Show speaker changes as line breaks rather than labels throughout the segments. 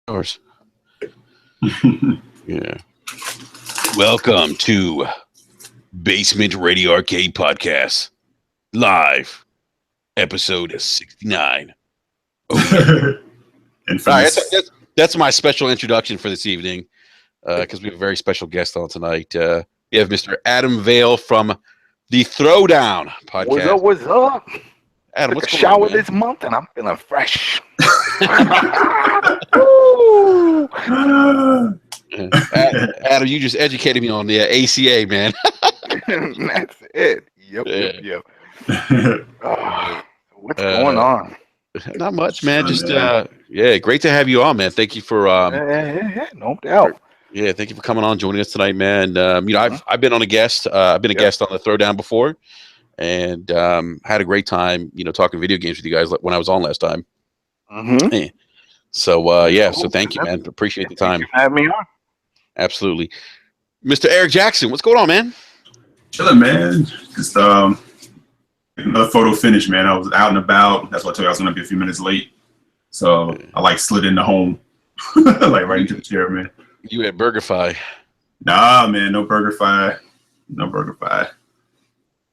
Yours. Yeah. Welcome to Basement Radio Arcade Podcast Live, episode 69. Oh, yeah. All right, that's my special introduction for this evening, because we have a very special guest on tonight. We have Mr. Adam Vale from the Throwdown Podcast.
What's up?
Adam,
Took
what's
a
going on,
shower
man?
this month and I'm feeling fresh.
Adam, you just educated me on the ACA, man.
That's it. Yep. What's going on?
Not much, man. Just great to have you on, man. Thank you for
no doubt.
Yeah, thank you for coming on, joining us tonight, man. I've been on a guest. I've been a guest on the Throwdown before, and had a great time, talking video games with you guys when I was on last time.
Mm-hmm.
So thank you, man. Appreciate the time.
Thank you for having me on.
Absolutely. Mr. Eric Jackson, what's going on, man?
Chilling, man. Just another photo finish, man. I was out and about. That's why I told you I was gonna be a few minutes late. So I slid into home. Right into the chair, man.
You at BurgerFi?
Nah, man, no BurgerFi. No BurgerFi.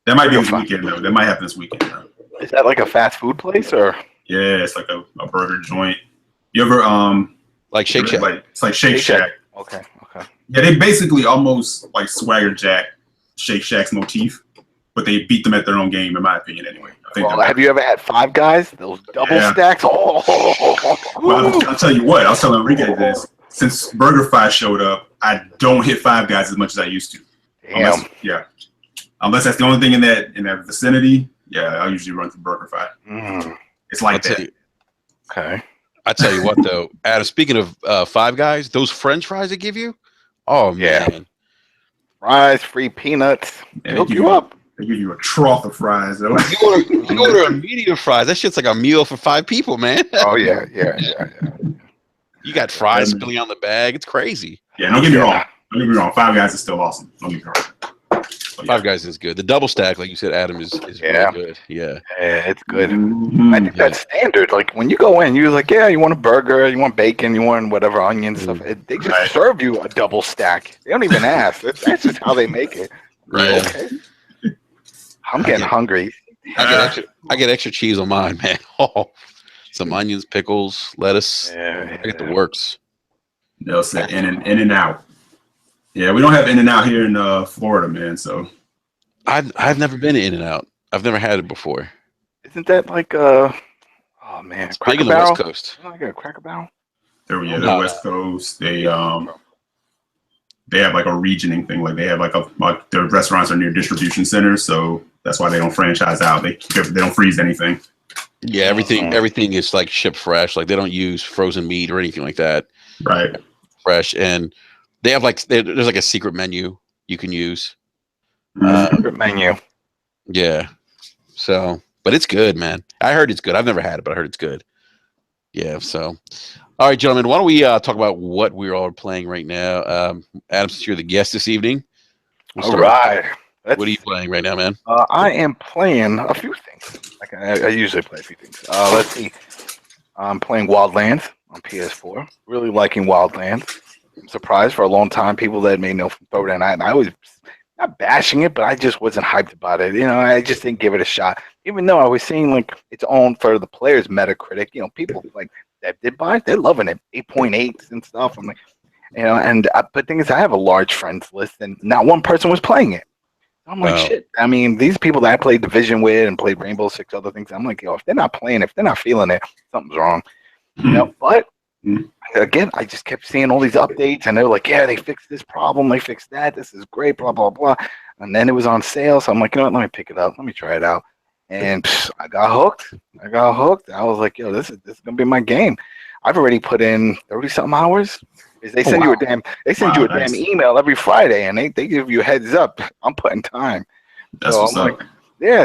That might be this weekend though. That might happen this weekend though.
Is that like a fast food place or?
Yeah, it's like a burger joint. You ever
like Shake Shack?
It's like Shake Shack.
Okay.
Yeah, they basically almost like Swagger Jack Shake Shack's motif, but they beat them at their own game, in my opinion, anyway.
Have you ever had Five Guys? Those double stacks? Oh.
Well, I'll tell you what. I was telling Enrique this. Since BurgerFi showed up, I don't hit Five Guys as much as I used to.
Damn.
Unless that's the only thing in that vicinity. Yeah, I usually run through BurgerFi. It's like that.
Okay.
I tell you what, though, Adam. Speaking of Five Guys, those French fries they give you. Oh man.
Fries, free peanuts. Hook you up.
They give you a trough of fries. Though.
You order a medium fries. That shit's like a meal for 5 people, man.
Oh yeah.
You got fries spilling on the bag. It's crazy.
Yeah, don't get me wrong. Don't get me wrong. Five Guys is still awesome. Don't get me wrong.
Five Guys is good. The double stack, like you said, Adam, is really good. Yeah,
it's good. I think that's standard. Like when you go in, you're like, you want a burger, you want bacon, you want whatever onion stuff. They just serve you a double stack. They don't even ask. That's just how they make it.
Right.
Okay. I'm getting hungry.
I get extra cheese on mine, man. Oh, some onions, pickles, lettuce. I get the works.
They'll say in and out. Yeah, we don't have In-N-Out here in Florida, man. So
I've never been to In-N-Out. I've never had it before.
Isn't that like oh man,
it's big in the West Coast.
I got a Cracker Barrel.
They're West Coast. They have like a regioning thing. Like they have like their restaurants are near distribution centers, so that's why they don't franchise out. They don't freeze anything.
Yeah, everything is like shipped fresh. Like they don't use frozen meat or anything like that.
Right.
Fresh. And they have there's like a secret menu you can use.
Secret menu.
Yeah. So, but it's good, man. I heard it's good. I've never had it, but I heard it's good. Yeah. So, all right, gentlemen, why don't we talk about what we're all playing right now? Adam, since you're the guest this evening.
All right.
What are you playing right now, man?
I am playing a few things. Like I usually play a few things. Let's see. I'm playing Wildlands on PS4. Really liking Wildlands. I'm surprised for a long time. People that may know from Throwdown, I was not bashing it, but I just wasn't hyped about it. I just didn't give it a shot. Even though I was seeing like its own for the players Metacritic. People like that did buy it, they're loving it. 8.8s and stuff. I'm like, but the thing is, I have a large friends list, and not one person was playing it. I'm like, shit. I mean, these people that I played Division with and played Rainbow Six, other things, I'm like, if they're not playing it, if they're not feeling it, something's wrong. But again, I just kept seeing all these updates, and they're like, they fixed this problem, they fixed that, this is great, blah, blah, blah. And then it was on sale, so I'm like, let me pick it up, let me try it out. And I got hooked. I was like, this is going to be my game. I've already put in 30-something hours. They send you a damn email every Friday, and they give you a heads up. I'm putting time.
That's what's up.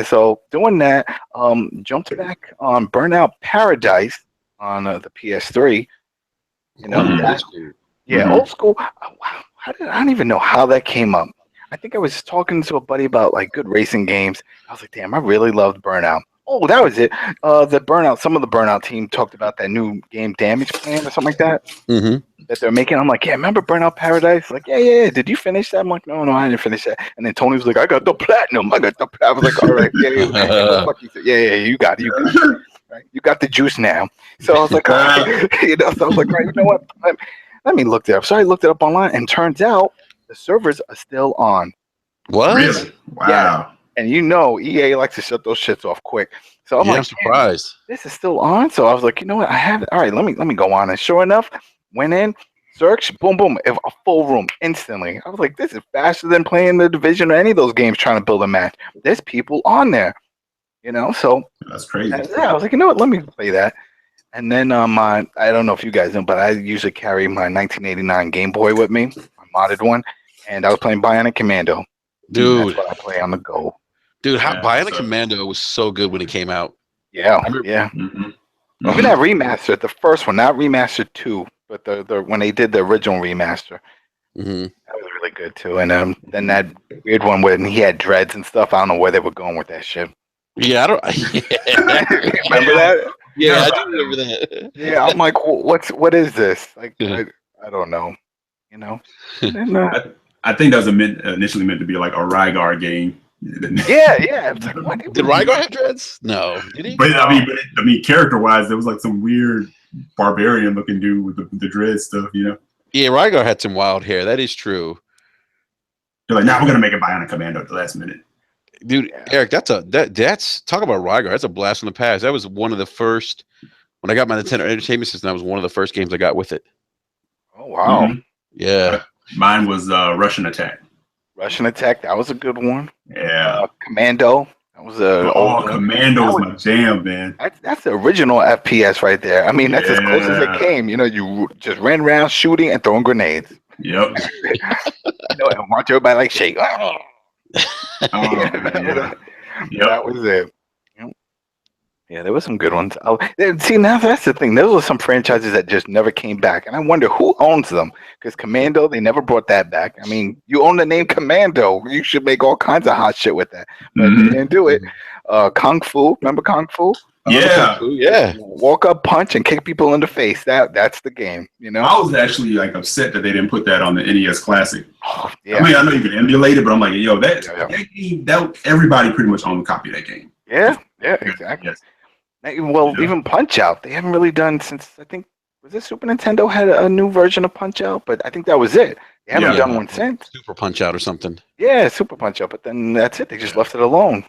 So doing that, jumped back on Burnout Paradise on the PS3. Old school. I don't even know how that came up. I think I was talking to a buddy about like good racing games. I was like, damn, I really loved Burnout. Oh, that was it. The Burnout. Some of the Burnout team talked about that new game Damage Plan or something like that
Mm-hmm.
that they're making. I'm like, yeah, remember Burnout Paradise? Like, yeah. Did you finish that? I'm like, no, I didn't finish that. And then Tony was like, I got the platinum. I was like, all right, yeah. Fuck you. Yeah, you got it. You got it. Right? You got the juice now. So I was like, all right. So I was like, right, you know what? Let me look it up. So I looked it up online, and turns out the servers are still on.
What?
Really? Wow.
And EA likes to shut those shits off quick. So I'm
Yeah,
like,
I'm surprised.
this is still on. So I was like, you know what? I have it. All right, let me go on. And sure enough, went in, search, boom, boom, a full room instantly. I was like, this is faster than playing the Division or any of those games trying to build a match. There's people on there, So
That's crazy.
I was like, you know what? Let me play that. And then I don't know if you guys know, but I usually carry my 1989 Game Boy with me, my modded one, and I was playing Bionic Commando.
Dude.
That's what I play on the go.
Dude,
Yeah,
Bionic
so-
Commando was so good when it came out.
Yeah.
Mhm.
Even that remaster, the first one, not remastered 2, but the when they did the original remaster,
Mm-hmm.
that was really good too. And then that weird one when he had dreads and stuff. I don't know where they were going with that shit.
Yeah, I don't.
Remember that?
Yeah, I do remember that.
Yeah, I'm like, what is this? Like, I don't know. And then,
I think that was initially meant to be like a Rygar game.
yeah. It's like, what?
Did Rygar have dreads? No. Did he?
But I mean, character-wise, there was like some weird barbarian-looking dude with the dread stuff.
Yeah, Rygar had some wild hair. That is true.
They're like, now we're gonna make a Bionic Commando at the last minute.
Dude,
Yeah.
Eric, that's talk about Rygar. That's a blast from the past. That was one of the first when I got my Nintendo Entertainment System. That was one of the first games I got with it.
Oh wow.
Mhm.
Yeah.
Mine was Russian Attack.
Russian Attack, that was a good one.
Yeah.
Commando, that was a old one.
Commando was my jam, man.
That's the original FPS right there. I mean, that's as close as it came. You just ran around shooting and throwing grenades.
Yep.
And watch everybody like shake.
Oh, yeah. Yep.
That was it. Yeah, there were some good ones. See, now that's the thing. Those were some franchises that just never came back, and I wonder who owns them. Because Commando, they never brought that back. I mean, you own the name Commando, you should make all kinds of hot shit with that, but they didn't do it. Kung Fu, remember Kung Fu?
Yeah.
Yeah.
Walk up, punch, and kick people in the face. That's the game.
I was actually like upset that they didn't put that on the NES Classic.
Oh, yeah.
I mean, I know you can emulate it, but I'm like, yo, that
Yeah.
game, everybody pretty much owned a copy of that game.
Yeah, exactly.
Yes.
Well, even Punch Out, they haven't really done since, I think, was it Super Nintendo had a new version of Punch Out? But I think that was it. They haven't done one since.
Super Punch Out or something.
Yeah, Super Punch Out, but then that's it. They just left it alone.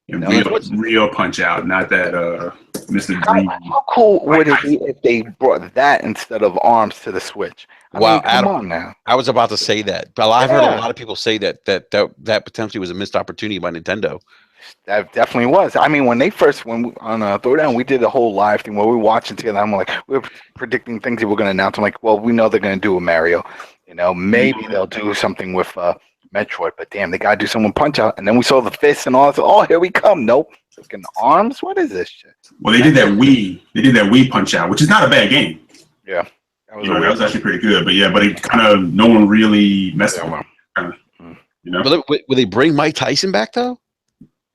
Real Punch Out, not that Mr. Dream.
How cool would it be if they brought that instead of ARMS to the Switch? I mean, come on now.
I was about to say that. But I've heard a lot of people say that potentially was a missed opportunity by Nintendo.
That definitely was. I mean, on Throwdown, we did a whole live thing where we were watching together. I'm like, we're predicting things that we're going to announce. I'm like, well, we know they're going to do a Mario. Maybe they'll do something with Metroid, but damn, they got to do someone Punch Out. And then we saw the fists and all that. So, oh, here we come. Nope. Fucking ARMS? What is this shit?
Well, they did that Wii Punch Out, which is not a bad game.
Yeah. That
was actually pretty good. But it kind of, no one really messed with it.
Will they bring Mike Tyson back, though?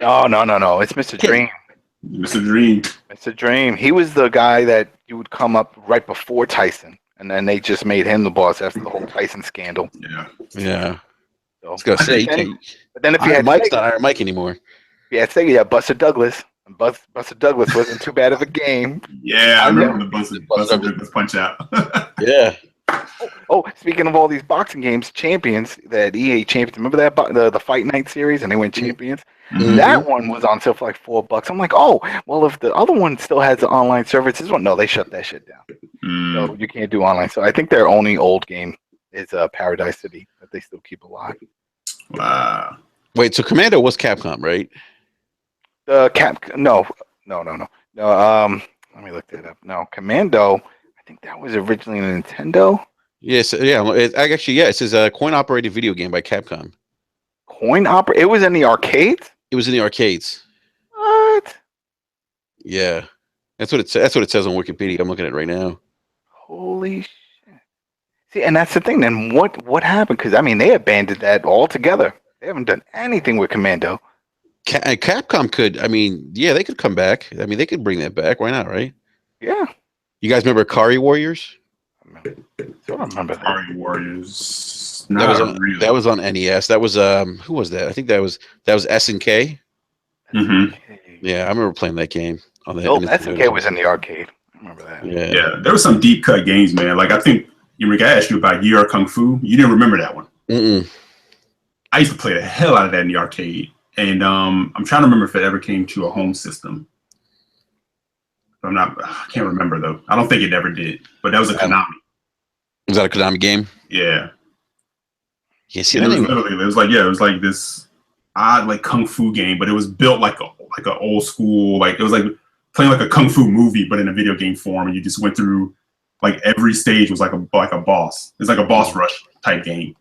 No. It's Mr. Dream.
Mr. Dream.
Mr. Dream. He was the guy that you would come up right before Tyson, and then they just made him the boss after the whole Tyson scandal.
Yeah.
So,
I was gonna say,
but then if you had
Mike's not Iron Mike anymore.
Yeah, Sega, you had Buster Douglas. And Buster Douglas wasn't too bad of a game.
Yeah, I remember the Buster Douglas Punch Out.
Yeah.
Oh, speaking of all these boxing games, Champions, that EA Champions, remember that the Fight Night series, and they went Champions? Mm-hmm. That one was on sale for like $4. I'm like, oh, well, if the other one still has the online service, this one, no, they shut that shit down. So you can't do online. So I think their only old game is Paradise City that they still keep alive.
Wow.
Wait, so Commando was Capcom, right?
No. Let me look that up. No, Commando. I think that was originally a Nintendo.
Yes, yeah. It says coin-operated video game by Capcom.
It was in the arcades.
It was in the arcades.
What?
Yeah, that's what it says. That's what it says on Wikipedia. I'm looking at it right now.
Holy shit! See, and that's the thing. Then what happened? Because I mean, they abandoned that altogether. They haven't done anything with Commando.
Capcom could. I mean, yeah, they could come back. I mean, they could bring that back. Why not? Right?
Yeah.
You guys remember Kari Warriors?
So I remember that.
Mario Warriors.
That
Not
was on
really.
that was on NES. That was who was that? I think that was SNK.
Mhm.
Yeah, I remember playing that game on the
No,
Nintendo.
SNK was in the arcade. I remember that.
Yeah.
Yeah, there were some deep cut games, man. Like I think I asked you about Year Kung Fu. You didn't remember that one.
Mm-mm.
I used to play the hell out of that in the arcade, and I'm trying to remember if it ever came to a home system. I can't remember though. I don't think it ever did. But that was a Konami.
Was that a Konami game?
Yeah.
Yeah, see,
It was like this odd like kung fu game, but it was built like an old school, like it was like playing like a kung fu movie, but in a video game form, and you just went through like every stage was like a boss. It's like a boss rush type game.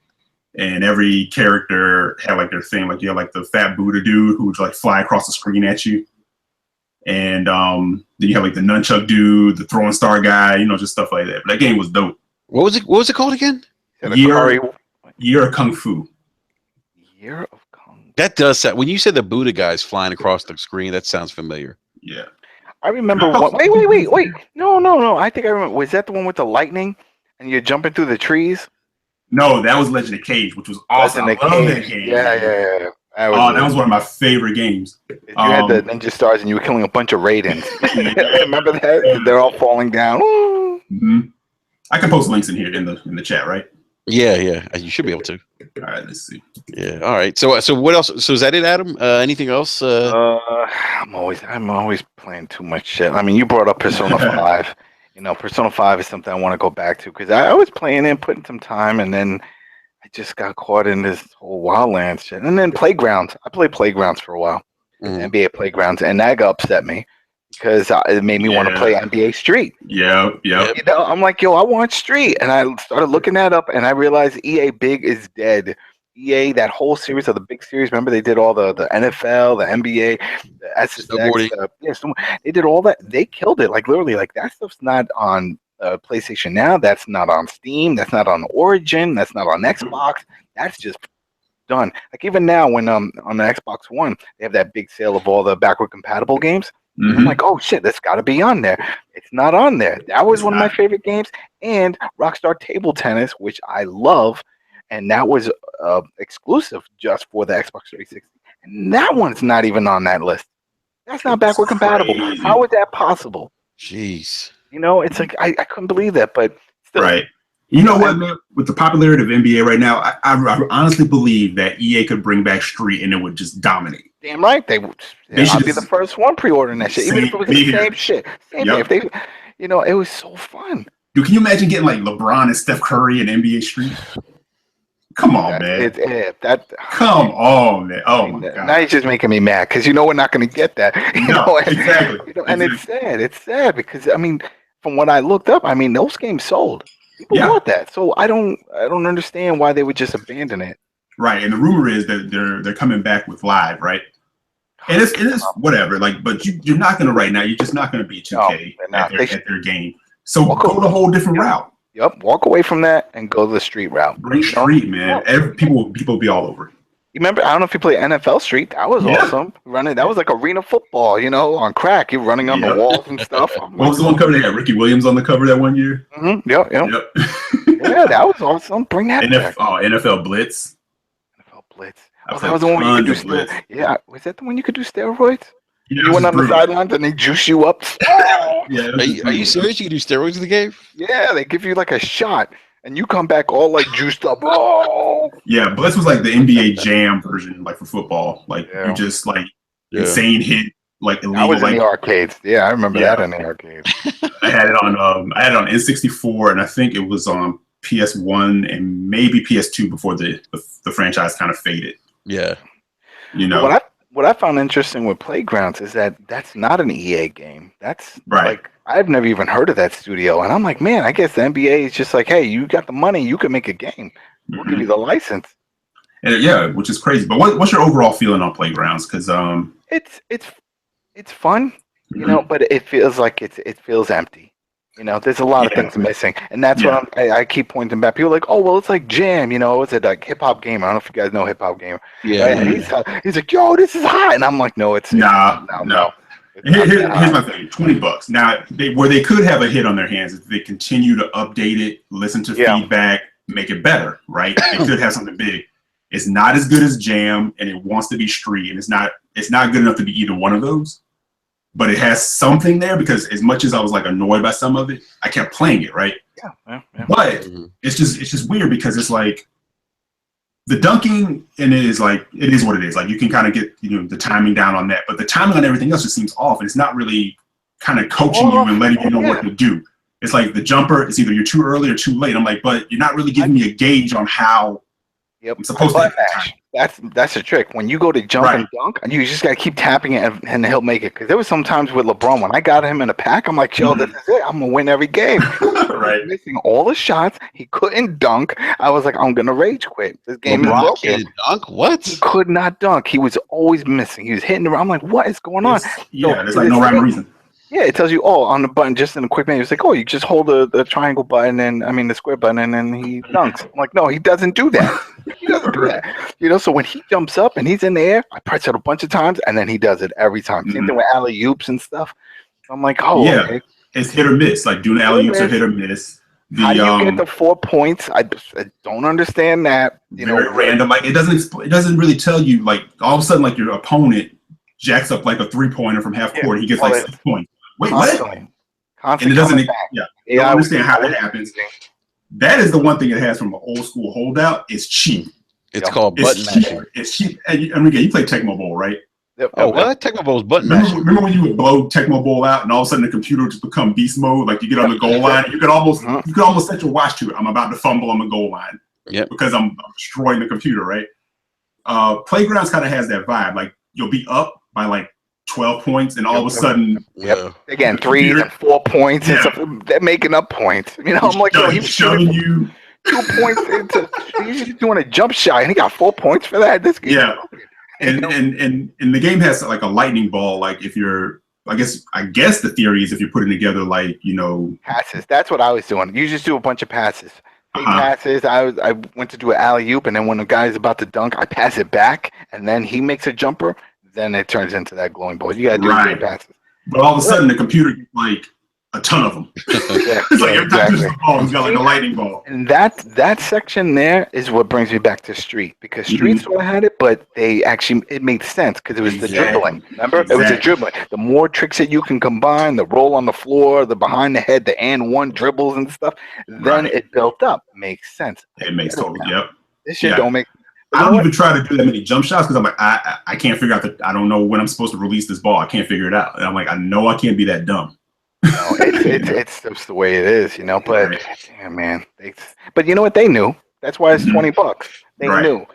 And every character had like their thing. Like you had like the fat Buddha dude who would like fly across the screen at you. And then you have like the nunchuck dude, the throwing star guy, just stuff like that. But that game was dope.
What was it called again?
Year of Kung Fu.
Year of Kung.
That does sound. When you said the Buddha guys flying across the screen, that sounds familiar.
Yeah.
I remember one. Wait. No. I think I remember. Was that the one with the lightning and you're jumping through the trees?
No, that was Legend of Cage, which was awesome. I love that game.
Yeah.
That was one of my favorite games.
You had the ninja stars and you were killing a bunch of Raidens. Remember that? They're all falling down.
Mm-hmm. I can post links in here in the chat, right?
Yeah. You should be able to.
All right, let's see.
Yeah. All right. So what else? So is that it, Adam? Anything else?
I'm always playing too much shit. I mean, you brought up Persona 5. Persona 5 is something I want to go back to because I was playing it, putting some time, and then I just got caught in this whole Wildlands shit. And then Playgrounds. I played Playgrounds for a while, NBA Playgrounds, and that upset me because it made me want to play NBA Street.
Yeah.
I'm like, yo, I want Street, and I started looking that up, and I realized EA Big is dead. EA, that whole series of the big series. Remember, they did all the NFL, the NBA, the SSX. They did all that. They killed it. Like literally, like that stuff's not on PlayStation now. That's not on Steam. That's not on Origin. That's not on Xbox. That's just done. Like even now, when on the Xbox One, they have that big sale of all the backward compatible games. Mm-hmm. I'm like, oh shit, that's got to be on there. It's not on there. That was one of my favorite games. And Rockstar Table Tennis, which I love. And that was exclusive just for the Xbox 360. And that one's not even on that list. That's not backward compatible. How is that possible?
Jeez.
It's like, I couldn't believe that, but still.
Right. You know what, man? With the popularity of NBA right now, I honestly believe that EA could bring back Street and it would just dominate.
Damn right. I'll be the first one pre-ordering that shit. Even if it was the same shit. Same thing. If they, it was so fun.
Dude, can you imagine getting like LeBron and Steph Curry in NBA Street? Come on, man. Come on, man. Oh, my God.
Now you're just making me mad because we're not going to get that.
Exactly.
And it's sad. It's sad because, I mean, from what I looked up, I mean, those games sold. People bought that. So I don't understand why they would just abandon it.
Right. And the rumor is that they're coming back with live, right? And it's whatever. Like, but you're not going to right now. You're just not going to beat 2K at their game. So go the whole different route.
Yep, walk away from that and go the Street route.
Bring Street, man. People be all over it.
You remember? I don't know if you played NFL Street. That was awesome. That was like arena football, on crack. You're running on the walls and stuff.
What was the one cover? They had Ricky Williams on the cover that one year.
Mm-hmm. Yep. Yeah, that was awesome. Bring that back.
NFL Blitz.
NFL Blitz. That was the one you could do steroids. Yeah, was that the one you could do steroids?
Yeah,
you went on the sidelines and they juice you up.
Yeah, are you serious? You can do steroids in the game?
Yeah, they give you like a shot, and you come back all like juiced up. Oh!
Yeah, Blitz was like the NBA Jam version, like for football. Like you just like insane hit, like illegal.
I was in the arcades. Yeah, I remember that in the arcades.
I had it on N64, and I think it was on PS1 and maybe PS2 before the franchise kind of faded.
Yeah,
What I found interesting with Playgrounds is that that's not an EA game. That's
right.
Like I've never even heard of that studio, and I'm like, man, I guess the NBA is just like, hey, you got the money, you can make a game. We'll give you the license.
And which is crazy. But what's your overall feeling on Playgrounds? Because
it's fun, but it feels like it feels empty. There's a lot of things missing, and that's what I keep pointing back. People are like, oh, well, it's like Jam, it's like Hip Hop Gamer. I don't know if you guys know Hip Hop Gamer.
Yeah.
Right? And he's like, yo, this is hot, and I'm like, no, it's
no. Here's
hot.
my thing: $20. Now, where they could have a hit on their hands if they continue to update it, listen to feedback, make it better. Right? They could have something big. It's not as good as Jam, and it wants to be Street, and it's not good enough to be either one of those. But it has something there because as much as I was like annoyed by some of it, I kept playing it, right?
Yeah.
But it's just weird because it's like the dunking, and it is what it is. Like you can kind of get the timing down on that, but the timing on everything else just seems off, and it's not really kind of coaching you and letting you know what to do. It's like the jumper, it's either you're too early or too late. I'm like, but you're not really giving me a gauge on how I'm supposed to hit the time.
That's the trick. When you go to jump and dunk, and you just gotta keep tapping it, and he'll make it. Because there was some times with LeBron when I got him in a pack, I'm like, yo, this is it. I'm gonna win every game.
Right.
Missing all the shots, he couldn't dunk. I was like, I'm gonna rage quit. This game is broken.
Dunk? What?
He could not dunk. He was always missing. He was hitting the. I'm like, what is going on?
There's like no rhyme or reason.
Yeah, it tells you, on the button, just in a quick minute. It's like, you just hold the triangle button the square button, and then he dunks. I'm like, no, he doesn't do that. He doesn't do that. So when he jumps up and he's in the air, I press it a bunch of times, and then he does it every time. Same thing with alley-oops and stuff. I'm like, okay.
It's hit or miss. Like doing alley-oops are hit or miss.
How do you get the 4 points? I don't understand that.
Very random. Like it doesn't really tell you. Like all of a sudden, like your opponent jacks up like a 3-pointer from half court. He gets like 6 points. Wait,
constantly.
What? And it doesn't. You don't understand how that happens. That is the one thing it has from an old school holdout. It's cheap.
It's called button mashing.
It's cheap. And again, you play Tecmo Bowl, right?
What? Tecmo Bowl is button mashing.
Remember when you would blow Tecmo Bowl out, and all of a sudden the computer would just become beast mode? Like you get on the goal line, and you could almost set your watch to it. I'm about to fumble on the goal line.
Yep.
Because I'm destroying the computer, right? Playgrounds kind of has that vibe. Like you'll be up by like 12 points, and all of a sudden,
again, 3 and 4 points. And stuff, they're making up points. I'm like,
he's shoving you
2 points into. He's doing a jump shot, and he got 4 points for that. This game,
and the game has like a lightning ball. Like if you're, I guess the theory is if you're putting together like
passes. That's what I was doing. You just do a bunch of passes. Passes. I went to do an alley oop, and then when the guy's about to dunk, I pass it back, and then he makes a jumper. Then it turns into that glowing ball. You gotta do good passes.
But all of a sudden, the computer gets like a ton of them. It's like every time the ball, he's got like a lightning ball.
And that section there is what brings me back to Street, because Street sort of had it, but it made sense because it was the dribbling. Remember, it was the dribbling. The more tricks that you can combine, the roll on the floor, the behind the head, the and one dribbles and stuff, then it built up. Makes sense.
It makes total.
This shit don't make.
I don't even try to do that many jump shots because I'm like, I can't figure out I don't know when I'm supposed to release this ball. I can't figure it out. And I'm like, I know I can't be that dumb.
No, it's just the way it is, But damn, man, but you know what? They knew. That's why it's $20. They knew,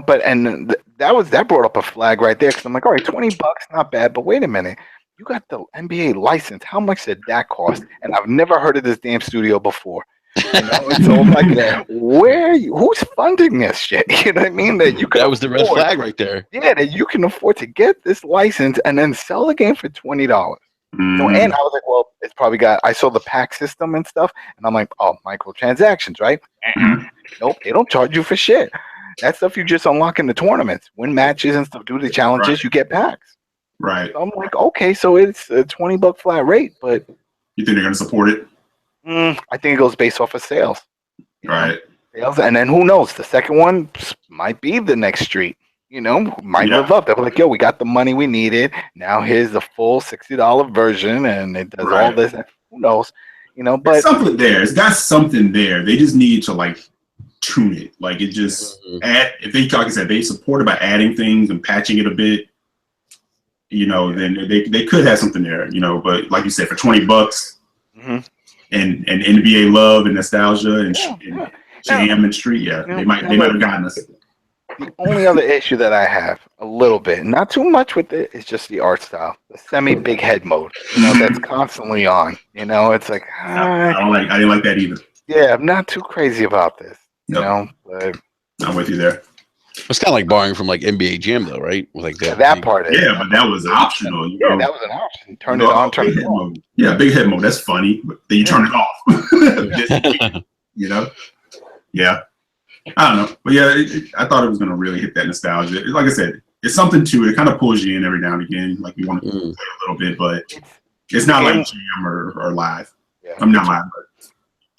But that brought up a flag right there because I'm like, all right, $20, not bad. But wait a minute, you got the NBA license. How much did that cost? And I've never heard of this damn studio before. So I'm like, who's funding this shit? You know what I mean?
That was the red flag right there.
Yeah, that you can afford to get this license and then sell the game for $20. So, and I was like, well, it's probably I saw the pack system and stuff, and I'm like, microtransactions, right? Nope, they don't charge you for shit. That stuff you just unlock in the tournaments, win matches and stuff, do the challenges, you get packs.
Right.
So I'm like, okay, so it's a $20 flat rate, but
you think they're gonna support it?
I think it goes based off of sales.
Right.
Sales, and then who knows? The second one might be the next Street. Might live up. They're like, yo, we got the money we needed. Now here's the full $60 version, and it does all this. Who knows? But
there's something there. It's got something there. They just need to like tune it. Like it just if they, like I said, they support it by adding things and patching it a bit. Then they could have something there. But like you said, for $20. And NBA love and nostalgia and Jam and Street, they might have gotten us.
The only other issue that I have a little bit, not too much with it, is just the art style, the semi-big head mode. That's constantly on. It's like
I didn't like that either.
Yeah, I'm not too crazy about this. But
I'm with you there.
It's kind of like borrowing from like NBA Jam, though, right? With like that.
That part is.
Yeah, but that was optional.
Yeah, that was an option. Turn
you
it
know,
on, turn
big
it
hit
off.
mode. Yeah, big hit mode. That's funny, but then you turn it off. Just in case, you know. Yeah, I don't know, but yeah, I thought it was gonna really hit that nostalgia. Like I said, it's something to it. It kind of pulls you in every now and again. Like you want to play a little bit, but it's not like Jam or Live.
Yeah.
I'm not Live, but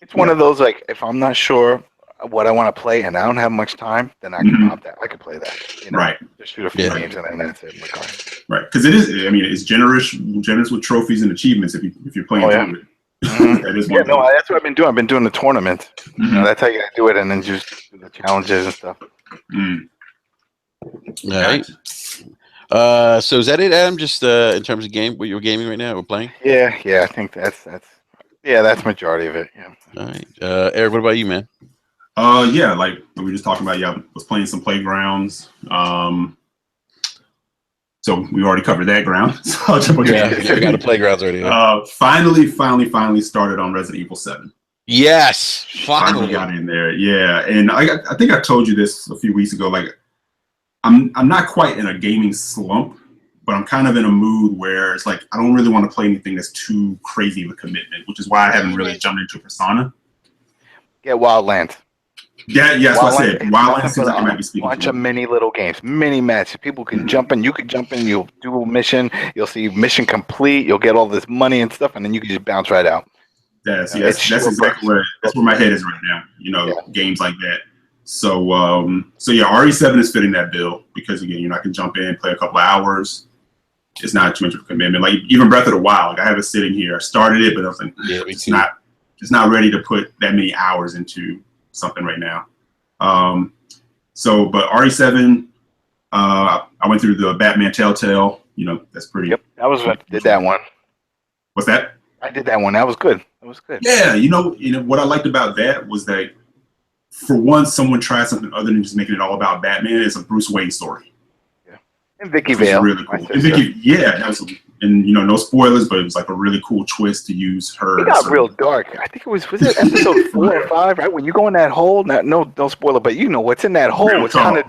It's one of those, like, if I'm not sure what I want to play and I don't have much time, then I can pop that. I can play that. You know,
right,
just shoot a few games and then that's it. Like, all right.
right, because it is. I mean, it's generous with trophies and achievements if you're playing through it. That is one thing.
That's what I've been doing. I've been doing the tournaments. You know, that's how you gotta do it, and then just do the challenges and stuff.
All right. So is that it, Adam? Just in terms of game, what you're gaming right now, we're playing.
Yeah. I think that's majority of it. Yeah.
All right, Eric, what about you, man?
Yeah, like we were just talking about. Yeah, I was playing some Playgrounds. So we already covered that ground. So I'll jump on
we got the Playgrounds already.
Finally started on Resident Evil 7.
Yes, finally
got in there. Yeah, and I think I told you this a few weeks ago. Like, I'm not quite in a gaming slump, but I'm kind of in a mood where it's like I don't really want to play anything that's too crazy of a commitment, which is why I haven't really jumped into Persona.
Get Wildlands.
Yeah, that's what I said. Wildlands seems like it might be speaking.
Bunch of mini little games, mini matches. People can jump in. You can jump in. You'll do a mission. You'll see mission complete. You'll get all this money and stuff, and then you can just bounce right out.
That's exactly where my head is right now. You know, games like that. So yeah, RE7 is fitting that bill because again, you know, I can jump in, play a couple of hours. It's not too much of a commitment. Like even Breath of the Wild, like I have it sitting here. I started it, but I was like, it's not ready to put that many hours into something right now. But RE7, I went through the Batman Telltale. You know, that's pretty.
Yep, did that one.
What's that?
I did that one. That was good.
Yeah, you know what I liked about that was that for once someone tried something other than just making it all about Batman. It's a Bruce Wayne story.
Yeah, and Vicky Vale.
Really cool. And Vicky, yeah, absolutely. And you know, no spoilers, but it was like a really cool twist to use her.
It got real dark. I think it was it episode 4 or 5, right? When you go in that hole, no spoiler, but you know what's in that hole. It's kind of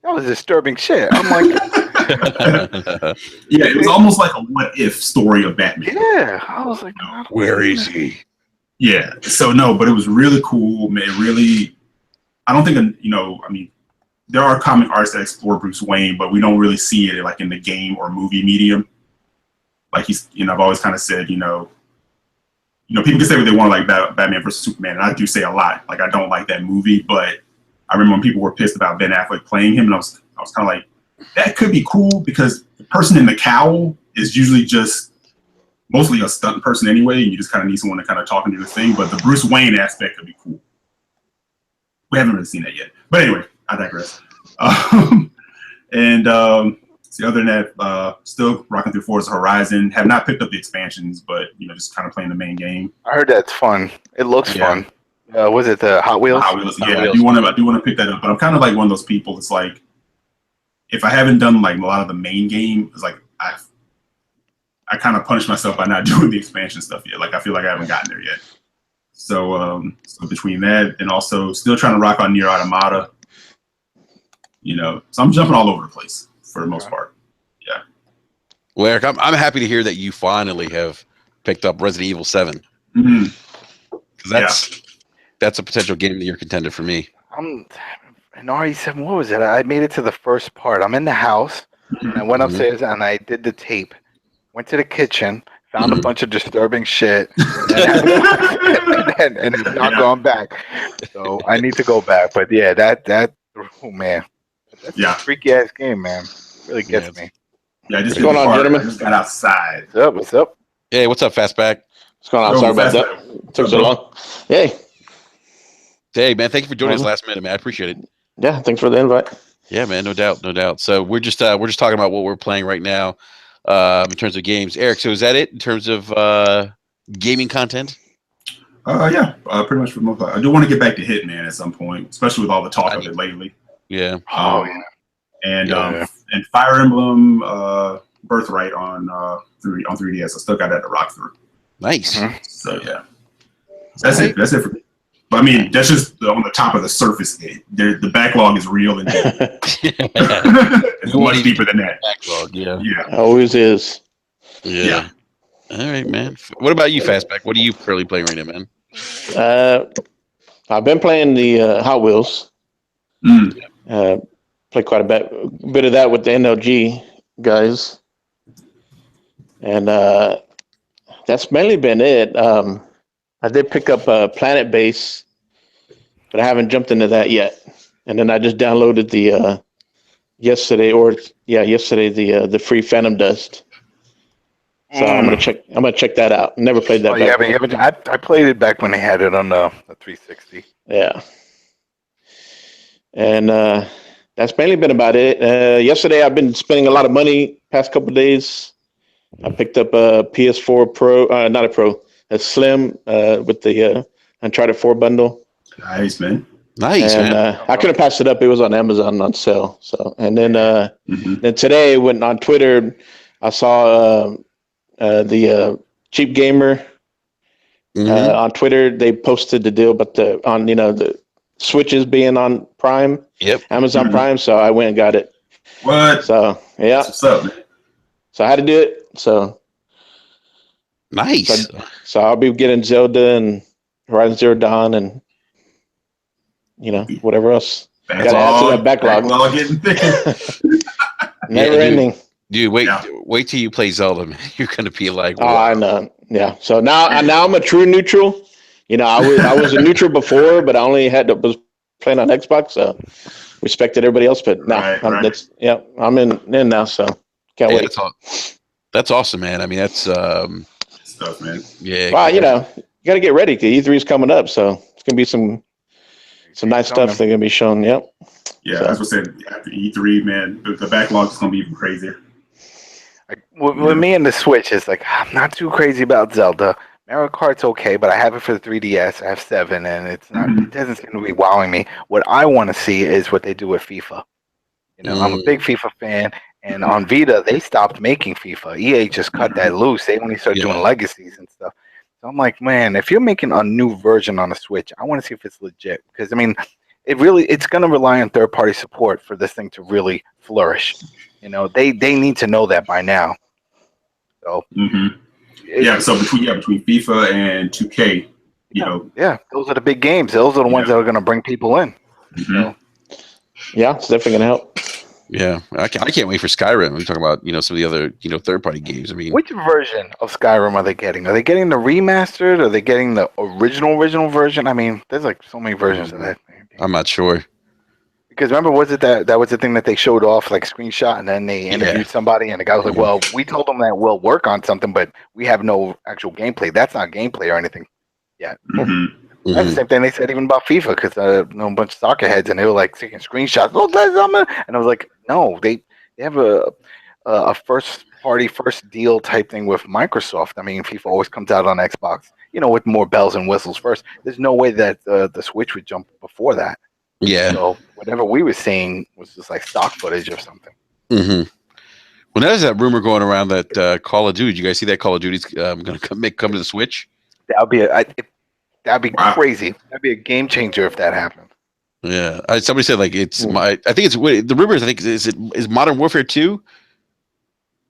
that was disturbing shit. I'm like,
yeah, it was almost like a what if story of Batman.
Yeah, I was like,
where is he?
Yeah, so no, but it was really cool, man. Really, I don't think I mean, there are comic artists that explore Bruce Wayne, but we don't really see it like in the game or movie medium. Like he's, I've always kind of said, people can say what they want, like Batman versus Superman, and I do say a lot. Like I don't like that movie, but I remember when people were pissed about Ben Affleck playing him, and I was kind of like, that could be cool because the person in the cowl is usually just mostly a stunt person anyway, and you just kind of need someone to kind of talk and do the thing. But the Bruce Wayne aspect could be cool. We haven't really seen that yet, but anyway, I digress. See, other than that, still rocking through Forza Horizon. Have not picked up the expansions, but just kind of playing the main game.
I heard that's fun. It looks fun. Was it the Hot Wheels?
Hot Wheels. Yeah, I do want to pick that up, but I'm kind of like one of those people. It's like if I haven't done like a lot of the main game, it's like I kind of punish myself by not doing the expansion stuff yet. Like I feel like I haven't gotten there yet. So between that and also still trying to rock on Nier Automata, so I'm jumping all over the place for the most part. Yeah.
Well, Eric, I'm happy to hear that you finally have picked up Resident Evil 7. Because that's a potential game that you're contender for me.
I'm in RE7. What was it? I made it to the first part. I'm in the house, and I went upstairs and I did the tape. Went to the kitchen, found a bunch of disturbing shit, and it's not going back. So I need to go back. But yeah, oh man, that's a freaky ass game, man. Really gets me.
Yeah,
what's going on, gentlemen?
I just got outside.
What's up?
Hey, what's up, Fastback?
What's going on? Sorry about that. Took so long.
Hey, man, thank you for joining us last minute, man. I appreciate it.
Yeah, thanks for the invite.
Yeah, man, no doubt. So we're just talking about what we're playing right now in terms of games. Eric, so is that it in terms of gaming content?
Yeah, pretty much for the most part. I do want to get back to Hitman at some point, especially with all the talk of it lately.
Yeah.
And Fire Emblem Birthright on 3DS. I still got that to rock through.
Nice.
So yeah, that's it. That's it for me. But I mean, that's just on the top of the surface. The backlog is real and it's much deeper than that.
Backlog, yeah.
Always is.
Yeah. All right, man. What about you, Fastback? What are you currently playing right now, man?
I've been playing the Hot Wheels. Play quite a bit of that with the NLG guys, and that's mainly been it. I did pick up Planet Base, but I haven't jumped into that yet. And then I just downloaded the yesterday the free Phantom Dust. So I'm gonna check that out. Never played that.
I played it back when they had it on the 360.
Yeah, and that's mainly been about it. Yesterday I've been spending a lot of money past couple of days. I picked up a PS4 Pro, not a Pro, a Slim with the Uncharted 4 bundle.
Nice, man.
Nice,
and,
man.
I couldn't pass it up. It was on Amazon on sale. So, and then then today, when on Twitter, I saw the Cheap Gamer on Twitter. They posted the deal about the Switches being on Prime.
Yep.
Amazon Prime. So I went and got it.
What?
So yeah.
What's up, man?
So I had to do it. So
nice.
So I'll be getting Zelda and Horizon Zero Dawn and whatever else. Got to add to that backlog.
Getting thicker.
Never ending.
Dude, wait till you play Zelda, man. You're gonna be like,
wow. Oh, I know. Yeah. So now I'm a true neutral. I was a neutral before, but I only was playing on Xbox, so respected everybody else. But now I'm in now, so can't wait.
That's awesome, man. I mean, that's
stuff, man.
Yeah.
Well, you got to get ready. E3 is coming up, so it's gonna be some nice stuff they're gonna be shown. Yep.
Yeah, as I said, after E3, man, the backlog is gonna be even crazier.
With me and the Switch, it's like I'm not too crazy about Zelda. Mario Kart's okay, but I have it for the 3DS. I have 7, and it's not. It doesn't seem to be wowing me. What I want to see is what they do with FIFA. I'm a big FIFA fan, and on Vita they stopped making FIFA. EA just cut that loose. They only started doing legacies and stuff. So I'm like, man, if you're making a new version on the Switch, I want to see if it's legit. Because I mean, it's going to rely on third-party support for this thing to really flourish. They need to know that by now. So.
So between FIFA and 2K,
those are the big games. Those are the ones that are going to bring people in.
Yeah, it's definitely going to help.
Yeah, I can't wait for Skyrim. We're talking about some of the other third-party games. I mean,
which version of Skyrim are they getting? Are they getting the remastered? Are they getting the original version? I mean, there's like so many versions of that.
I'm not sure.
Because remember, was it that was the thing that they showed off, like screenshot, and then they interviewed somebody, and the guy was like, "Well, we told them that we'll work on something, but we have no actual gameplay. That's not gameplay or anything yet." That's the same thing they said even about FIFA, because a bunch of soccer heads, and they were like taking screenshots. Oh, that's something, and I was like, "No, they have a first deal type thing with Microsoft. I mean, FIFA always comes out on Xbox, with more bells and whistles first. There's no way that the Switch would jump before that."
Yeah.
So whatever we were seeing was just like stock footage or something.
Well, now there's that rumor going around that Call of Duty. Did you guys see that Call of Duty's going to come to the Switch?
That'd be crazy. That'd be a game changer if that happened.
Yeah. Somebody said like it's I think it's the rumors. I think is Modern Warfare 2.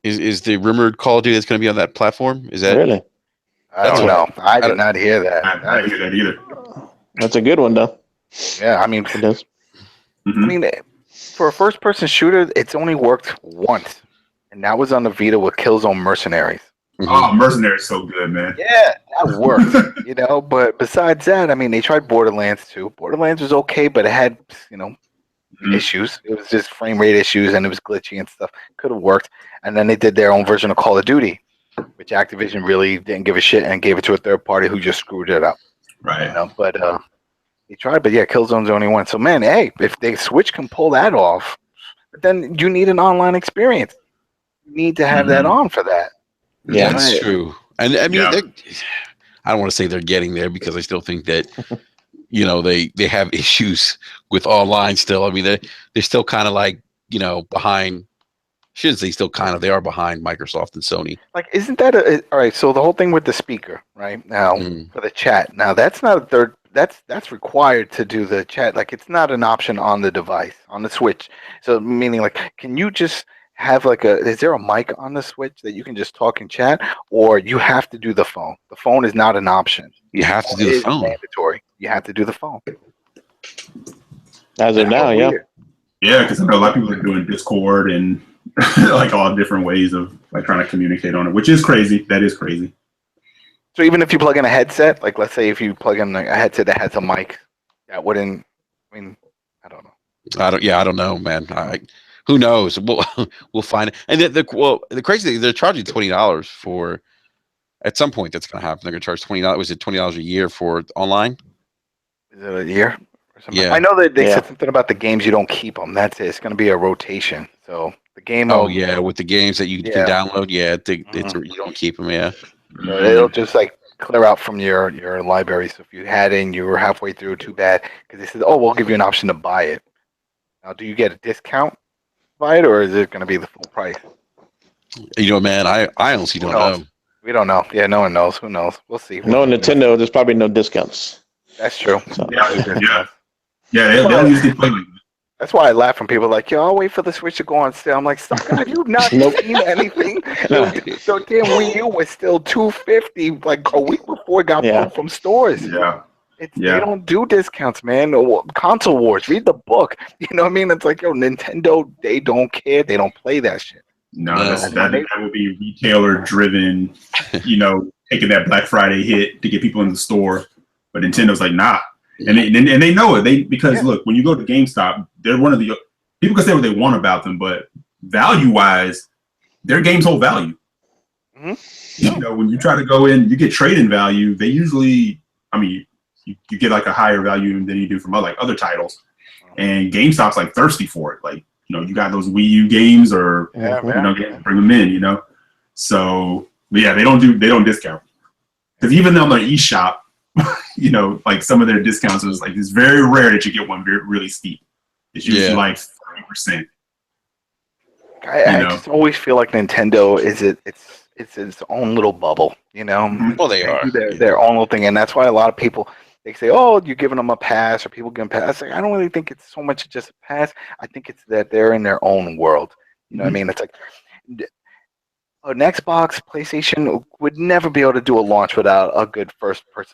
Is the rumored Call of Duty that's going to be on that platform? Is that
really?
I don't know. I did not hear that.
I didn't hear that either.
That's a good one, though.
Yeah, I mean,
it does.
I mean, for a first-person shooter, it's only worked once, and that was on the Vita with Killzone Mercenaries.
Oh, Mercenaries so good, man.
Yeah, that worked. But besides that, I mean, they tried Borderlands too. Borderlands was okay, but it had, issues. It was just frame rate issues, and it was glitchy and stuff. Could have worked. And then they did their own version of Call of Duty, which Activision really didn't give a shit and gave it to a third party who just screwed it up.
Right.
But they tried, but yeah, Killzone's the only one. So man, hey, if they Switch can pull that off, then you need an online experience. You need to have that on for that.
Yeah, that's true. And I mean, I don't want to say they're getting there because I still think that they have issues with online still. I mean, they're still kind of like behind. Shouldn't say still kind of. They are behind Microsoft and Sony.
Like, isn't that all right? So the whole thing with the speaker, right now for the chat. Now that's not that's required to do the chat. Like it's not an option on the device on the Switch. So meaning like, can you just have like is there a mic on the Switch that you can just talk and chat, or you have to do the phone? The phone is not an option.
You have to do the
It is
phone.
mandatory. You have to do the phone.
As of now, yeah.
Weird.
Yeah, because I know a lot of people are doing Discord and like all different ways of like trying to communicate on it, which is crazy. That is crazy.
So even if you plug in a headset, like let's say if you plug in a headset that has a mic, that wouldn't. I mean, I don't know.
I don't know, man. Who knows? We'll find it. And the crazy thing, they're charging $20 for. At some point, that's going to happen. They're going to charge $20. Was it $20 a year for online?
Is it a year? Or something?
Yeah.
I know that they said something about the games you don't keep them. That's it. It's going to be a rotation. So the game.
Oh yeah, with the games that you can download, you don't keep them. Yeah.
So it'll just like clear out from your library. So if you had it and you were halfway through, too bad, because they said, "Oh, we'll give you an option to buy it." Now, do you get a discount by it, or is it going to be the full price?
You know, man, I honestly don't know.
We don't know. Yeah, no one knows. Who knows? We'll see.
No Nintendo. There's probably no discounts.
That's true.
So.
Yeah. They'll usually play like that.
That's why I laugh when people are like, "Yo, I'll wait for the Switch to go on sale." I'm like, "Stop! Have you not seen anything?" So damn, Wii U was still $250 like a week before it got pulled from stores. They don't do discounts, man. Console Wars. Read the book. You know what I mean? It's like, yo, Nintendo. They don't care. They don't play that shit.
No, that would be retailer driven. You know, taking that Black Friday hit to get people in the store, but Nintendo's like, nah. And they know it. Because look, when you go to GameStop, they're one of the people can say what they want about them, but value wise, their games hold value. Mm-hmm. You know, when you try to go in, you get trade-in value. They usually, I mean, you get like a higher value than you do from other titles. And GameStop's like thirsty for it. Like, you know, you got those Wii U games or bring them in. You know, so yeah, they don't discount because even on their eShop. You know, like some of their discounts is like it's very rare that you get one really steep. It's usually like 30%.
I just always feel like Nintendo is it's its own little bubble. You know,
well they are
their own little thing, and that's why a lot of people they say, "Oh, you're giving them a pass," or people give them pass. Like, I don't really think it's so much just a pass. I think it's that they're in their own world. You know what I mean? It's like. An Xbox, PlayStation would never be able to do a launch without a good first person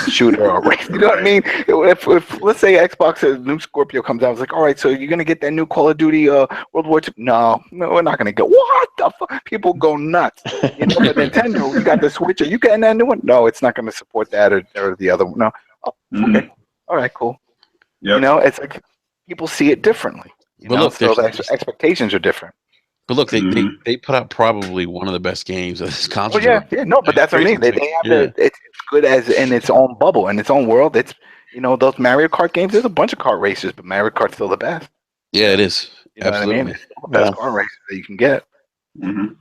shooter or race. You know what I mean? If let's say Xbox, a new Scorpio comes out, it's like, all right, so you're gonna get that new Call of Duty World War II? No, we're not gonna get. What the fuck? People go nuts. You know, but Nintendo, you got the Switch. Are you getting that new one? No, it's not gonna support that or the other one. No. Oh, okay. All right, cool. Yep. You know, it's like people see it differently. So the expectations are different.
But look, they put out probably one of the best games of this console.
No, but that's what I mean. They have it's good as in its own bubble, in its own world. It's those Mario Kart games. There's a bunch of kart racers, but Mario Kart's still the best.
Yeah, it is.
You know Absolutely, what I mean? It's still the best kart racer that you can get.
Mm-hmm.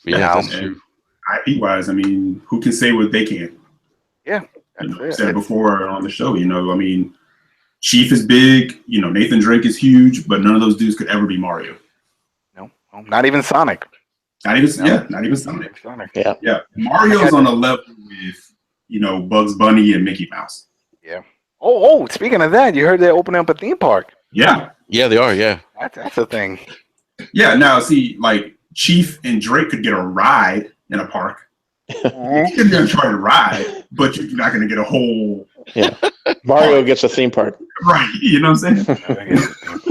Yeah, that's true.
IP wise, I mean, who can say what they can?
Yeah,
I said before on the show. You know, I mean, Chief is big. You know, Nathan Drake is huge, but none of those dudes could ever be Mario.
Not even Sonic.
Not even Sonic.
Yeah.
Mario's on a level with, Bugs Bunny and Mickey Mouse.
Yeah. Oh, speaking of that, you heard they're opening up a theme park.
Yeah.
Yeah, they are, yeah.
That's a thing.
Yeah, now see, like Chief and Drake could get a ride in a park. You can try to ride, but you're not going to get a whole.
Yeah, Mario gets a theme park.
Right, you know what I'm saying?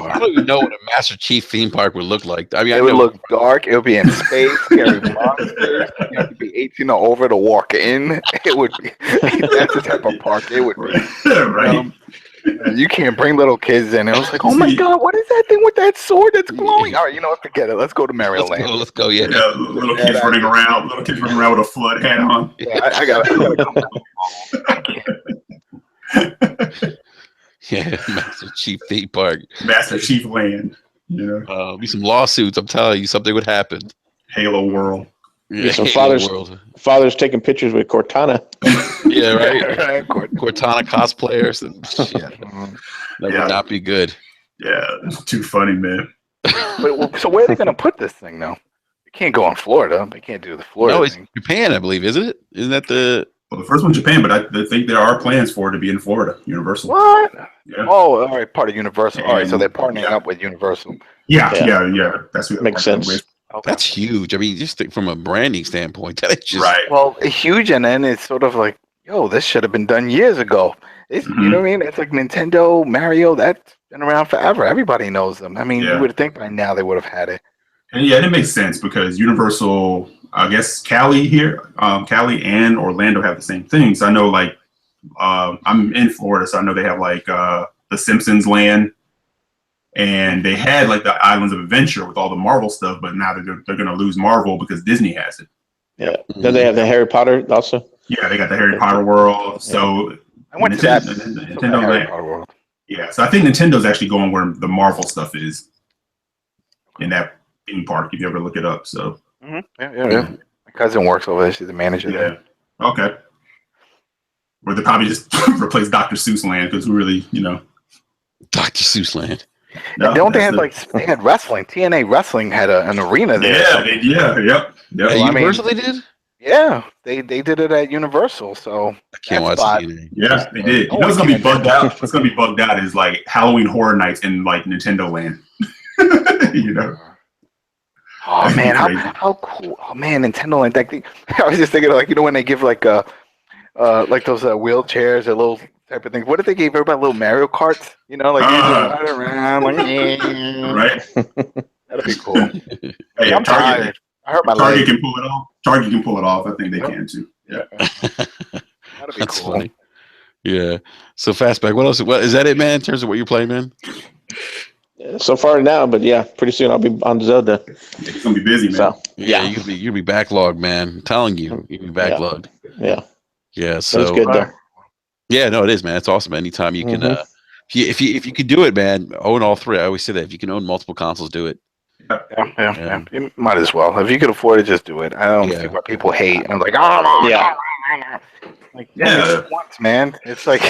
I don't even know what a Master Chief theme park would look like. I mean,
it would look dark. It would be in space. Scary monsters. You have to be 18 or over to walk in. It would be. That's the type of park it would be.
Right.
You can't bring little kids in. It was like, oh my god, what is that thing with that sword that's glowing? All right, you know what? Forget it. Let's go to Mario Land.
Let's go. Yeah.
Little kids running around. Little kids running around with a flood hat on.
Yeah, I gotta come back.
Yeah, Master Chief theme park.
Master Chief Land. You know,
be some lawsuits. I'm telling you, something would happen.
Halo World.
Yeah, some fathers taking pictures with Cortana.
Yeah, right. Cortana cosplayers and shit. That would not be good.
Yeah, it's too funny, man.
So where are they going to put this thing now? It can't go in Florida. They can't do the Florida thing.
Japan, I believe, isn't it? Isn't that the
Well, the first one Japan, but I think there are plans for it to be in Florida, Universal.
What?
Yeah.
Oh, all right, part of Universal. All right, so
And,
they're partnering
yeah.
up with Universal.
Yeah. That's who they're
Makes
partnering
sense.
with.
Okay.
That's huge. I mean, just from a branding standpoint, that is just
Right.
Well, huge, and then it's sort of like, yo, this should have been done years ago. You know what I mean? It's like Nintendo, Mario, that's been around forever. Everybody knows them. I mean, you
Yeah.
would think by now they would have had it.
And yeah, it makes sense because Universal, I guess Cali and Orlando have the same thing. So I know, like, I'm in Florida, so I know they have like the Simpsons Land, and they had like the Islands of Adventure with all the Marvel stuff, but now they're going to lose Marvel because Disney has it.
Yeah. Then they have the Harry Potter also.
Yeah, they got the Harry Potter world. So
I went to that
Nintendo
Harry
Land.
Potter world.
Yeah, so I think Nintendo's actually going where the Marvel stuff is in that theme park. If you ever look it up, so
Yeah. My cousin works over there. She's the manager there.
yeah, okay. Or they probably just replace Dr. Seuss Land because we really,
Dr. Seuss Land.
And don't they have they had wrestling? TNA Wrestling had an arena there.
Yep.
At Universal, they did.
Yeah, they did it at Universal. So
I can't watch
spot-
TNA.
Yeah, they did. You know what's gonna be bugged out? What's gonna be bugged out is like Halloween Horror Nights in like Nintendo Land.
Oh man,
Crazy.
how cool! Oh man, Nintendo Land. Like, I was just thinking, like, when they give like those wheelchairs or little type of things. What if they gave everybody little Mario Karts? You know, like you just ride around, like,
right?
That'd be cool.
Hey,
I'm tired. I hurt my
Target
leg.
can pull it off. Target can pull it off. I think they can too. Yeah.
That'd be
That's
cool.
funny. Yeah. So Fastback, what else? What is that? It, man. In terms of what you're playing, man.
So far now, but yeah, pretty soon I'll be on Zelda.
It's gonna be busy, man.
So
Yeah, you'll be backlogged, man. I'm telling you, you'll be backlogged.
yeah,
Yeah. So
that's good though.
yeah, no, it is, man. It's awesome. Anytime you can, if you could do it, man, own all three. I always say that if you can own multiple consoles, do it.
Yeah. You might as well. If you could afford it, just do it. I don't see why people hate. I'm like, like, once, man. It's like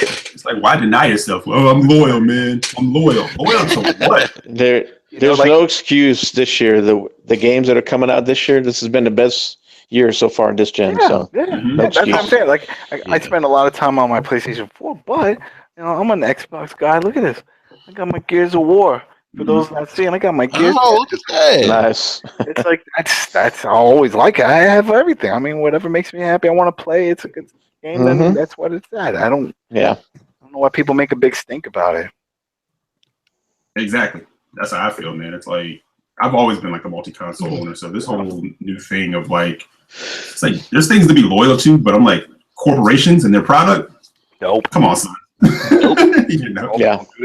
why deny yourself? Oh, I'm loyal, man. I'm loyal. Loyal to what?
There's no excuse this year. The games that are coming out this year, this has been the best year so far in this gen. No
that's what I'm saying. Like, I spend a lot of time on my PlayStation 4, but I'm an Xbox guy. Look at this. I got my Gears of War. For those not seeing, I got my Gears.
Oh, look at that!
Nice.
It's like that's I always like it. I have everything. I mean, whatever makes me happy, I want to play. It's a good game, then that's what it's at. I don't know why people make a big stink about it.
Exactly. That's how I feel, man. It's like I've always been like a multi-console owner, so this whole new thing of like, it's like there's things to be loyal to, but I'm like corporations and their product.
Nope.
Come on, son.
Don't do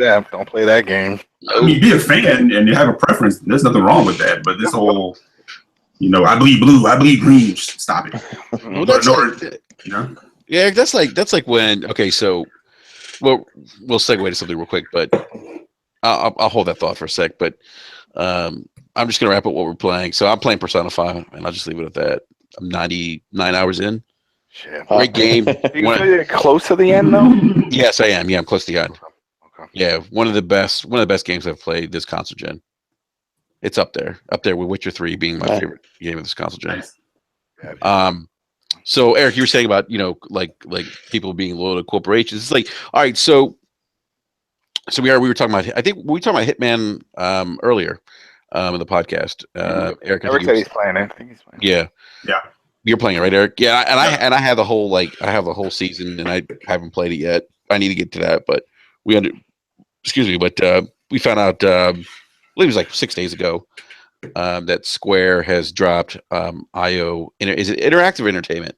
that. Don't play that game.
I mean, be a fan and you have a preference. There's nothing wrong with that. But this whole, I bleed blue, I bleed green. Stop it.
Well, that's Yeah, that's like when. Okay, so we'll segue to something real quick, but I'll hold that thought for a sec. But I'm just gonna wrap up what we're playing. So I'm playing Persona 5, and I'll just leave it at that. I'm 99 hours in.
Shit.
Great game.
You close to the end though?
Yes, I am. Yeah, I'm close to the end.
Okay.
Yeah, one of the best games I've played this console gen. It's up there with Witcher 3 being my favorite game of this console gen.
Nice.
So Eric, you were saying about like people being loyal to corporations. It's like, all right, so we were talking about, I think we were talking about Hitman earlier in the podcast. Eric
said he's playing it. I think he's playing it.
Yeah.
You're playing it, right, Eric? Yeah, and I have the whole season, and I haven't played it yet. I need to get to that, but we found out I believe it was like 6 days ago that Square has dropped IO. Is it Interactive Entertainment?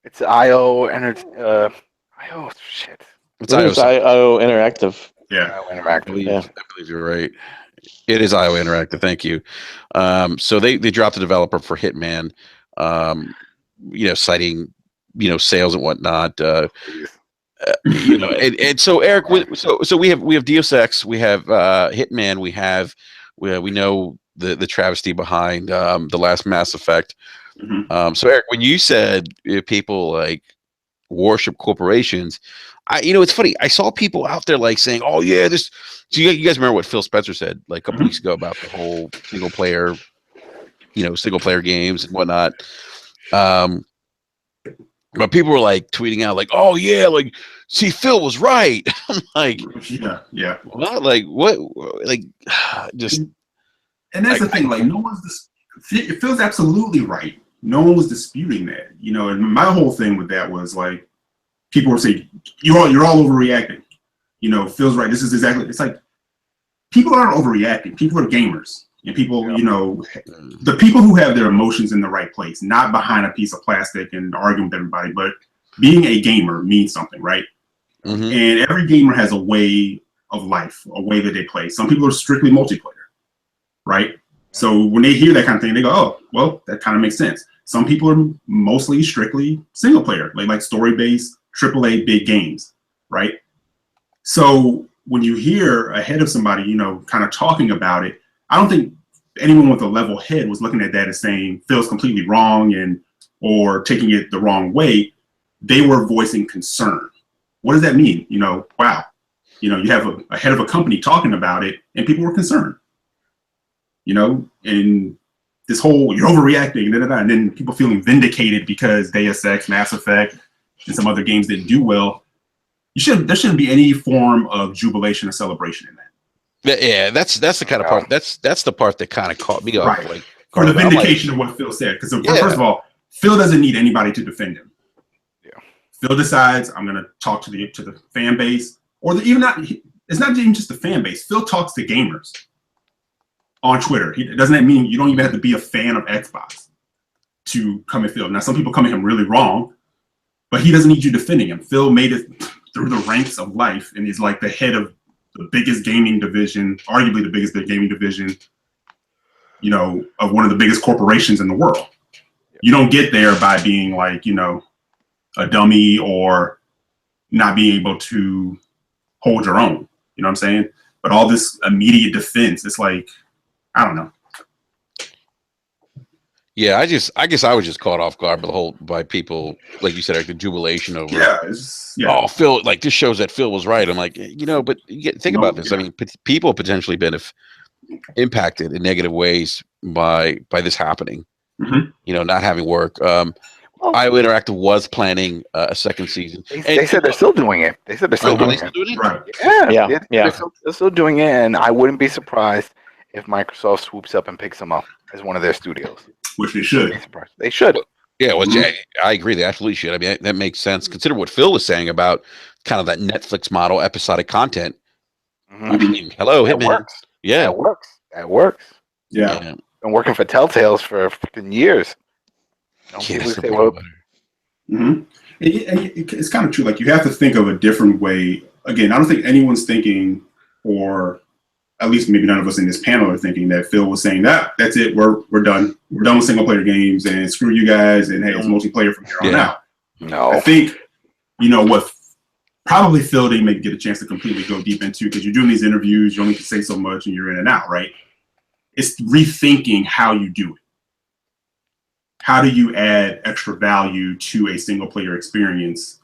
It's IO shit.
It's
IO Interactive.
Yeah.
IO Interactive.
I believe you're right. It is IO Interactive. Thank you. So they dropped the developer for Hitman. Citing sales and whatnot. And so Eric, so we have Deus Ex, we have Hitman, we know the travesty behind the last Mass Effect. So Eric, when you said people like worship corporations, it's funny. I saw people out there like saying, "Oh yeah, this." So you guys remember what Phil Spencer said like a couple weeks ago about the whole single player games and whatnot. But people were like tweeting out, like, "Oh yeah, like, see, Phil was right." I'm like,
yeah.
"What? Like, what? Like, just."
And that's the thing. Like, no one's it feels absolutely right. No one was disputing that, you know. And my whole thing with that was like, people were saying, "You're all overreacting." You know, Phil's right. This is exactly. It's like people aren't overreacting. People are gamers, and people, you know, the people who have their emotions in the right place, not behind a piece of plastic and arguing with everybody, but being a gamer means something, right?
Mm-hmm.
And every gamer has a way of life, a way that they play. Some people are strictly multiplayer, right? So when they hear that kind of thing, they go, "Oh, well, that kind of makes sense." Some people are mostly strictly single player, like story-based AAA big games, right? So when you hear ahead of somebody, you know, kind of talking about it, I don't think anyone with a level head was looking at that as saying Phil's completely wrong or taking it the wrong way. They were voicing concern. What does that mean? You know, wow. You know, you have a head of a company talking about it and people were concerned. You know, and this whole you're overreacting, and then people feeling vindicated because Deus Ex, Mass Effect, and some other games didn't do well. There shouldn't be any form of jubilation or celebration in that.
Yeah, that's the kind of part. That's the part that kind of caught me off.
Right.
Like,
for the vindication of what Phil said, because first of all, Phil doesn't need anybody to defend him.
Yeah.
Phil decides I'm going to talk to the fan base, it's not even just the fan base. Phil talks to gamers on Twitter. Doesn't that mean you don't even have to be a fan of Xbox to come at Phil? Now, some people come at him really wrong, but he doesn't need you defending him. Phil made it through the ranks of life, and he's like the head of the biggest gaming division, arguably the biggest gaming division, you know, of one of the biggest corporations in the world. You don't get there by being like, you know, a dummy or not being able to hold your own. You know what I'm saying? But all this immediate defense, it's like, I don't know.
Yeah, I guess I was just caught off guard by people, like you said, like the jubilation over. Oh, Phil, like this shows that Phil was right. I'm like, you know, but think about this. I mean, people potentially been impacted in negative ways by this happening.
Mm-hmm.
You know, not having work. IO Interactive was planning a second season.
They said they're still doing it. They said they're still doing it.
Right.
Yeah. They're still doing it, and I wouldn't be surprised if Microsoft swoops up and picks them up as one of their studios.
Which they should.
They should.
Yeah, well, I agree. They absolutely should. I mean, that makes sense. Consider what Phil was saying about kind of that Netflix model, episodic content.
Mm-hmm.
I mean, hello, Hitman.
Works.
Yeah,
that works.
Yeah.
Been working for Telltales for freaking years.
Mm-hmm. It's kind of true. Like, you have to think of a different way. Again, I don't think anyone's thinking, or at least maybe none of us in this panel are thinking that Phil was saying that's it. We're done. We're done with single player games and screw you guys. And hey, it's multiplayer from here on out.
No,
I think, you know, what probably Phil didn't get a chance to completely go deep into, because you're doing these interviews, you only can say so much and you're in and out, right? It's rethinking how you do it. How do you add extra value to a single player experience?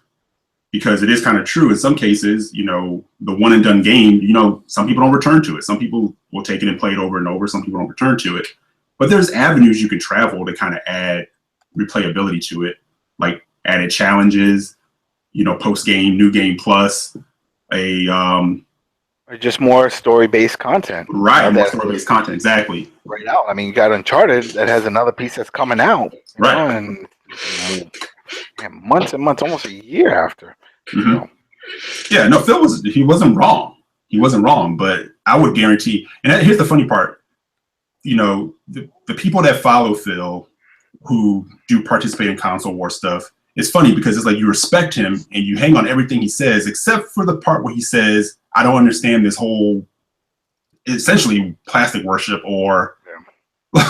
Because it is kind of true in some cases, you know, the one and done game, you know, some people don't return to it. Some people will take it and play it over and over. Some people don't return to it. But there's avenues you can travel to kind of add replayability to it, like added challenges, you know, post game, new game plus,
or just more story-based content.
Right, more story-based content, exactly.
Right now, I mean, you got Uncharted that has another piece that's coming out,
right?
And months and months, almost a year after.
Mm-hmm. You know. Yeah, no, Phil wasn't wrong. He wasn't wrong, but I would guarantee. And here's the funny part. You know, the people that follow Phil, who do participate in console war stuff, it's funny because it's like you respect him and you hang on everything he says, except for the part where he says, I don't understand this whole essentially plastic worship, or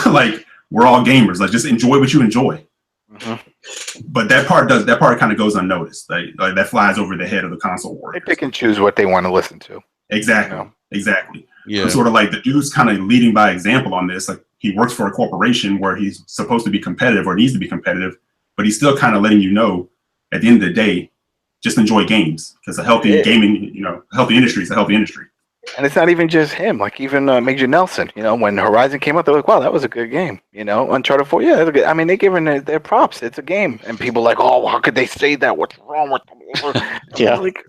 like, we're all gamers, like just enjoy what you enjoy. Mm-hmm. But that part kind of goes unnoticed. Like that flies over the head of the console warriors.
They pick and choose what they want to listen to.
Exactly.
You know?
Exactly.
Yeah.
I'm sort of like, the dude's kind of leading by example on this. Like, he works for a corporation where he's supposed to be competitive, or needs to be competitive, but he's still kind of letting you know, at the end of the day, just enjoy games, because a healthy gaming, you know, healthy industry is a healthy industry.
And it's not even just him. Like even Major Nelson, when Horizon came out, they're like, "Wow, that was a good game." Uncharted 4, yeah, I mean, they giving their props. It's a game, and people like, "Oh, how could they say that? What's wrong with them?"
Yeah.
Like,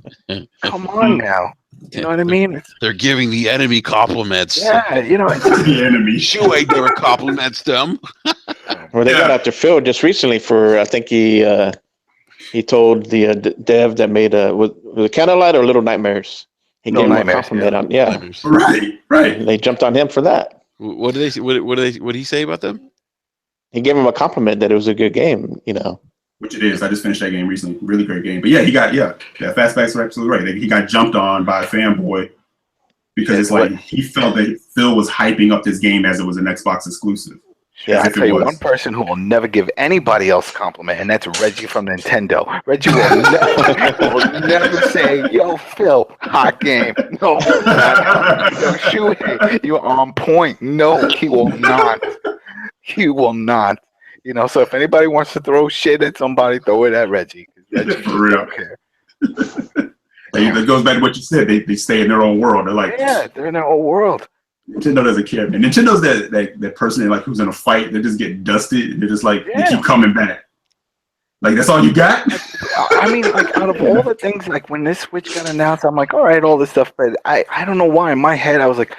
come on now. You know what I mean?
They're giving the enemy compliments.
Yeah,
The enemy.
Shuei never compliments them.
Well, they got after Phil just recently for I think he told the dev that made was it Candlelight or Little Nightmares. He
Little
gave him a
Nightmares,
compliment on
Right.
And they jumped on him for that.
What did they? What did he say about them?
He gave him a compliment that it was a good game.
Which it is. I just finished that game recently. Really great game. But yeah, Fastbacks are absolutely right. He got jumped on by a fanboy because it's like he felt that Phil was hyping up this game as it was an Xbox exclusive.
Yeah, I tell you, one person who will never give anybody else a compliment, and that's Reggie from Nintendo. Reggie will never say, "Yo, Phil, hot game." No, yo, shoot, you're on point. No, he will not. He will not. So if anybody wants to throw shit at somebody, throw it at Reggie. Reggie
For real.
don't care.
It goes back to what you said. They stay in their own world. They're like,
yeah, they're in their own world.
Nintendo doesn't care, man. Nintendo's that person like who's in a fight, they just get dusted. They're just like they keep coming back. Like that's all you got?
I mean, like out of all the things, like when this Switch got announced, I'm like, all right, all this stuff, but I don't know why in my head I was like,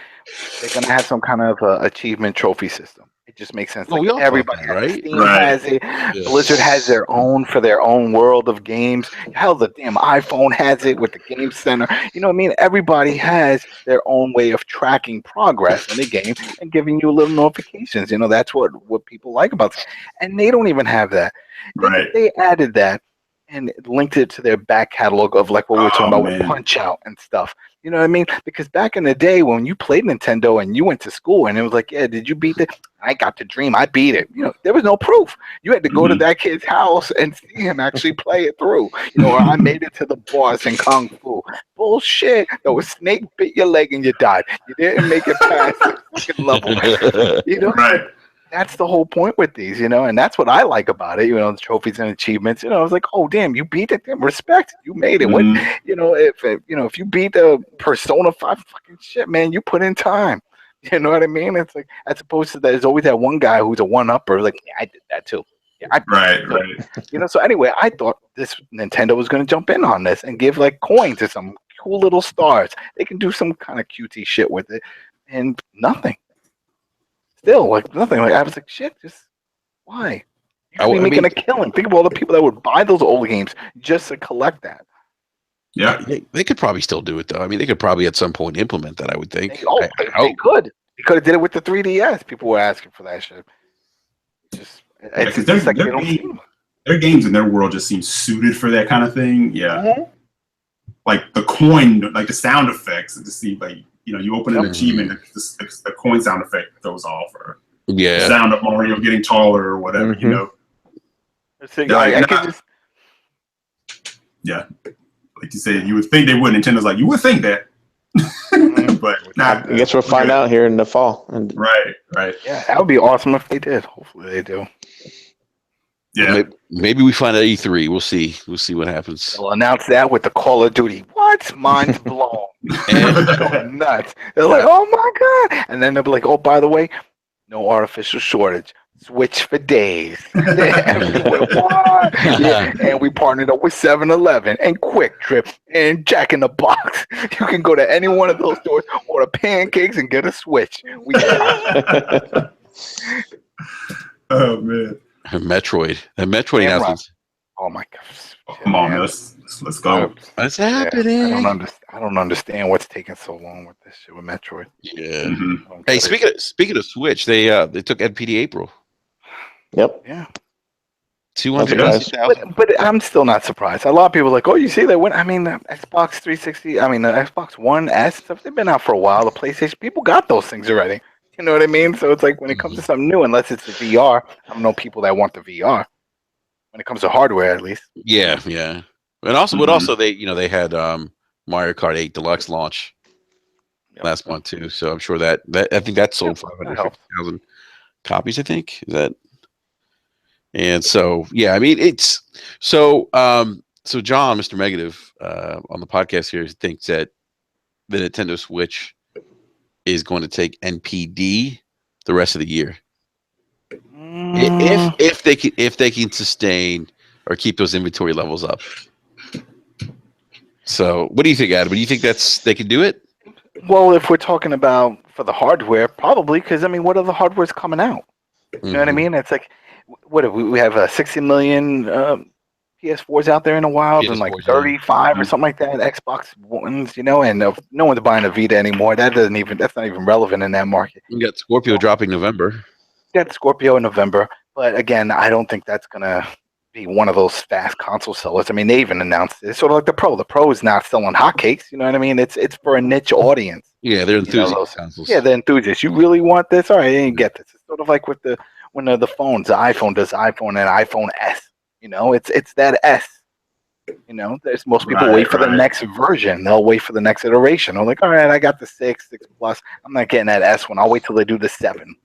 they're gonna have some kind of achievement trophy system. It just makes sense.
Well,
Like everybody,
that, right?
Steam has it. Blizzard has their own for their own world of games. Hell, the damn iPhone has it with the Game Center. You know what I mean? Everybody has their own way of tracking progress in the game and giving you little notifications. That's what people like about it. And they don't even have that.
Right.
They added that and linked it to their back catalog of like what we were talking about with Punch Out and stuff. You know what I mean? Because back in the day when you played Nintendo and you went to school and it was like, yeah, did you beat it? I got the dream. I beat it. There was no proof. You had to go to that kid's house and see him actually play it through. Or I made it to the boss in Kung Fu. Bullshit. No, a snake bit your leg and you died. You didn't make it past the fucking level.
Right.
That's the whole point with these, and that's what I like about it. The trophies and achievements. I was like, oh damn, you beat it. Damn, respect. You made it. If you beat the Persona 5 fucking shit, man, you put in time. You know what I mean? It's like as opposed to there's always that one guy who's a one-upper. Like, yeah, I did that too. Yeah,
right.
So anyway, I thought this Nintendo was going to jump in on this and give like coins to some cool little stars. They can do some kind of cutesy shit with it, and nothing. Still, like nothing. Like I was like, shit. Just why? You're making a killing. Think of all the people that would buy those old games just to collect that.
Yeah,
they could probably still do it though. I mean, they could probably at some point implement that. I would think.
They could. They could have did it with the 3DS. People were asking for that shit.
Their games in their world just seem suited for that kind of thing. Yeah,
mm-hmm.
Like the coin, like the sound effects, to see like you open an achievement, the coin sound effect goes off, or the sound of Mario getting taller or whatever. Yeah, like you said, you would think they would. Nintendo's like, you would think that. But not.
I guess we'll find out here in the fall.
Right.
Yeah, that would be awesome if they did. Hopefully they do.
Yeah.
Maybe we find out E3. We'll see. We'll see what happens.
They'll announce that with the Call of Duty. What? Mind's blown. Nuts. They're like, oh my God. And then they'll be like, oh, by the way, no artificial shortage. Switch for days. And we partnered up with 7-Eleven and Quick Trip and Jack in the Box. You can go to any one of those stores, order pancakes, and get a Switch.
Oh man,
Metroid. The Metroid announcements.
Oh my God!
Come on, let's go.
What's happening?
I don't understand what's taking so long with this shit with Metroid.
Yeah. Mm-hmm. Hey, speaking of Switch, they took NPD April.
Yep.
Yeah.
200,000.
But I'm still not surprised. A lot of people are like, oh, you see that when the Xbox 360, the Xbox One S stuff, they've been out for a while. The PlayStation, people got those things already. You know what I mean? So it's like when it comes to something new, unless it's the VR, I don't know people that want the VR. When it comes to hardware, at least.
Yeah. And also, but also they had Mario Kart 8 Deluxe launch last month too. So I'm sure that I think that sold 550,000 copies. I think is that. And so, yeah, I mean, it's so John, Mr. Negative, on the podcast here thinks that the Nintendo Switch is going to take NPD the rest of the year. If they can sustain or keep those inventory levels up. So, what do you think, Adam? Do you think they can do it?
Well, if we're talking about for the hardware, probably, because I mean, what other hardware's coming out? You know what I mean? It's like, what have we have 60 million PS4s out there in the wild, and like
PS4s,
35 or something like that. Xbox Ones, and no one's buying a Vita anymore. That's not even relevant in that market.
You got Scorpio dropping November.
Got Scorpio in November, but again, I don't think that's gonna be one of those fast console sellers. I mean, they even announced it's sort of like the Pro. The Pro is not selling hotcakes. You know what I mean? It's for a niche audience.
Yeah, they're enthusiast consoles.
Yeah, they're enthusiasts. You really want this? All right, you didn't get this. It's sort of like with the phones. The iPhone does iPhone and iPhone S. It's that S. There's most people wait for the next version. They'll wait for the next iteration. They're like, all right, I got the 6 Plus. I'm not getting that S one. I'll wait till they do the 7.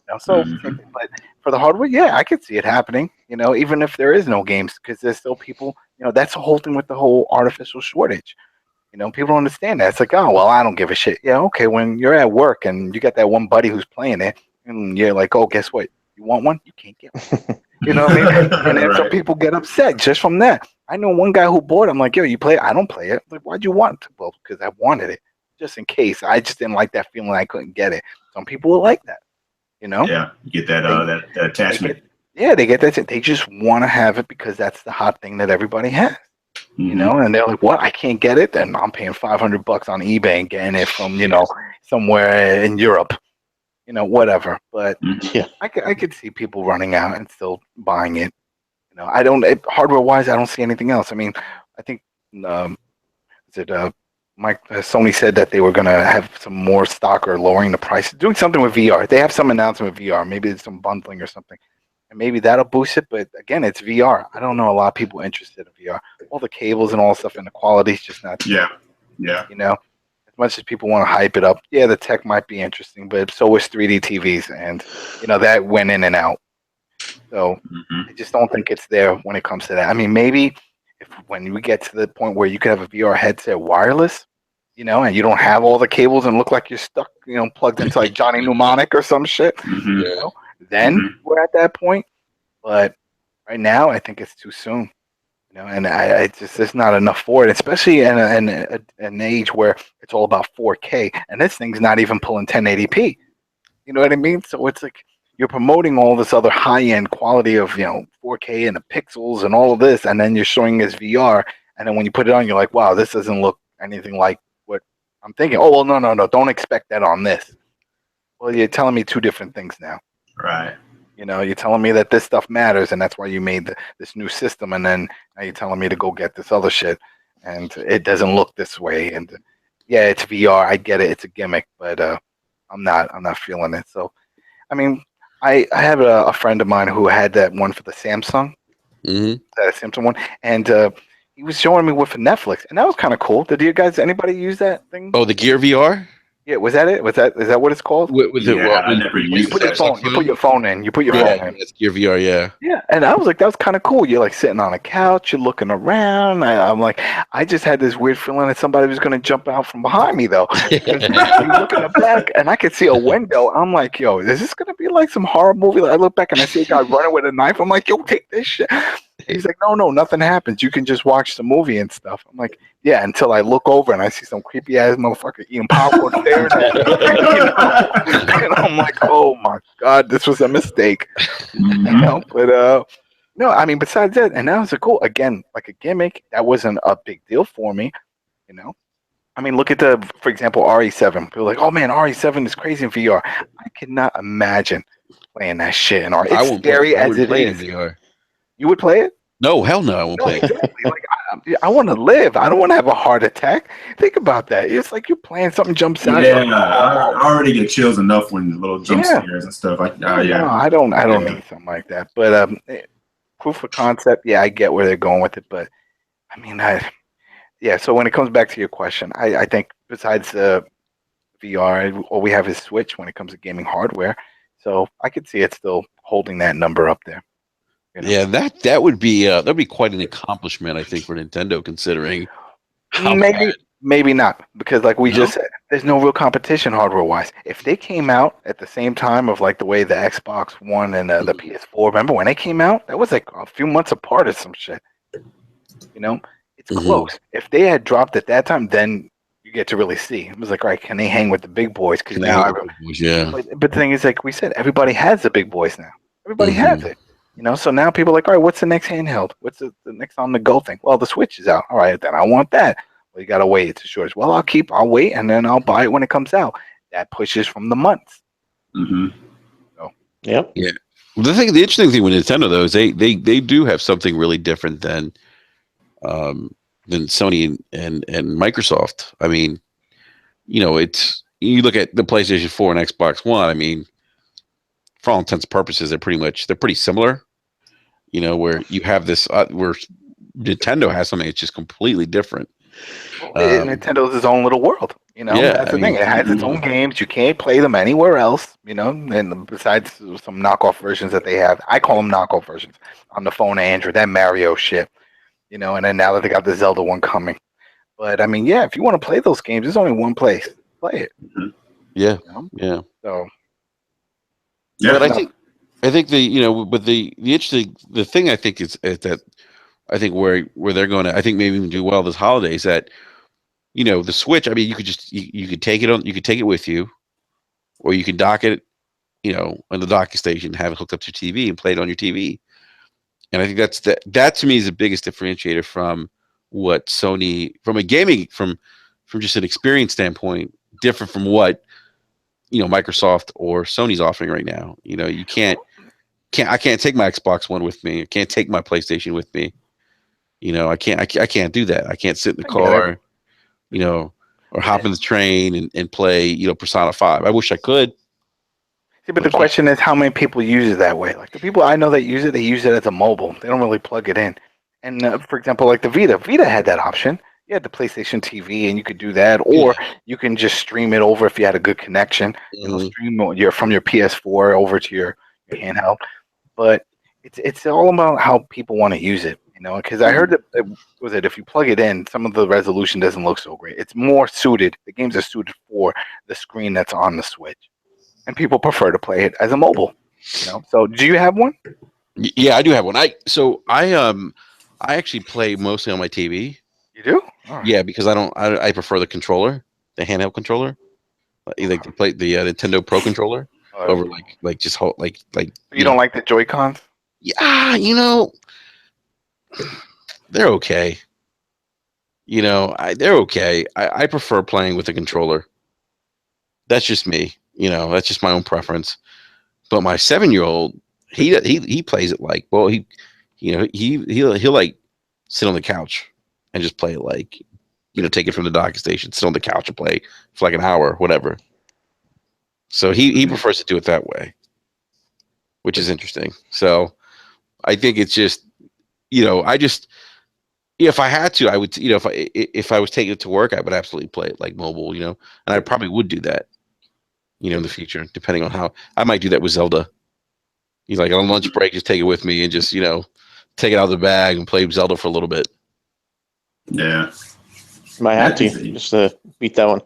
But for the hardware, yeah, I could see it happening. Even if there is no games, because there's still people. That's the whole thing with the whole artificial shortage. People don't understand that. It's like, oh well, I don't give a shit. Yeah, okay. When you're at work and you got that one buddy who's playing it, and you're like, oh, guess what? You want one? You can't get one. You know what I mean? And then some people get upset just from that. I know one guy who bought it. I'm like, yo, you play it? I don't play it. I'm like, why'd you want it? Well, because I wanted it, just in case. I just didn't like that feeling I couldn't get it. Some people will like that.
Yeah, you get that attachment.
They get that. They just want to have it because that's the hot thing that everybody has. And they're like, what? I can't get it? Then I'm paying $500 on eBay and getting it from, somewhere in Europe, whatever. But I could see people running out and still buying it. Hardware wise, I don't see anything else. I mean, I think, Sony said that they were going to have some more stock or lowering the price, doing something with VR. They have some announcement with VR. Maybe it's some bundling or something. And maybe that'll boost it. But again, it's VR. I don't know a lot of people interested in VR. All the cables and all the stuff and the quality is just not.
Yeah.
As much as people want to hype it up, yeah, the tech might be interesting, but so is 3D TVs. And, that went in and out. So I just don't think it's there when it comes to that. I mean, maybe when we get to the point where you could have a VR headset wireless, and you don't have all the cables and look like you're stuck, plugged into like Johnny Mnemonic or some shit, then we're at that point. But right now, I think it's too soon, and I just, there's not enough for it, especially in an age where it's all about 4K, and this thing's not even pulling 1080p. You know what I mean? So it's like you're promoting all this other high-end quality of 4K and the pixels and all of this, and then you're showing us VR, and then when you put it on, you're like, wow, this doesn't look anything like what I'm thinking. Oh well, no, don't expect that on this. Well, you're telling me two different things now.
Right.
You're telling me that this stuff matters, and that's why you made this new system, and then now you're telling me to go get this other shit, and it doesn't look this way. And yeah, it's VR. I get it. It's a gimmick, but I'm not feeling it. So, I mean, I have a friend of mine who had that one for the Samsung, that Samsung one, and he was showing me with Netflix, and that was kind of cool. Anybody use that thing?
Oh, the Gear VR?
Yeah, is that what it's called?
I never used it.
You put your phone in. You put your phone in.
It's Gear VR, yeah.
Yeah, and I was like, that was kind of cool. You're like sitting on a couch, you're looking around. I'm like, I just had this weird feeling that somebody was going to jump out from behind me, though. You look in the back, and I could see a window. I'm like, yo, is this going to be like some horror movie? I look back, and I see a guy running with a knife. I'm like, yo, take this shit. He's like, no, nothing happens. You can just watch the movie and stuff. I'm like, yeah, until I look over and I see some creepy ass motherfucker eating popcorn staring at me. And I'm like, oh my God, this was a mistake. But no, I mean, besides that, and that was cool. Again, like a gimmick, that wasn't a big deal for me. I mean, look at for example, RE7. People are like, oh man, RE7 is crazy in VR. I cannot imagine playing that shit in VR. It's scary as it is. VR. You would play it?
No, hell no, I won't play it.
Exactly. Like, I want to live. I don't want to have a heart attack. Think about that. It's like you're playing something jumps out.
Yeah, I already get chills enough when little jump scares and stuff. No,
I don't need something like that. But proof of concept, yeah, I get where they're going with it. But I mean, so when it comes back to your question, I think besides VR, all we have is Switch when it comes to gaming hardware. So I could see it still holding that number up there.
Yeah, that would be quite an accomplishment, I think, for Nintendo, considering how
Maybe not, because like we
No?
just said, there's no real competition hardware-wise. If they came out at the same time of like the way the Xbox One and the PS4, remember when they came out? That was like a few months apart or some shit. You know, it's close. If they had dropped at that time, then you get to really see. It was like, all right, can they hang with the big boys? Because now,
Yeah.
but the thing is, like we said, everybody has the big boys now. Everybody has
Mhm.
it. You know, so now people are like, all right, what's the next handheld? What's the next on the go thing? Well, the Switch is out. All right, then I want that. Well, you gotta wait. It's a shortage. Well, I'll wait, and then I'll buy it when it comes out. That pushes from the months.
Mm-hmm.
So,
Yep.
Yeah. The interesting thing with Nintendo though is they do have something really different than Sony and Microsoft. I mean, it's you look at the PlayStation 4 and Xbox One. I mean, for all intents and purposes, they're pretty similar. Where you have this where Nintendo has something that's just completely different.
Nintendo's its own little world. You know,
Yeah,
that's
I
the thing.
mean,
It has its own games. You can't play them anywhere else. You know, and besides some knockoff versions that they have, I call them knockoff versions on the phone, Android. That Mario shit. You know, and then now that they got the Zelda one coming. But I mean, yeah, if you want to play those games, there's only one place. Play it.
yeah,
You know?
yeah.
So
Yeah.
But I think the thing I think is that I think where they're going to, I think maybe even do well this holiday is that the Switch. I mean, you could just you could take it with you, or you can dock it on the docking station, have it hooked up to your TV, and play it on your TV. And I think that to me is the biggest differentiator from what Sony, from a gaming, from just an experience standpoint, different from what Microsoft or Sony's offering right now. You I can't take my Xbox One with me. I can't take my PlayStation with me. I can't do that. I can't sit in the
I get it.
car, or hop in the train and play Persona 5. I wish I could.
See, but the question is, how many people use it that way? Like the people I know that use it, they use it as a mobile. They don't really plug it in. And for example, like the Vita, Vita had that option. You had the PlayStation TV, and you could do that, or you can just stream it over if you had a good connection.
Mhm.
Stream from your PS4 over to your handheld. But it's all about how people want to use it. Because I heard that if you plug it in, some of the resolution doesn't look so great. It's more suited. The games are suited for the screen that's on the Switch, and people prefer to play it as a mobile. So do you have one?
Yeah, I do have one. I actually play mostly on my TV.
You do? All right.
Yeah, because I prefer the controller, the handheld controller, like the Nintendo Pro controller over like just
You don't like the Joy Cons?
yeah, they're okay. They're okay. I prefer playing with a controller. That's just me. That's just my own preference. But my 7-year-old, he plays it like, well, he'll like sit on the couch and just play it like, take it from the docking station, sit on the couch and play for like an hour, whatever. So he prefers to do it that way, which is interesting. So I think it's just, if I had to, I would, if I was taking it to work, I would absolutely play it like mobile, and I probably would do that, in the future, depending on how I might do that with Zelda. Like on lunch break, just take it with me and just, take it out of the bag and play Zelda for a little bit.
Yeah.
Might have to just beat that one.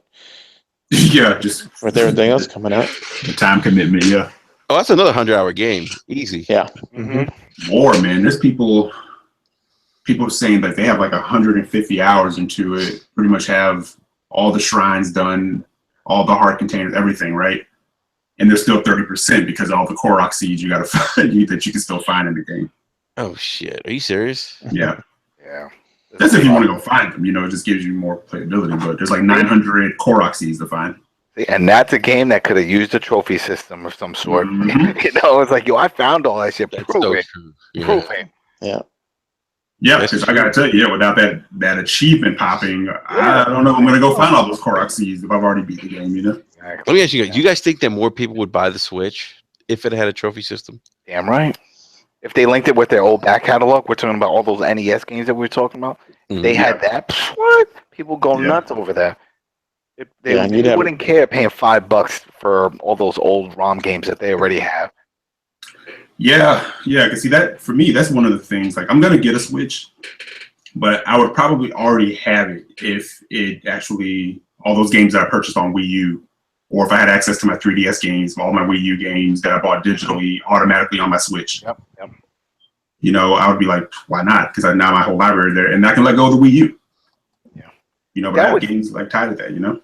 Yeah, just
with everything else coming out.
The time commitment, yeah.
Oh, that's another 100-hour game, easy.
Yeah.
Mm-hmm.
More, man. There's people saying that they have like 150 hours into it. Pretty much have all the shrines done, all the heart containers, everything, right? And there's still 30% because of all the Korok seeds you gotta find that you can still find in the game.
Oh shit! Are you serious?
Yeah.
Yeah.
That's if you want to go find them. It just gives you more playability. But there's like 900 Korok seeds to find.
And that's a game that could have used a trophy system of some sort.
Mm-hmm.
It's like, I found all that shit. Prove it.
Yeah.
Prove it.
Yeah.
Yeah, because I gotta tell you, without that achievement popping, I don't know if I'm gonna go find all those Korok seeds if I've already beat the game.
Let me ask you guys: do you guys think that more people would buy the Switch if it had a trophy system?
Damn right. If they linked it with their old back catalog, we're talking about all those NES games that we were talking about. If they had that, what? People go nuts over that. They wouldn't care paying $5 for all those old ROM games that they already have.
Yeah. Cause see that for me, that's one of the things. Like I'm gonna get a Switch, but I would probably already have it if it actually all those games that I purchased on Wii U, or if I had access to my 3DS games, all my Wii U games that I bought digitally automatically on my Switch.
Yep.
You know, I would be like, why not? Because I now my whole library there, and I can let go of the Wii U.
Yeah.
You know, but I have games like tied to that. You know.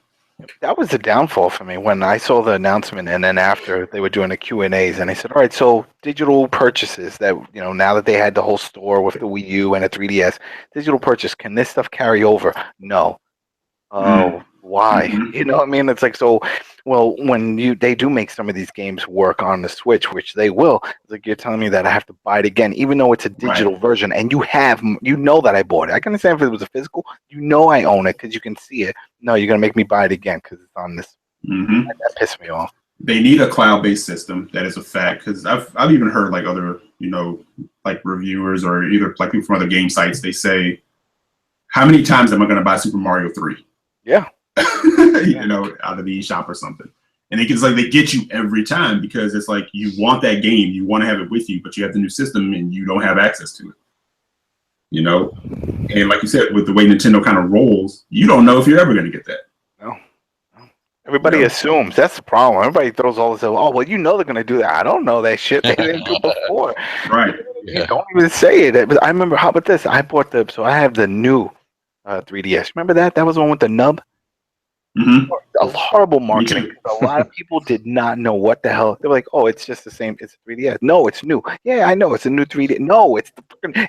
That was the downfall for me when I saw the announcement, and then after they were doing the Q&As, and they said, all right, so digital purchases that, now that they had the whole store with the Wii U and a 3DS, digital purchase, can this stuff carry over? No. Oh, why?
Mhm.
You know what I mean? It's like, so, well, when they do make some of these games work on the Switch, which they will, it's like you're telling me that I have to buy it again, even though it's a digital version, and you know that I bought it. I can understand if it was a physical, I own it because you can see it. No, you're going to make me buy it again because it's on this.
Mm-hmm.
That pissed me off.
They need a cloud-based system. That is a fact, because I've even heard like other, like reviewers or either like people from other game sites, they say, how many times am I going to buy Super Mario 3?
Yeah.
Out of the eShop or something. And it's like they get you every time because it's like you want that game, you want to have it with you, but you have the new system and you don't have access to it. And like you said, with the way Nintendo kind of rolls, you don't know if you're ever going to get that.
No. Everybody assumes. That's the problem. Everybody throws all this. Oh, well, they're going to do that. I don't know that shit. They didn't do before.
Right.
You don't even say it. But I remember. How about this? I bought so I have the new 3DS. Remember that? That was the one with the nub.
Mm-hmm.
A horrible marketing. A lot of people did not know what the hell. They were like, "Oh, it's just the same. It's a 3DS." No, it's new. Yeah, I know it's a new 3D. No, it's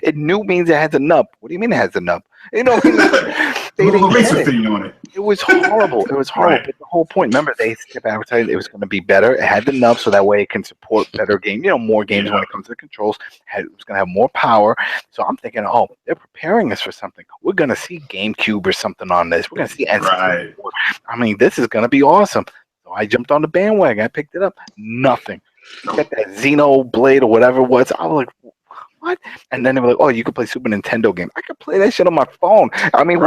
it new means it has a nub. What do you mean it has a nub? They didn't get it.
Thing on it.
It was horrible. It was horrible. Right. But the whole point, remember, they kept advertising it was going to be better. It had the nub, so that way it can support better games. More games when it comes to the controls. It was going to have more power. So I'm thinking, oh, they're preparing us for something. We're going to see GameCube or something on this. We're going to see NPD. Right. I mean, this is going to be awesome. So I jumped on the bandwagon. I picked it up. Nothing. You got that Xenoblade or whatever it was. I was like, what? And then they were like, oh, you could play Super Nintendo game. I could play that shit on my phone. I mean,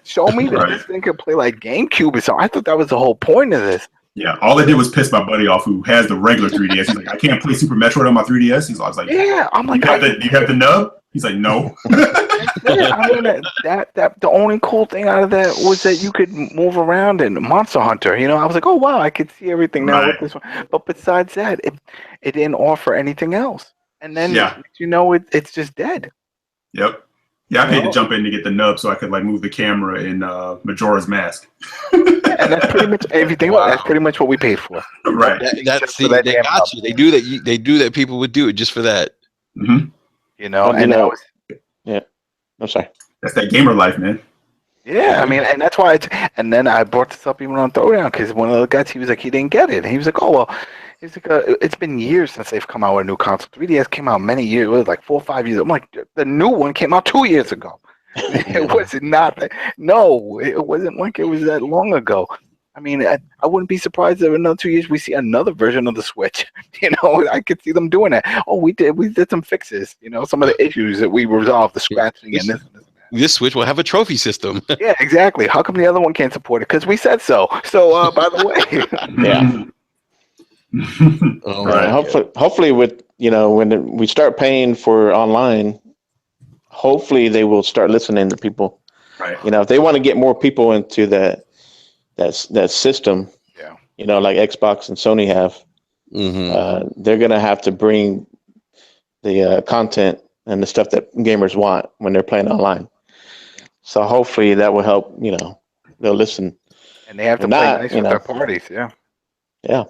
show me that this thing could play like GameCube or something. I thought that was the whole point of this.
Yeah, all it did was piss my buddy off who has the regular 3DS. He's like, I can't play Super Metroid on my 3DS. I was like,
yeah. I'm like,
you have the nub? He's like, no.
I mean, that the only cool thing out of that was that you could move around in Monster Hunter. I was like, oh wow, I could see everything now with this one. But besides that, it didn't offer anything else. And then it's just dead.
Yep. Yeah, I paid to jump in to get the nub so I could like move the camera in Majora's Mask.
And that's pretty much everything. Wow. That's pretty much what we paid for.
Right.
They got you. They do that. They do that. People would do it just for that.
Mm-hmm.
Yeah. I'm sorry.
That's that gamer life, man.
Yeah, I mean, and that's why. And then I brought this up even on Throwdown because one of the guys, he was like, he didn't get it. And he was like, oh well. He's like, it's been years since they've come out with a new console. 3DS came out many years. It was like 4 or 5 years. I'm like, the new one came out 2 years ago. It was not. No, it wasn't like it was that long ago. I mean, I wouldn't be surprised if in another 2 years we see another version of the Switch. I could see them doing that. Oh, we did some fixes. Some of the issues that we resolved, the scratching and this and this.
This Switch will have a trophy system.
Yeah, exactly. How come the other one can't support it? Because we said so. So, by the way,
yeah. Hopefully with when we start paying for online, hopefully they will start listening to people.
Right.
If they want to get more people into that system, like Xbox and Sony have, they're gonna have to bring the content and the stuff that gamers want when they're playing online. So hopefully that will help. They'll listen.
And they have to play nice with their parties. Yeah.
Yeah.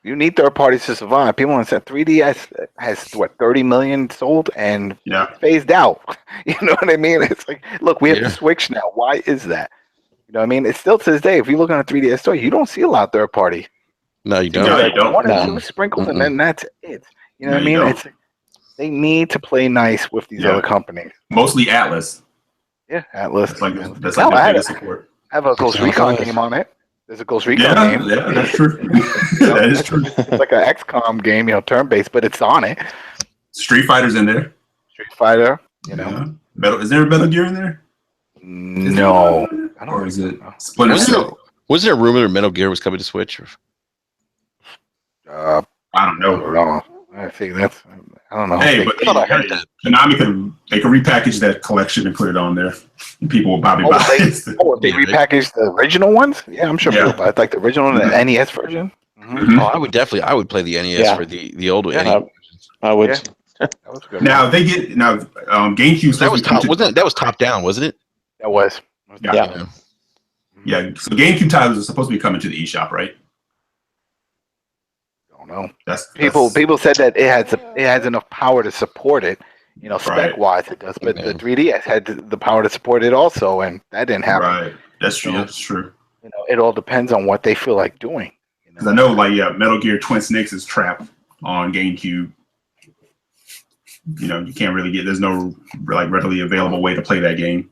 You need third parties to survive. People want to say 3DS has 30 million sold and phased out. You know what I mean? It's like, look, we have the Switch now. Why is that? You know what I mean? It's still to this day. If you look on a 3DS store, you don't see a lot of third party.
No, you don't.
No, you don't.
One or two sprinkles, and then that's it. You know what I mean? It's they need to play nice with these other companies.
Mostly Atlas.
Yeah, Atlas.
That's like their biggest support.
I have a Ghost Recon game on it. There's a Ghost Recon game.
Yeah, that's true. That is true.
It's like an XCOM game, turn-based, but it's on it.
Street Fighter's in there.
Street Fighter,
Is there a Metal Gear in there?
No. I don't
or is it
know.
Splinter Cell?
Was there a rumor that Metal Gear was coming to Switch?
I don't know.
I think that's. I don't know.
Hey, but
I heard that.
Konami could repackage that collection and put it on there, and people will probably buy it.
If they repackage the original ones, yeah, I'm sure
Yeah.
people buy it. Like the original, the NES version.
Mhm.
Oh, I would play the NES
Yeah.
for the old
Yeah.
NES.
I would.
Yeah. That was a good.
Now
one.
they get GameCube.
That was top. Wasn't it? That was top down, wasn't it?
That was.
Yeah. Yeah. So GameCube titles are supposed to be coming to the eShop, right?
I don't know.
That's
People said that it has enough power to support it. You know,
Right.
spec wise it does, but the
Man.
3DS had the power to support it also, and that didn't happen.
right. That's true.
So-
That's true.
You know, it all depends on what they feel like doing. You
Because I know, like, Metal Gear Twin Snakes is trapped on GameCube. You know, you can't really get. There's no like readily available way to play that game.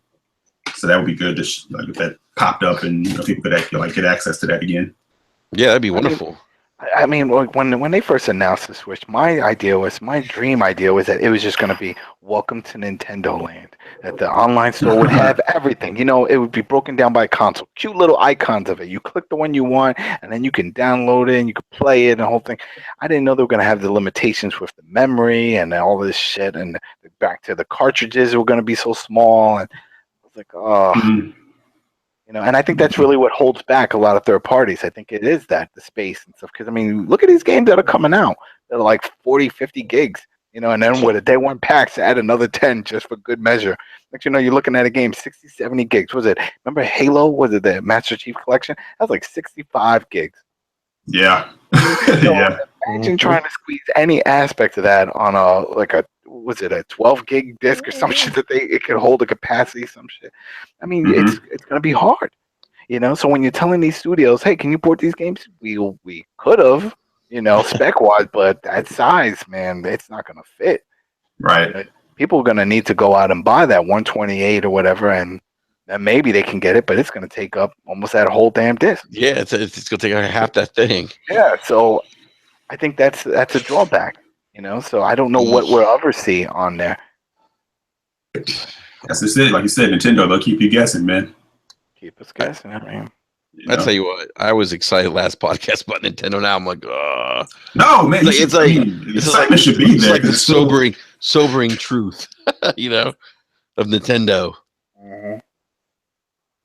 So that would be good to like if that popped up and people could actually get access to that again.
Yeah, that'd be wonderful.
I mean, like, when they first announced the Switch, my dream idea was that it was just going to be welcome to Nintendo Land. That the online store would have everything. You know, it would be broken down by console. Cute little icons of it. You click the one you want, and then you can download it and you can play it and the whole thing. I didn't know they were going to have the limitations with the memory and all this shit. And back to the cartridges were going to be so small. And I was like, oh.
Mhm.
You know, and I think that's really what holds back a lot of third parties. I think it is that, the space and stuff. Because, I mean, look at these games that are coming out. They're like 40, 50 gigs, you know, and then with a day one packs, add another 10 just for good measure. Next, you know, you're looking at a game, 60, 70 gigs. Was it, remember Halo? Was it the Master Chief Collection? That was like 65 gigs.
Yeah.
So
Yeah.
imagine trying to squeeze any aspect of that on was it a 12 gig disc or some shit that it could hold a capacity, some shit. I mean, it's gonna be hard, you know. So when you're telling these studios, hey, can you port these games? We could have, you know, spec wise, but that size, man, it's not gonna fit.
Right.
People are gonna need to go out and buy that 128 or whatever, and then maybe they can get it, but it's gonna take up almost that whole damn disc.
Yeah, it's gonna take half that thing.
Yeah, so I think that's a drawback, you know. So I don't know what we'll ever see on there.
That's just it. Like you said, Nintendo, they'll keep you guessing, man.
Keep us guessing. I mean,
You
I
know?
tell you what, I was excited last podcast about Nintendo. Now I'm like,
No, man.
It's like the
excitement should be
it's
there.
like the
'cause it's still-
sobering truth, you know, of Nintendo.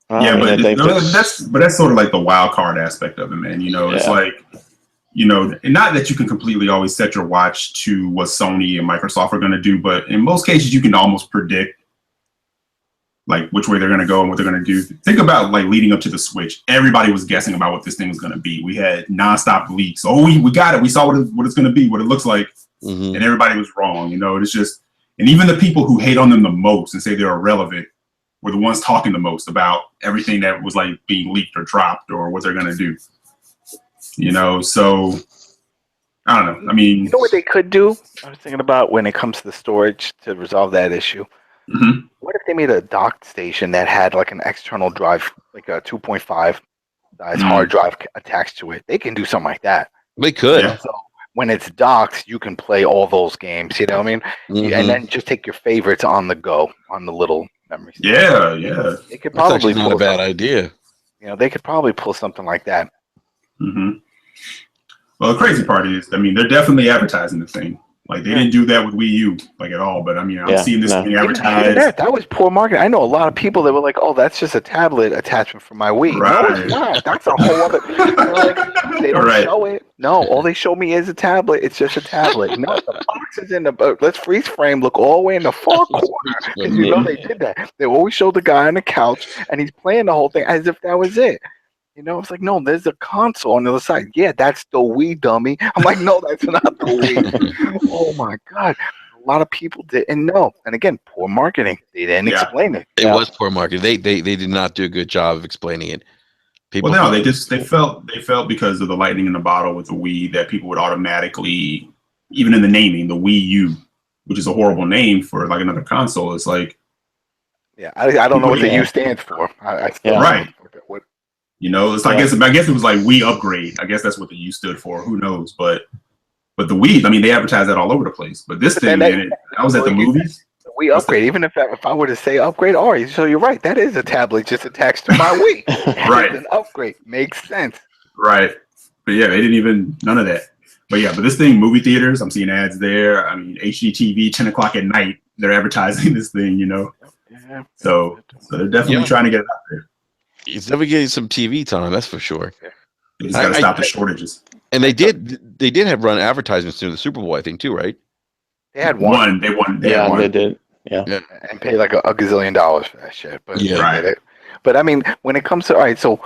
Yeah,
I think
but that's sort of like the wild card aspect of it, man. You know, it's
Yeah.
like, you know, and not that you can completely always set your watch to what Sony and Microsoft are going to do, but in most cases you can almost predict like which way they're going to go and what they're going to do. Think about like leading up to the Switch. Everybody was guessing about what this thing was going to be. We had nonstop leaks. Oh, we got it. We saw what it's going to be, what it looks like,
Mhm.
and everybody was wrong. You know, it's just, and even the people who hate on them the most and say they're irrelevant were the ones talking the most about everything that was like being leaked or dropped or what they're going to do. You know, so I don't know. I mean,
you know what they could do? I was thinking about when it comes to the storage to resolve that issue.
mhm.
What if they made a dock station that had like an external drive, like a 2.5 size hard drive attached to it? They can do something like that.
They could.
Yeah.
So when it's docked, you can play all those games. You know what I mean?
Mhm.
And then just take your favorites on the go on the little memory stick.
Yeah.
They could
That's
probably
actually not a
pull
bad
something,
idea.
you know, they could probably pull something like that.
hmm Well, the crazy part is, I mean, they're definitely advertising the thing. Like they didn't do that with Wii U, like at all. But I mean, I'm
Yeah,
seeing this
no.
being
Even
advertised.
that was poor marketing. I know a lot of people that were like, "Oh, that's just a tablet attachment for my Wii." No,
Right.
it's not. That's a whole other. They're like, they don't
Right.
show it. No, all they show me is a tablet. It's just a tablet. No, the box is in the. Let's freeze frame. Look all the way in the far corner because you know they did that. They always show the guy on the couch and he's playing the whole thing as if that was it. You know, it's like, no, there's a console on the other side. Yeah, that's the Wii, dummy. I'm like, no, that's not the Wii. Oh my God. A lot of people didn't know. And again, poor marketing. They didn't
Yeah.
explain it.
It was poor marketing. They did not do a good job of explaining it. People
Well, no, they felt because of the lightning in the bottle with the Wii that people would automatically, even in the naming, the Wii U, which is a horrible name for like another console. It's like,
Yeah, I don't know what the
Yeah.
U stands for. I still
Yeah.
don't
Right.
know what
you know, it's I guess it was like Wii upgrade. I guess that's what the U stood for. Who knows? But the Wii, I mean, they advertise that all over the place. But this thing, man, I was at the movies.
We upgrade. Even if I were to say upgrade, all right, so you're right. That is a tablet just attached to my Wii.
Right.
It's an upgrade. Makes sense.
Right. But yeah, they didn't even, none of that. But this thing, movie theaters, I'm seeing ads there. I mean, HGTV, 10 o'clock at night, they're advertising this thing,
Yeah.
So they're definitely trying to get it out there.
It's never getting some TV time, that's for sure.
They just got to stop the shortages.
And they did have run advertisements during the Super Bowl, I think, too, right?
They had one.
They won.
They did. Yeah.
And paid like a gazillion dollars for that shit. But
right.
But I mean, when it comes to all right, so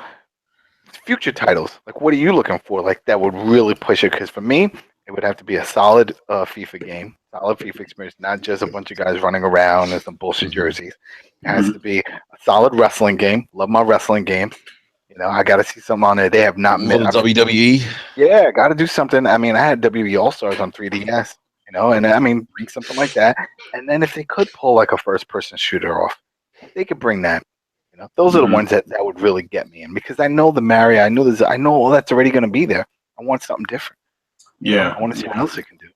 future titles, like what are you looking for? Like that would really push it. Because for me, it would have to be a solid FIFA game, solid FIFA experience, not just a bunch of guys running around in some bullshit jerseys. It has to be a solid wrestling game. Love my wrestling games. I got to see something on there. They have not
met WWE.
Yeah, got to do something. I mean, I had WWE All Stars on 3DS. And I mean, bring something like that. And then if they could pull like a first-person shooter off, they could bring that. Those are the ones that would really get me in because I know the Mario. I know all that's already going to be there. I want something different.
Yeah,
I want to see what else it can do.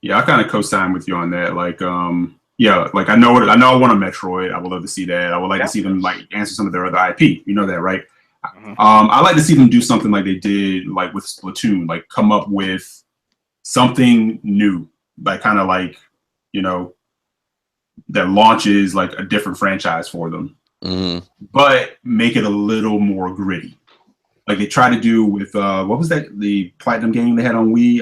Yeah, I kind of co-sign with you on that. Like, like I know I want a Metroid. I would love to see that. I would like to see them like answer some of their other IP. You know that, right? Mm-hmm. I like to see them do something like they did like with Splatoon, like come up with something new. Like kind of like, that launches like a different franchise for them, but make it a little more gritty. Like they try to do with what was that? The Platinum game they had on Wii.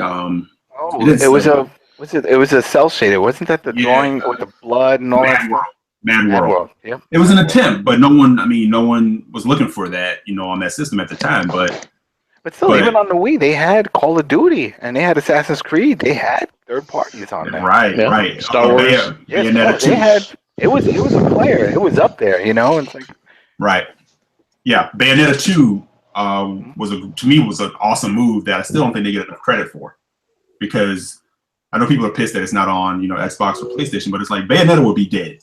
It was a cell shader. Wasn't that the drawing with the blood and all that?
Mad World. Yeah. It was an attempt, but no one was looking for that, on that system at the time.
But still, even on the Wii, they had Call of Duty and they had Assassin's Creed. They had third parties on there.
Right.
Star Wars.
They had. It was a player. It was up there, It's like
right. Yeah, Bayonetta 2 to me was an awesome move that I still don't think they get enough credit for, because I know people are pissed that it's not on Xbox or PlayStation, but it's like Bayonetta would be dead.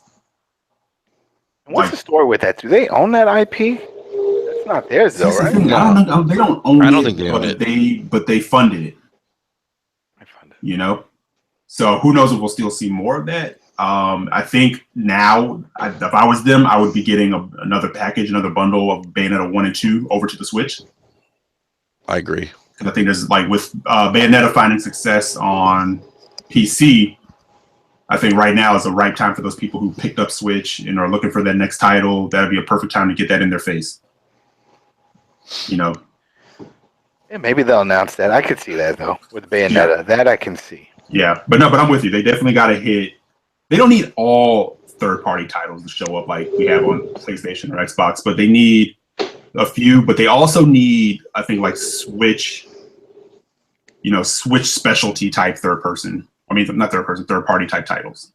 What's the story with that? Do they own that IP? That's not theirs, though, right?
I don't know. They don't own it.
I don't think they own it.
But they funded it. So who knows if we'll still see more of that? I think now, if I was them, I would be getting another package, another bundle of Bayonetta 1 and 2 over to the Switch.
I agree.
Because I think there's like with Bayonetta finding success on PC, I think right now is the right time for those people who picked up Switch and are looking for that next title. That'd be a perfect time to get that in their face.
Yeah, maybe they'll announce that. I could see that though with Bayonetta. Yeah. That I can see.
Yeah, but I'm with you. They definitely got to hit. They don't need all third-party titles to show up like we have on PlayStation or Xbox, but they need a few. But they also need, I think, like Switch. Switch specialty type third-person. I mean, not third-person, third-party type titles.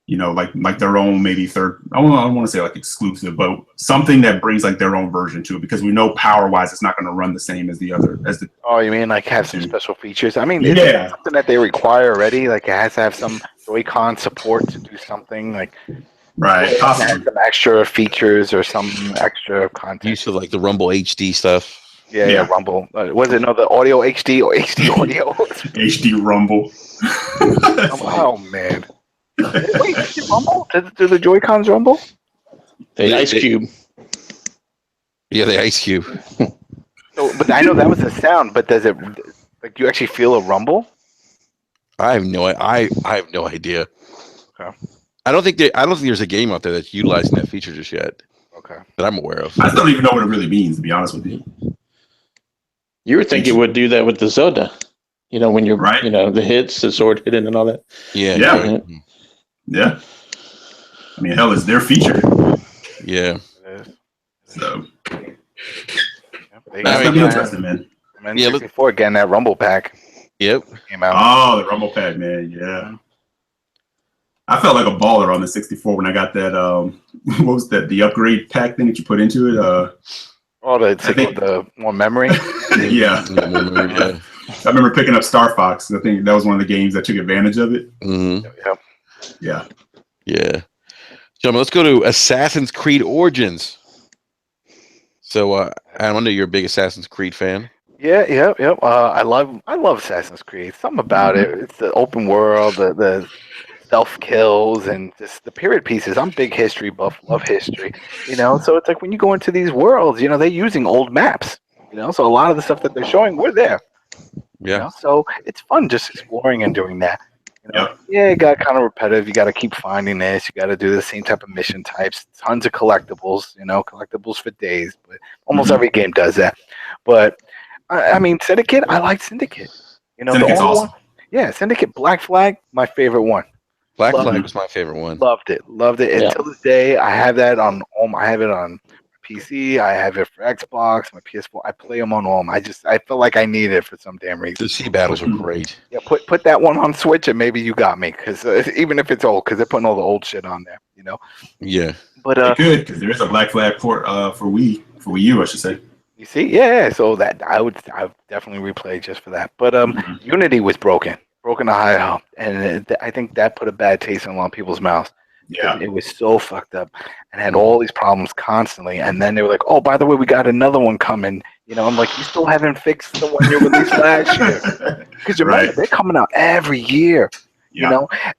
Like their own maybe third. I don't want to say like exclusive, but something that brings like their own version to it, because we know power-wise it's not going to run the same as the other.
Oh, you mean like have some special features? I mean, it's something that they require already. Like it has to have some Joy-Con support to do something like.
Right.
Have some extra features or some extra content.
Use of like the Rumble HD stuff.
Yeah, Rumble. Was it the audio HD or HD audio?
HD Rumble.
Oh man. Wait, does it rumble? Do the Joy-Cons rumble?
The Ice Cube.
Yeah, the Ice Cube.
But I know that was the sound. But does it? Like, do you actually feel a rumble?
I have no idea.
Okay.
I don't think there's a game out there that's utilizing that feature just yet.
Okay.
That I'm aware of.
I still don't even know what it really means, to be honest with you.
You would think it would do that with the Zelda. When you're
right.
The hits, the sword hitting, and all that.
Yeah.
Yeah. I mean, hell, it's their feature.
Yeah.
So.
That's
gonna be interesting, man.
Yeah, looking forward getting that Rumble pack.
Yep.
Came out.
Oh, the Rumble pack, man. Yeah. I felt like a baller on the 64 when I got that. What was that? The upgrade pack thing that you put into it.
The more memory.
Yeah. I remember picking up Star Fox. I think that was one of the games that took advantage of it.
Mm-hmm.
Yep.
Yeah. Gentlemen, let's go to Assassin's Creed Origins. So, Adam, I know you're a big Assassin's Creed fan.
Yeah. I love Assassin's Creed. Something about it. It's the open world, the self kills, and just the period pieces. I'm a big history buff. Love history. So it's like when you go into these worlds, they're using old maps. So a lot of the stuff that they're showing, we're there.
Yeah.
So it's fun just exploring and doing that.
Yep.
Yeah, it got kind of repetitive. You got to keep finding this. You got to do the same type of mission types. Tons of collectibles. Collectibles for days. But almost every game does that. But I mean, Syndicate. I like Syndicate. The
Syndicate's
only
awesome.
one. Yeah, Syndicate. Black Flag. My favorite one.
Black
Love
Flag
it.
was my favorite one.
Loved it. Loved it.
Yeah.
Until this day, I have that on all. I have it on PC. I have it for Xbox, my PS4. I play them on all. I feel like I need it for some damn reason.
The sea battles are great.
Yeah, put that one on Switch, and maybe you got me. Because even if it's old, because they're putting all the old shit on there.
Yeah.
But
It could, because there is a Black Flag port for Wii, for Wii U, I should say.
you see, yeah. So that I would definitely replay just for that. But Unity was broken to high hell, and I think that put a bad taste in a lot of people's mouths.
Yeah.
It was so fucked up and had all these problems constantly. And then they were like, "Oh, by the way, we got another one coming." I'm like, "You still haven't fixed the one you released last year?" Because remember, they're coming out every year.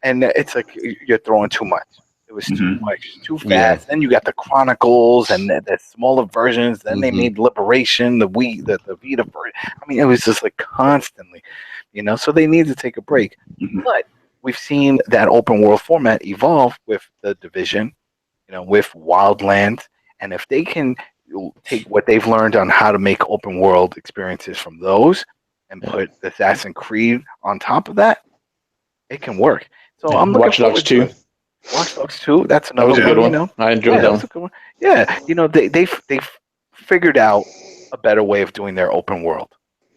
And it's like you're throwing too much. It was too much, too fast.
Yeah.
Then you got the Chronicles and the smaller versions. Then they made Liberation, the Vita version. I mean, it was just like constantly, So they need to take a break. But we've seen that open world format evolve with the Division, with Wildlands, and if they can take what they've learned on how to make open world experiences from those and put Assassin's Creed on top of that, it can work. So I'm looking
Watch Dogs 2.
Watch Dogs 2. That's
That
another
was a good
one.
one. I enjoyed
that
that
was
one.
a good one. Yeah, they've figured out a better way of doing their open world.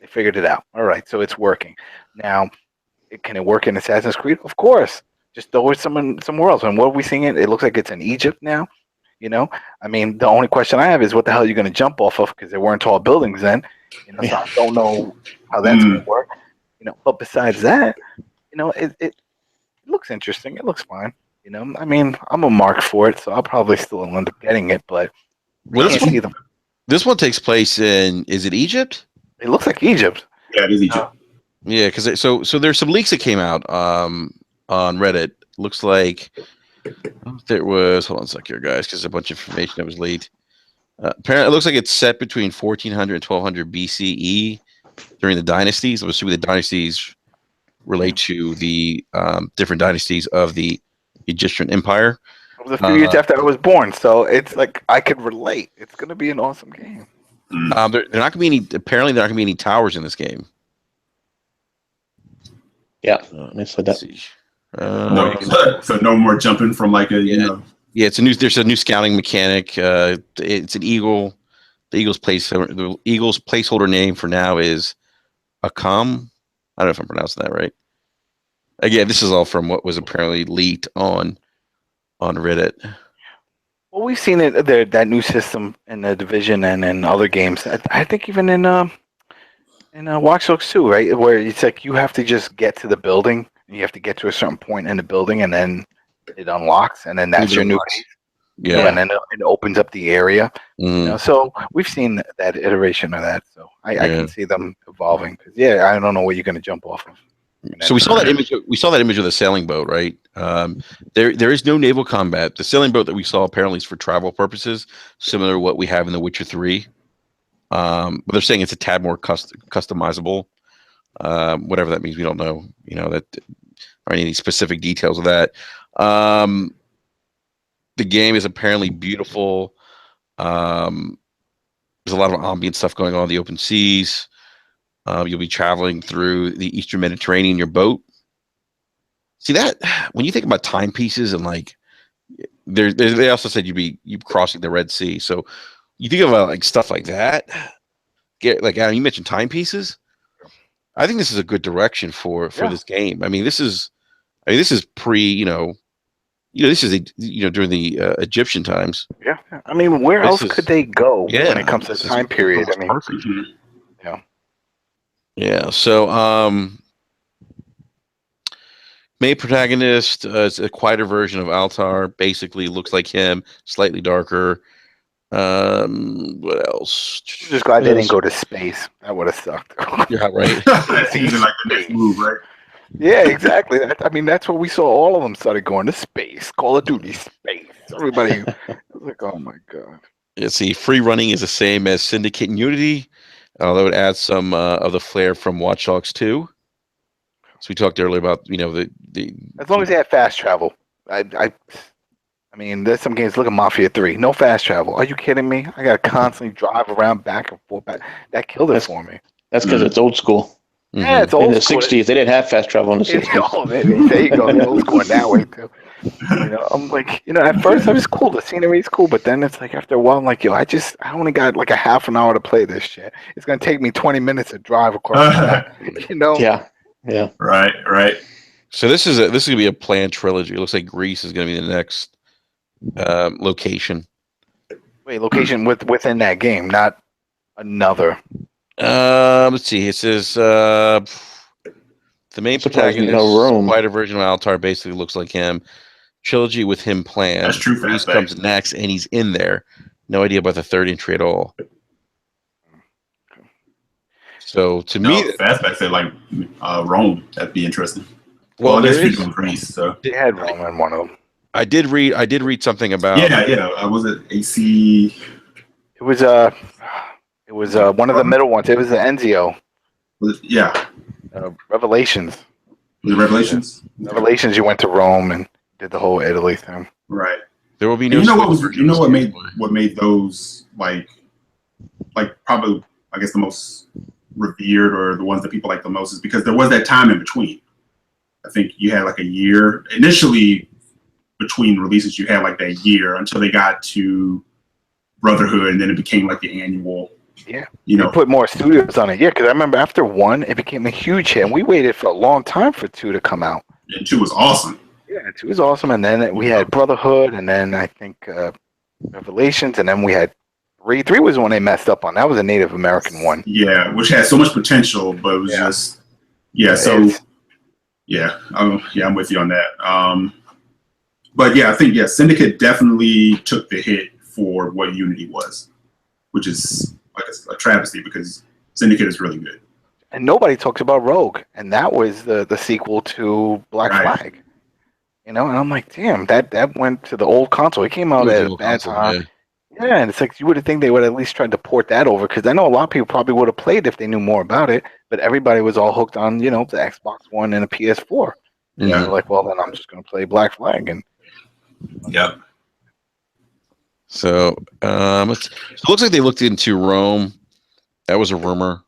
They figured it out. All right, so it's working. Now, can it work in Assassin's Creed? Of course. Just throw it somewhere else. And what are we seeing? It looks like it's in Egypt now. I mean, the only question I have is what the hell are you going to jump off of? Because there weren't tall buildings then. So I don't know how that's going to work. But besides that, it looks interesting. It looks fine. I mean, I'm a mark for it, so I'll probably still end up getting it. But
Well,
I can't see them.
This one takes place in, is it Egypt?
It looks like Egypt.
Yeah, it is Egypt.
Yeah, because so there's some leaks that came out on Reddit. Looks like there was, hold on a sec here, guys, because a bunch of information that was leaked. Apparently, it looks like it's set between 1400 and 1200 BCE during the dynasties. I'm assuming the dynasties relate to the different dynasties of the Egyptian Empire.
It was a few years after I was born, so it's like I could relate. It's going to be an awesome game.
They're not going to be any. Apparently, there aren't going to be any towers in this game.
Yeah, I said that.
No, so no more jumping from like a
Yeah, it's a new. There's a new scouting mechanic. It's an eagle. The eagle's placeholder name for now is Akam. I don't know if I'm pronouncing that right. Again, this is all from what was apparently leaked on Reddit.
Well, we've seen it that new system in the Division and in other games. I think even in Watch Dogs 2, right, where it's like you have to just get to the building. And you have to get to a certain point in the building, and then it unlocks, and then that's your new base.
Yeah,
and then it opens up the area. So we've seen that iteration of that. So I can see them evolving. Cause I don't know what you're going to jump off of.
So we saw that image. We saw that image of the sailing boat, right? There is no naval combat. The sailing boat that we saw apparently is for travel purposes, similar to what we have in The Witcher 3. But they're saying it's a tad more customizable. Whatever that means, we don't know. That or any specific details of that. The game is apparently beautiful. There's a lot of ambient stuff going on in the open seas. You'll be traveling through the Eastern Mediterranean in your boat. See that when you think about timepieces and like, they also said you crossing the Red Sea. So you think about like stuff like that. Like Adam, you mentioned timepieces. I think this is a good direction for this game. I mean, this is pre. This is during the Egyptian times.
Yeah, I mean, where else could they go when it comes to
this
time period? I mean,
perfect.
Yeah.
Yeah. So, main protagonist is a quieter version of Altar. Basically, looks like him, slightly darker. What else?
Just glad they didn't go to space. That would have sucked.
Yeah, right.
That's even like the next move, right?
Yeah, exactly. I mean, that's what we saw. All of them started going to space. Call of Duty space. Everybody was like, "Oh my god."
Let's see. Free running is the same as Syndicate and Unity. Although it adds some of the flair from Watch Dogs 2. So we talked earlier about the
As long as they have fast travel. I mean, there's some games. Look at Mafia 3. No fast travel. Are you kidding me? I got to constantly drive around back and forth. That killed it for me.
That's because it's old school.
Yeah, it's
In
old
the
school.
60s, they didn't have fast travel in the 60s.
Oh, there you go. They're old school in that way, too. I'm like, at first it was cool. The scenery is cool, but then it's like after a while, I'm like, I only got like a half an hour to play this shit. It's gonna take me 20 minutes to drive across the map.
Yeah.
Right.
So this is gonna be a planned trilogy. It looks like Greece is gonna be the next location.
Wait, location within that game, not another.
Let's see. It says the main protagonist,
Rome.
Spider-Version of Altar, basically looks like him. Trilogy with him planned.
That's true.
Greece comes next, and he's in there. No idea about the third entry at all. So to me,
Fastback said like Rome. That'd be interesting.
Well,
I guess
there
we
is
do Greece. So
They had Rome in one of them.
I did read something about.
Yeah. Was it AC?
It was one of the middle ones. It was the Enzio.
Yeah.
Revelations.
Was it Revelations?
Revelations. You went to Rome and did the whole Italy thing.
Right.
There will be no.
What made those like probably I guess the most revered or the ones that people like the most is because there was that time in between. I think you had like a year initially between releases. You had like that year until they got to Brotherhood, and then it became like the annual.
Yeah, they put more studios on it. Yeah, because I remember after 1, it became a huge hit, and we waited for a long time for 2 to come out.
And 2 was awesome.
Yeah, 2 was awesome, and then we had Brotherhood, and then I think Revelations, and then we had 3. 3 was the one they messed up on. That was a Native American one.
Yeah, which had so much potential, but it was just I'm with you on that. But yeah, I think Syndicate definitely took the hit for what Unity was, which is like a travesty because Syndicate is really good.
And nobody talks about Rogue, and that was the sequel to Black Flag. And I'm like, damn, that went to the old console. It came out at a bad time. Yeah, and it's like you would think they would at least try to port that over because I know a lot of people probably would have played if they knew more about it, but everybody was all hooked on the Xbox One and a PS4.
Yeah,
like, well, then I'm just gonna play Black Flag and.
Yep.
So it looks like they looked into Rome. That was a rumor.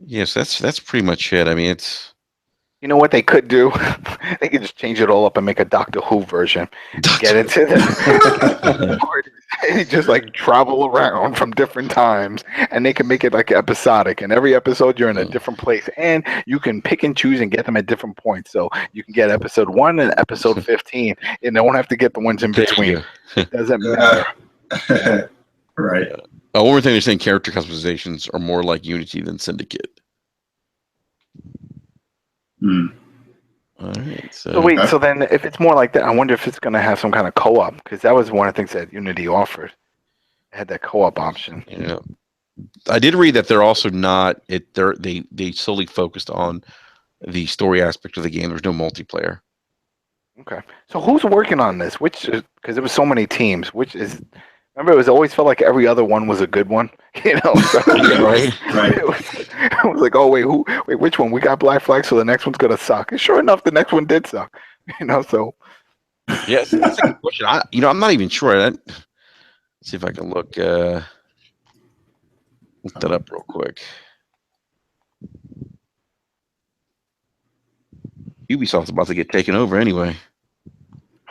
Yes, that's pretty much it. I mean, it's.
You know what they could do? They could just change it all up and make a Doctor Who version. Get into the parties and just like travel around from different times, and they can make it like episodic. And every episode you're in a different place, and you can pick and choose and get them at different points. So you can get episode 1 and episode 15, and don't have to get the ones in between. It doesn't matter.
Right.
One more thing, they're saying character customizations are more like Unity than Syndicate. All right.
So wait, so then if it's more like that, I wonder if it's going to have some kind of co-op because that was one of the things that Unity offered. It had that co-op option.
Yeah, I did read that they're also not. They solely focused on the story aspect of the game. There's no multiplayer.
Okay, so who's working on this? Because there was so many teams. Remember, it always felt like every other one was a good one. So,
Right.
It was like, oh wait, which one? We got Black Flag, so the next one's gonna suck. And sure enough, the next one did suck. So.
Yes, that's a good question. I'm not even sure. Let's see if I can look that up real quick. Ubisoft's about to get taken over anyway.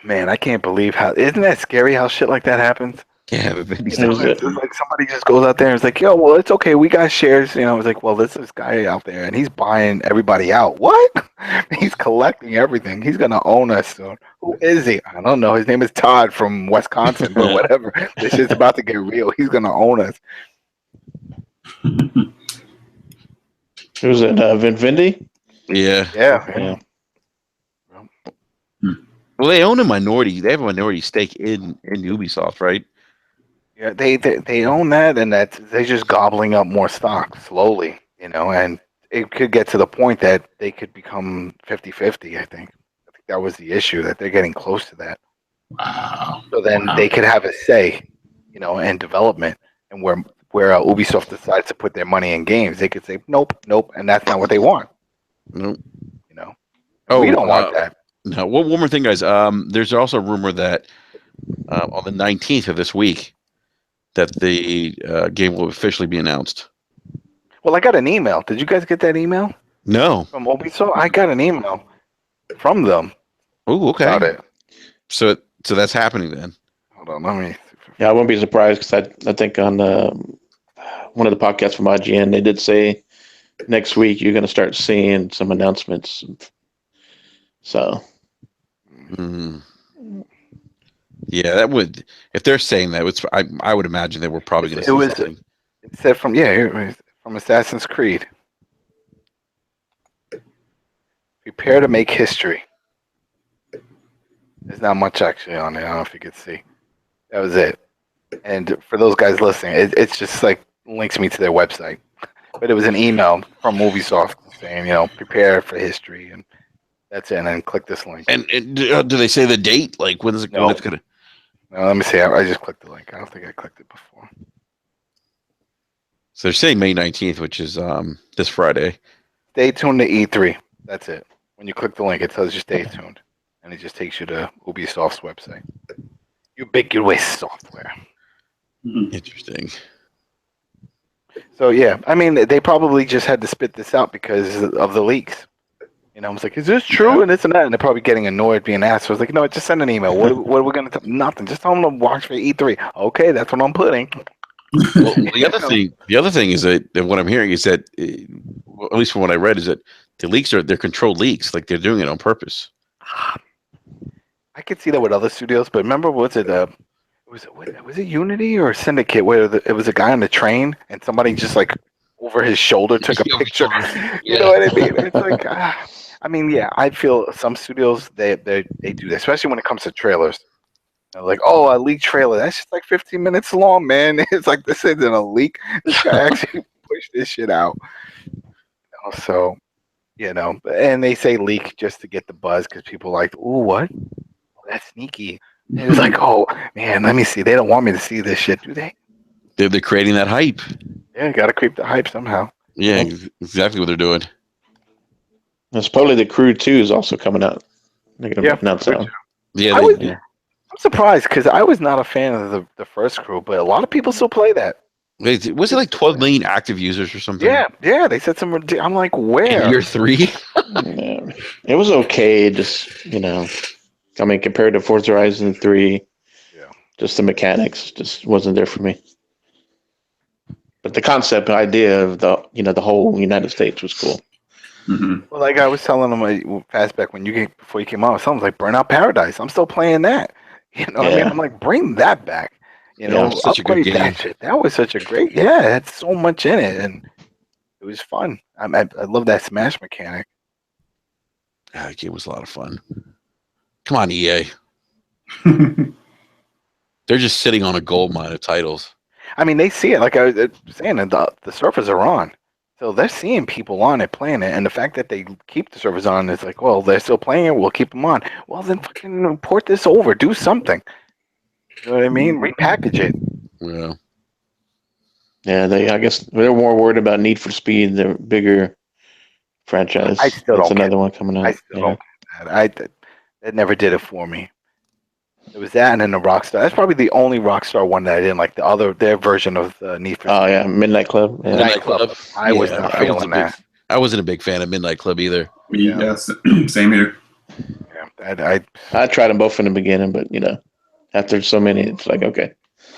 Man, I can't believe isn't that scary how shit like that happens?
Yeah,
it's like somebody just goes out there and is like, yo, well, it's okay. We got shares. It's like, well, this guy out there and he's buying everybody out. What? He's collecting everything. He's going to own us soon. Who is he? I don't know. His name is Todd from Wisconsin, but whatever. This shit's about to get real. He's going to own us.
Who's it? Vinvendi?
Yeah.
Well, they own a minority. They have a minority stake in Ubisoft, right?
Yeah, they own that, and that they're just gobbling up more stock slowly, and it could get to the point that they could become 50-50, I think that was the issue, that they're getting close to that.
Wow.
So then they could have a say and development, and where Ubisoft decides to put their money in games, they could say nope, nope, and that's not what they want.
Nope.
And we don't want that.
No. One more thing, guys. There's also a rumor that on the 19th of this week that the game will officially be announced.
Well, I got an email. Did you guys get that email
No.
from Ubisoft? I got an email from them.
Oh, okay.
About it.
So that's happening then.
Hold on, let me.
Yeah, I wouldn't be surprised because I think on one of the podcasts from IGN, they did say next week you're going to start seeing some announcements. So,
yeah, that would, if they're saying that, I would imagine that we're probably going to see something.
It said from Assassin's Creed. Prepare to make history. There's not much actually on there. I don't know if you could see. That was it. And for those guys listening, it's just like links me to their website. But it was an email from Ubisoft saying, prepare for history, and that's it. And then click this link.
And do they say the date? Like when is it?
No.
When it's gonna?
No, let me see. I just clicked the link. I don't think I clicked it before.
So they're saying May 19th, which is this Friday.
Stay tuned to E3. That's it. When you click the link, it tells you stay tuned, and it just takes you to Ubisoft's website. Ubiquitous software.
Interesting.
So yeah, I mean, they probably just had to spit this out because of the leaks. I was like, "Is this true?" And this and that, and they're probably getting annoyed being asked. So I was like, "No, just send an email. What are we gonna tell? Nothing. Just tell them to watch for E3." Okay, that's what I'm putting.
Well, the other thing is that what I'm hearing is that, at least from what I read, is that the leaks they're controlled leaks, like they're doing it on purpose.
I could see that with other studios, but remember, was it Unity or Syndicate where it was a guy on the train and somebody just like over his shoulder took a picture? You know what I mean? It's like, I mean, yeah, I feel some studios they do that, especially when it comes to trailers. They're like, oh, a leak trailer. That's just like 15 minutes long, man. It's like this isn't a leak. This guy actually pushed this shit out. So, and they say leak just to get the buzz because people are like, ooh, what? Oh, that's sneaky. And it's like, oh man, let me see. They don't want me to see this shit, do they?
They're creating that hype.
Yeah, got to creep the hype somehow.
Yeah, exactly what they're doing.
and supposedly the Crew 2 is also coming out. They're going to announce that one.
Yeah,
I'm surprised because I was not a fan of the first Crew, but a lot of people still play that.
Was it like 12 million active users or something?
Yeah. They said some. I'm like, where?
In year 3?
Yeah. It was okay, just I mean, compared to Forza Horizon 3, just the mechanics just wasn't there for me. But the concept, idea of the whole United States was cool.
Mm-hmm.
Well, like I was telling them fast back before you came out, something like Burnout Paradise. I'm still playing that. What I mean? I'm like, bring that back.
such a good game.
That shit. That was such a great. Yeah, it had so much in it, and it was fun. I love that smash mechanic.
That game was a lot of fun. Come on, EA. They're just sitting on a gold mine of titles.
I mean, they see it. Like I was saying, the servers are on. So they're seeing people on it, playing it. And the fact that they keep the servers on is like, well, they're still playing it. We'll keep them on. Well, then fucking port this over. Do something. You know what I mean? Repackage it.
Yeah.
Yeah, I guess they're more worried about Need for Speed, the bigger franchise.
I still
That's
don't
another one coming out.
I still don't get that. That never did it for me. It was that and then the Rockstar. That's probably the only Rockstar one that I didn't like. Their version of Need for Speed.
Oh, yeah, Midnight Club. Yeah.
Midnight Club. I was not feeling that.
I wasn't a big fan of Midnight Club either.
Yeah, same here.
Yeah,
I tried them both in the beginning, but, after so many, it's like, okay.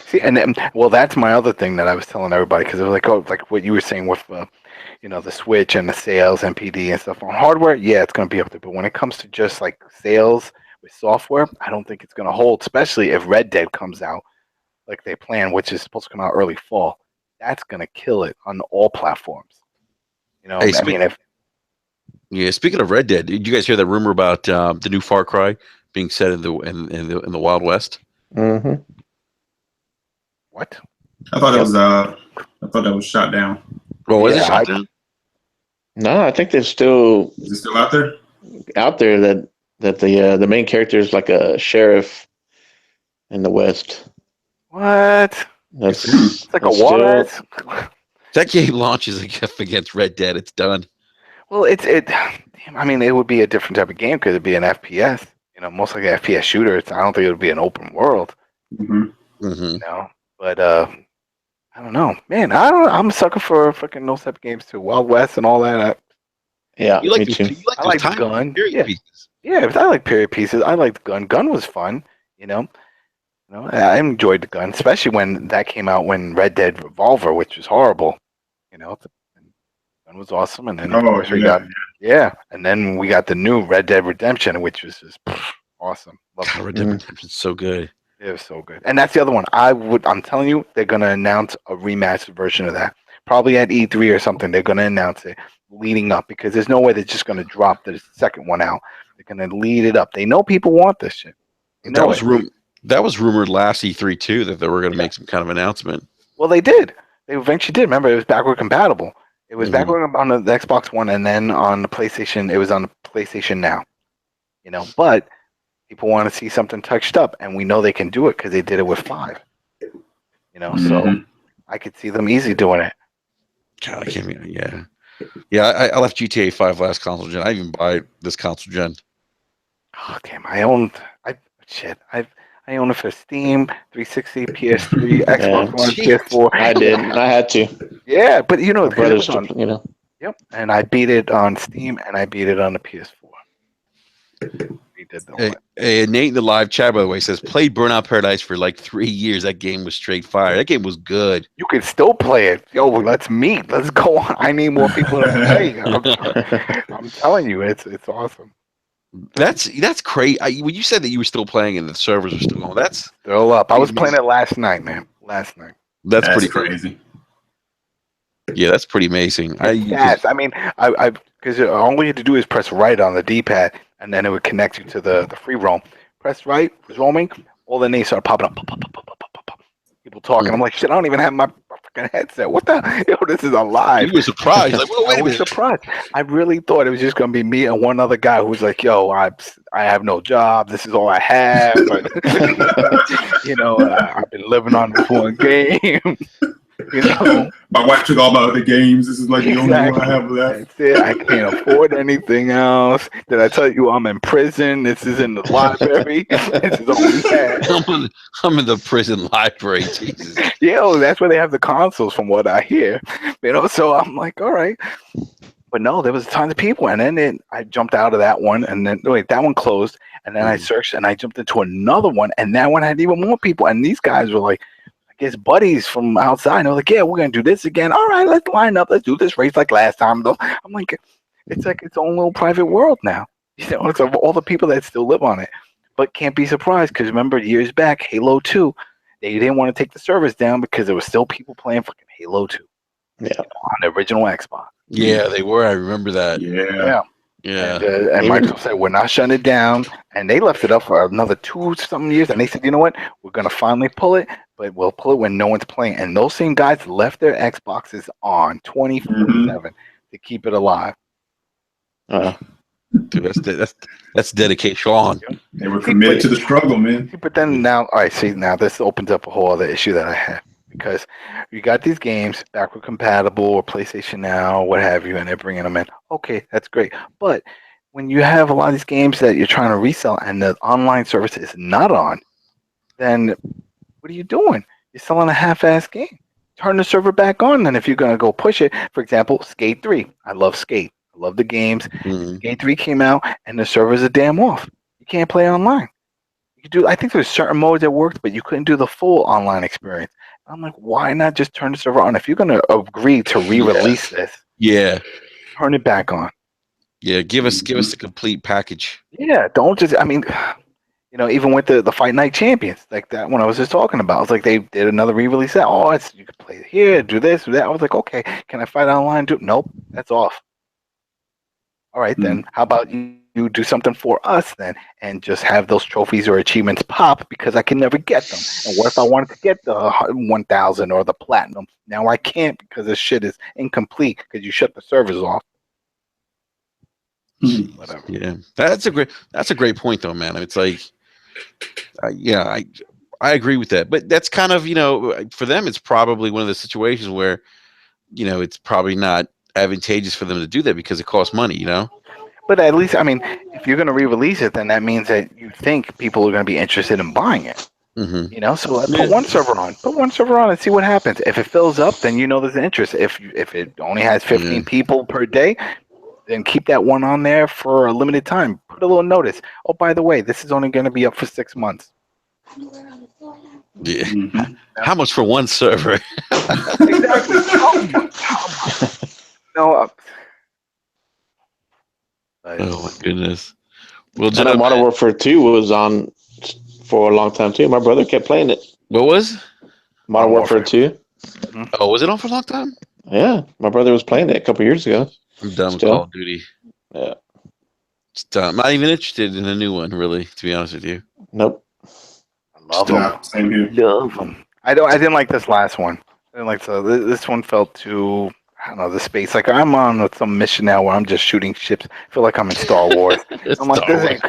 See, and then, well, that's my other thing that I was telling everybody because it was like, oh, like what you were saying with, the Switch and the sales, NPD and stuff on hardware. Yeah, it's going to be up there. But when it comes to just like sales with software, I don't think it's going to hold, especially if Red Dead comes out like they plan, which is supposed to come out early fall. That's going to kill it on all platforms.
Hey, speaking of Red Dead, did you guys hear that rumor about the new Far Cry being set in the Wild West?
Mm-hmm.
What?
I thought that was shot down.
Well, was it shot down?
No, I think they're still.
Is it still out there?
Out there that the main character is like a sheriff in the West.
What?
That's
It's like a
still.
what?
That game launches against Red Dead. It's done.
Well, I mean, it would be a different type of game because it'd be an FPS. Most like an FPS shooter. I don't think it would be an open world.
Mm-hmm.
Mm-hmm.
But I don't know, man. I'm a sucker for fucking those type of games too. Wild West and all that.
Yeah,
You like
me
those?
too.
You like
I
those
like the
time
gun.
period
Yeah,
pieces?
yeah. I like period pieces. I like the gun. Gun was fun. You know. I enjoyed the gun, especially when that came out when Red Dead Revolver, which was horrible. The gun was awesome, and then of
Oh
course we
yeah.
got and then we got the new Red Dead Redemption, which was just awesome. Loved
God,
it.
Red Dead Redemption's so good.
It was so good. And that's the other one. I'm telling you, they're gonna announce a remastered version of that. Probably at E3 or something. They're gonna announce it leading up because there's no way they're just gonna drop the second one out. They're gonna lead it up. They know people want this shit. They
That
know
was
it.
That was rumored last E3 too that they were going to make some kind of announcement.
Well, they did. They eventually did. Remember, it was backward compatible. It was
Mhm.
backward on the Xbox One, and then on the PlayStation, it was on the PlayStation Now. But people want to see something touched up, and we know they can do it because they did it with 5. So
Mhm.
I could see them easy doing it.
God, I can't even, yeah. I left GTA 5 last console gen. I didn't even buy this console gen.
Oh damn! I own it for Steam, 360, PS3, Xbox One,
Jeez.
PS4.
I did. I had to.
Yeah, but
My
because it
brothers,
was on. Yep, and I beat it on Steam and I beat it on the PS4. We did the whole.
Nate in the live chat, by the way, says played Burnout Paradise for like 3 years. That game was straight fire. That game was good.
You can still play it. Yo, let's meet. Let's go on. I need more people to play. I'm telling you, it's awesome.
That's crazy. When you said that you were still playing and the servers were still going, that's
Still up. I was playing
amazing.
it last night, man. Last night.
That's
That's
pretty
crazy.
Yeah, that's pretty amazing.
It's fast. I mean, I because all you had to do is press right on the D-pad, and then it would connect you to the free roam. Press right, was roaming. All the names started popping up. Pop, pop, pop, pop, pop, pop, pop. People talking. I'm like, shit. I don't even have my fucking headset. What the? Yo, this is alive.
You were surprised. Like, well, wait
I
a
was
minute.
surprised. I really thought it was just gonna be me and one other guy who was like, "Yo, I have no job. This is all I have." But I've been living on this one game.
My wife took all my other games. This is like the only one I
Exactly.
have left.
That's it. I can't afford anything else. Did I tell you I'm in prison? This is in the library. This is all we have.
I'm in the prison library. Jesus.
Yo, that's where they have the consoles, from what I hear. So I'm like, all right. But no, there was tons of people, and then I jumped out of that one, and then wait, that one closed, and then I searched, and I jumped into another one, and that one had even more people, and these guys were like, I guess buddies from outside, and they're like, yeah, we're gonna do this again. All right, let's line up, let's do this race like last time. Though I'm like, it's like its own little private world now. It's of all the people that still live on it, but can't be surprised because remember years back, Halo 2, they didn't want to take the servers down because there was still people playing fucking Halo 2.
Yeah.
On the original Xbox.
Yeah, they were. I remember that.
Yeah.
Yeah.
And Microsoft said, we're not shutting it down. And they left it up for another 2-something years. And they said, you know what? We're going to finally pull it, but we'll pull it when no one's playing. And those same guys left their Xboxes on 24/7 to keep it alive.
Dude, that's dedication on.
They were committed to the struggle, man.
But then now, all right, see, now this opens up a whole other issue that I have. Because you got these games backward compatible or PlayStation Now, what have you, and they're bringing them in. Okay, that's great. But when you have a lot of these games that you're trying to resell and the online service is not on, then what are you doing? You're selling a half-ass game. Turn the server back on, and if you're going to go push it, for example, Skate 3. I love Skate. I love the games. Skate 3 came out, and the servers are damn off. You can't play online. I think there's certain modes that worked, but you couldn't do the full online experience. I'm like, why not just turn the server on? If you're going to agree to re-release this, turn it back on.
Yeah, give us the complete package.
Yeah, don't just. I mean, even with the Fight Night Champions, like that one I was just talking about, it's like they did another re-release. You can play it here, do this, do that. I was like, okay, can I fight online? Nope, that's off. All right, then how about you do something for us then and just have those trophies or achievements pop because I can never get them. And what if I wanted to get the 1000 or the platinum? Now I can't because this shit is incomplete because you shut the servers off. Whatever.
Yeah, that's a great point though, man. It's like, I agree with that, but that's kind of for them, it's probably one of the situations where it's probably not advantageous for them to do that because it costs money.
But at least, I mean, if you're going to re-release it, then that means that you think people are going to be interested in buying it.
Hmm.
So
Yeah.
put one server on and see what happens. If it fills up, then there's an interest. If it only has 15 people per day, then keep that one on there for a limited time. Put a little notice. Oh, by the way, this is only going to be up for 6 months.
Yeah.
Mhm.
How much for one server?
Exactly. No.
Oh my goodness. Well,
I know Modern
gentlemen,
Warfare 2 was on for a long time too. My brother kept playing it.
what was?
Modern Warfare 2.
Oh, was it on for a long time?
Yeah, my brother was playing it a couple years ago.
I'm done with
Still?
Call of Duty.
Yeah.
It's done. I'm not even interested in a new one, really, to be honest with you.
Nope.
I love them.
Yeah, same here.
Love them. I didn't like this last one. I didn't like this one. Felt too. I don't know the space. Like I'm on some mission now where I'm just shooting ships. I feel like I'm in Star Wars. I'm like, this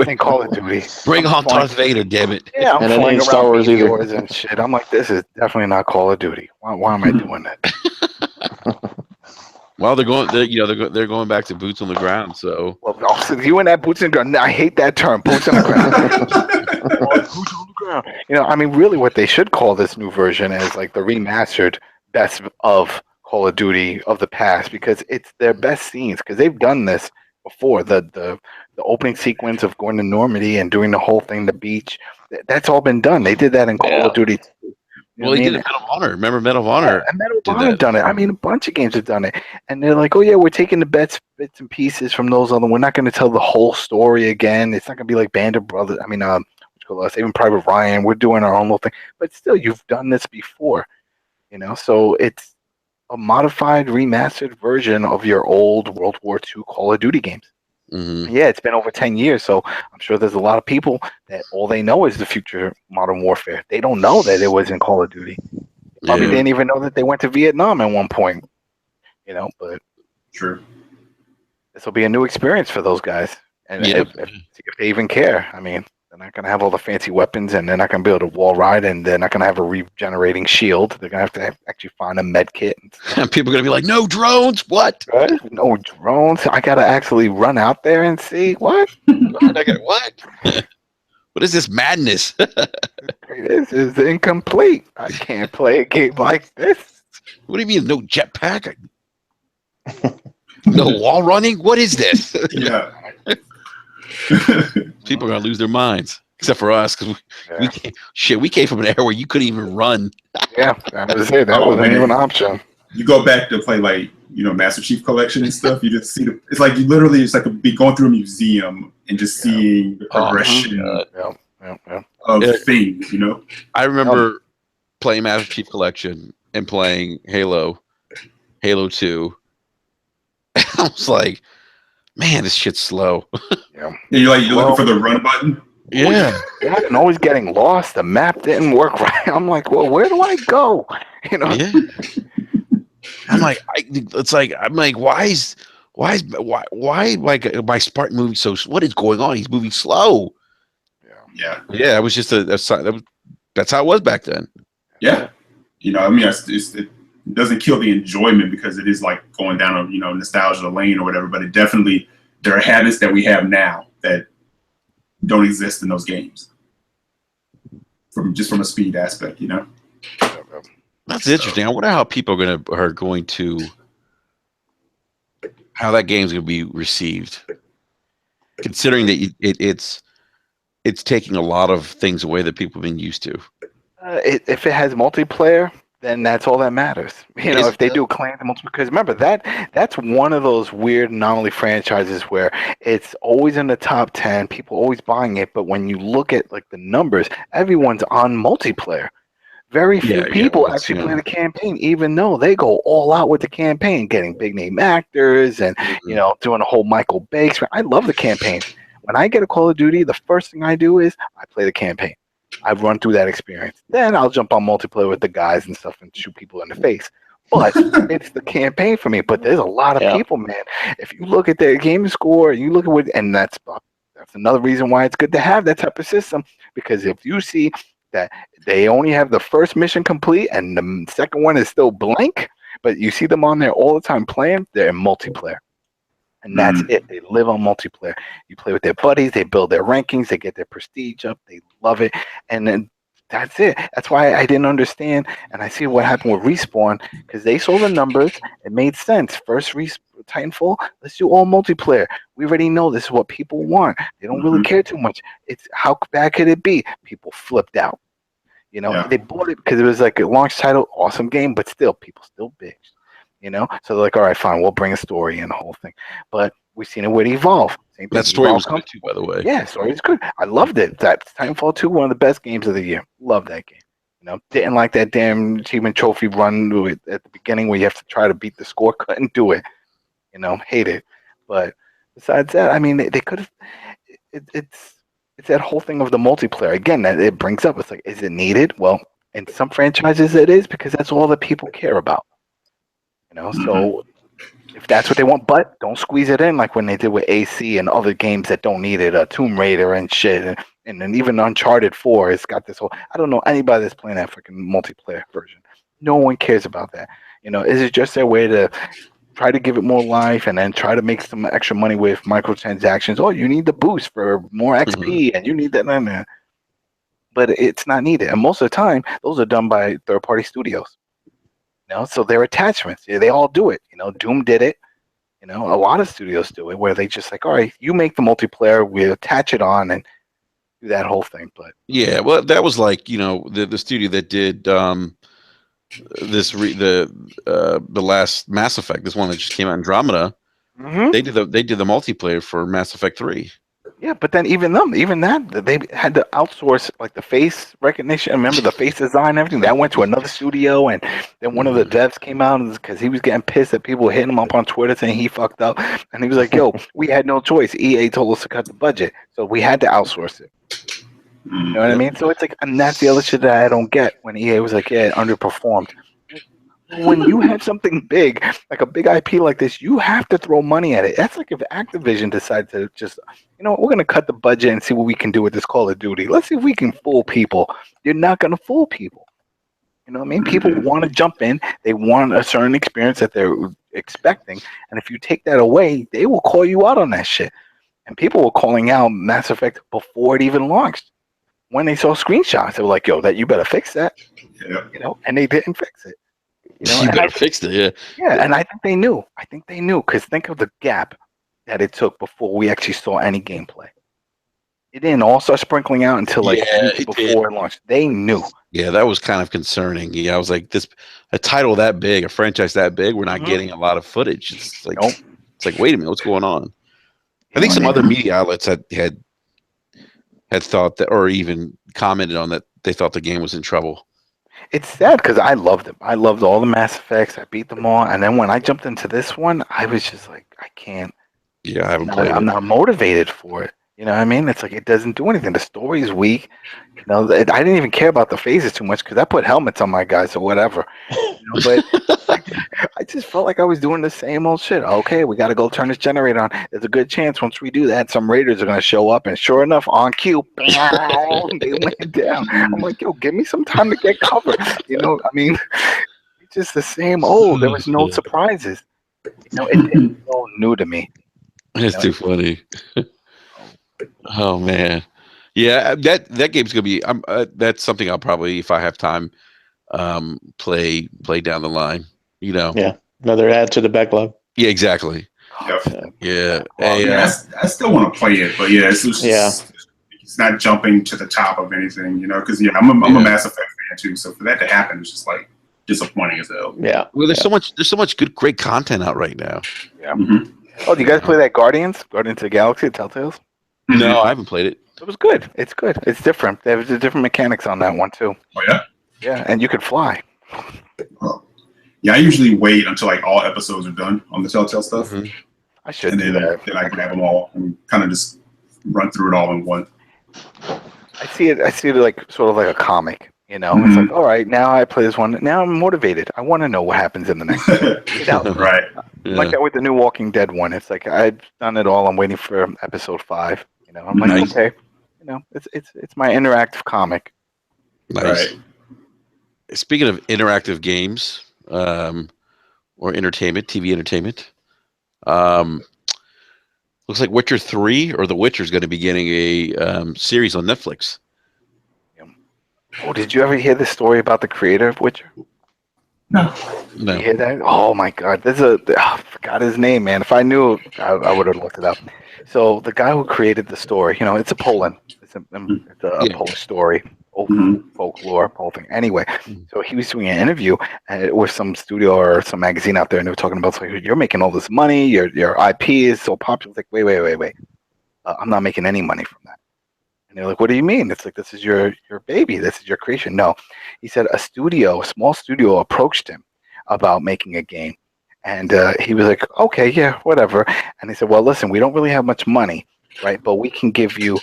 ain't Call of Duty.
Bring on Darth Vader, damn it.
Yeah, I'm
And it
flying
ain't Star
around
Wars either.
meteors and shit. I'm like, this is definitely not Call of Duty. Why am I doing that?
Well, they're going back to boots on the ground. So
Well, also, you and that boots on the ground. I hate that term, boots on the ground. Boots on the ground. I mean, really, what they should call this new version is like the remastered best of Call of Duty of the past, because it's their best scenes. Because they've done this before. The opening sequence of going to Normandy and doing the whole thing, the beach. That's all been done. They did that in Call of Duty.
Well, he did it in Medal of Honor. Remember Medal of Honor?
Yeah, Medal of Honor done it. I mean, a bunch of games have done it, and they're like, "Oh yeah, we're taking the bits and pieces from those other. We're not going to tell the whole story again. It's not going to be like Band of Brothers. I mean, Saving Private Ryan. We're doing our own little thing, but still, you've done this before, So it's a modified, remastered version of your old World War II Call of Duty games.
Mm-hmm.
Yeah, it's been over 10 years, so I'm sure there's a lot of people that all they know is the future Modern Warfare. They don't know that it was in Call of Duty. Probably didn't even know that they went to Vietnam at one point. But
True.
this will be a new experience for those guys. And if they even care, I mean, they're not going to have all the fancy weapons, and they're not going to be able to wall ride, and they're not going to have a regenerating shield. They're going to have to actually find a med kit.
And people are going to be like, no drones? What?
Right? No drones? I got to actually run out there and see what?
What? What is this madness?
This is incomplete. I can't play a game like this.
What do you mean, no jetpack? No wall running? What is this?
Yeah.
People are going to lose their minds, except for us, because we came from an era where you couldn't even run.
Yeah, that was it. That wasn't even an option.
You go back to play like Master Chief Collection and stuff. You just see it's like you literally just like be going through a museum and just seeing the progression of things.
I remember playing Master Chief Collection and playing Halo 2. I was like, man, this shit's slow.
Yeah.
And you're looking for the run button.
Yeah.
And always getting lost. The map didn't work right. I'm like, well, where do I go?
Yeah. I'm like, why like my Spartan moving so? What is going on? He's moving slow.
Yeah.
Yeah. It was just a sign. That's how it was back then.
Yeah. I mean, it doesn't kill the enjoyment because it is like going down a nostalgia lane or whatever. But there are habits that we have now that don't exist in those games. From a speed aspect,
That's interesting. I wonder how people are going to how that game's going to be received, considering that it's taking a lot of things away that people have been used to.
If it has multiplayer, then that's all that matters. If they do claim the multiplayer, because remember that's one of those weird anomaly franchises where it's always in the top 10, people always buying it, but when you look at like the numbers, everyone's on multiplayer. Very few people actually play the campaign, even though they go all out with the campaign, getting big name actors and doing a whole Michael Bay. I love the campaign. When I get a Call of Duty, the first thing I do is I play the campaign. I run through that experience. Then I'll jump on multiplayer with the guys and stuff and shoot people in the face. But it's the campaign for me. But there's a lot of people, man. If you look at their game score and you look at and that's another reason why it's good to have that type of system. Because if you see that they only have the first mission complete and the second one is still blank, but you see them on there all the time playing. They're in multiplayer. And that's it. They live on multiplayer. You play with their buddies. They build their rankings. They get their prestige up. They love it. And then that's it. That's why I didn't understand. And I see what happened with Respawn because they saw the numbers. It made sense. First Titanfall, let's do all multiplayer. We already know this is what people want. They don't really care too much. It's how bad could it be? People flipped out. You know, they bought it because it was like a launch title, awesome game, but still, people still bitched. You know, so they're like, all right, fine, we'll bring a story and the whole thing. But we've seen it with Evolve. Same thing.
That story
Evolve
was good too, by the way.
Yeah, story was good. I loved it. That Titanfall 2, one of the best games of the year. Love that game. You know, didn't like that damn achievement trophy run at the beginning where you have to try to beat the score. Couldn't do it. You know, hate it. But besides that, I mean, they could have. It's that whole thing of the multiplayer again that it brings up. It's like, is it needed? Well, in some franchises, it is because that's all that people care about. You know, so if that's what they want, but don't squeeze it in like when they did with AC and other games that don't need it, Tomb Raider and shit, and then even Uncharted 4, it's got this whole. I don't know anybody that's playing that freaking multiplayer version. No one cares about that. You know, is it just their way to try to give it more life and then try to make some extra money with microtransactions? Oh, you need the boost for more XP, and you need that, but it's not needed. And most of the time, those are done by third-party studios. You know, so they're attachments. Yeah, they all do it. You know, Doom did it. You know, a lot of studios do it where they just like, all right, you make the multiplayer, we attach it on and do that whole thing. But
yeah, well, that was like, you know, the studio that did the last Mass Effect, this one that just came out, Andromeda. They did the multiplayer for Mass Effect 3.
Yeah, but then even that, they had to outsource like the face recognition. Remember the face design and everything? That went to another studio, and then one of the devs came out because he was getting pissed that people were hitting him up on Twitter saying he fucked up. And he was like, yo, we had no choice. EA told us to cut the budget, so we had to outsource it. You know what I mean? So it's like, and that's the other shit that I don't get when EA was like, yeah, it underperformed. When you have something big, like a big IP like this, you have to throw money at it. That's like if Activision decides to just, you know, we're going to cut the budget and see what we can do with this Call of Duty. Let's see if we can fool people. You're not going to fool people. You know what I mean? People want to jump in. They want a certain experience that they're expecting. And if you take that away, they will call you out on that shit. And people were calling out Mass Effect before it even launched. When they saw screenshots, they were like, yo, that you better fix that.
Yeah.
You know, and they didn't fix it. You know,
You better fix it, yeah.
Yeah, and I think they knew. Because think of the gap that it took before we actually saw any gameplay. It didn't all start sprinkling out until like before it launched. They knew.
Yeah, that was kind of concerning. Yeah, I was like, a title that big, a franchise that big, we're not getting a lot of footage. It's like, it's like, wait a minute, what's going on? I think some other media outlets had thought that, or even commented on that, they thought the game was in trouble.
It's sad because I loved them. I loved all the Mass Effects. I beat them all. And then when I jumped into this one, I was just like, I can't.
Yeah, I haven't played it.
I'm not motivated for it. You know what I mean? It's like it doesn't do anything. The story's weak. You know, I didn't even care about the phases too much because I put helmets on my guys or whatever. You know, but I just felt like I was doing the same old shit. Okay, we got to go turn this generator on. There's a good chance once we do that, some raiders are going to show up. And sure enough, on cue, bam, they went down. I'm like, yo, give me some time to get cover. You know, I mean, it's just the same old. There was no surprises. You know, it's so new to me.
It's too funny. Oh man, yeah, that game's gonna be. That's something I'll probably, if I have time, play down the line. You know.
Yeah, another add to the backlog.
Yeah, exactly.
Yep.
Yeah.
I still want to play it, but yeah, it's not jumping to the top of anything, you know. Because I'm a Mass Effect fan too, so for that to happen, it's just like disappointing as hell.
Yeah.
Well, there's so much great content out right now.
Yeah. Oh, do you guys play that Guardians of the Galaxy, Telltales?
No, I haven't played it.
It was good. It's good. It's different. There's different mechanics on that one too.
Oh yeah.
Yeah, and you could fly.
Yeah, I usually wait until like all episodes are done on the Telltale stuff,
I should
and
do
then
that.
I grab them all and kind of just run through it all in one.
I see it like sort of like a comic. You know, it's like, all right, now I play this one. Now I'm motivated. I want to know what happens in the next one.
Right.
Yeah.
Like that with the new Walking Dead one. It's like I've done it all. I'm waiting for episode 5. You know, I'm like, okay, you know, it's my interactive comic.
Nice.
Right.
Speaking of interactive games, or entertainment, TV entertainment, um, looks like Witcher 3 or The Witcher is going to be getting a series on Netflix.
Oh, did you ever hear the story about the creator of Witcher?
No.
You
No.
hear that? Oh my God, I forgot his name, man. If I knew, I would have looked it up. So the guy who created the story, it's a Poland. It's a
Yeah.
Polish story, old
Mhm.
folklore, whole thing. Anyway,
Mm.
so he was doing an interview with some studio or some magazine out there, and they were talking about, like, you're making all this money, your IP is so popular. It's like, wait. I'm not making any money from that. And they're like, "What do you mean?" It's like, "This is your baby. This is your creation." No, he said a small studio approached him about making a game, and he was like, "Okay, yeah, whatever." And they said, "Well, listen, we don't really have much money, right? But we can give you,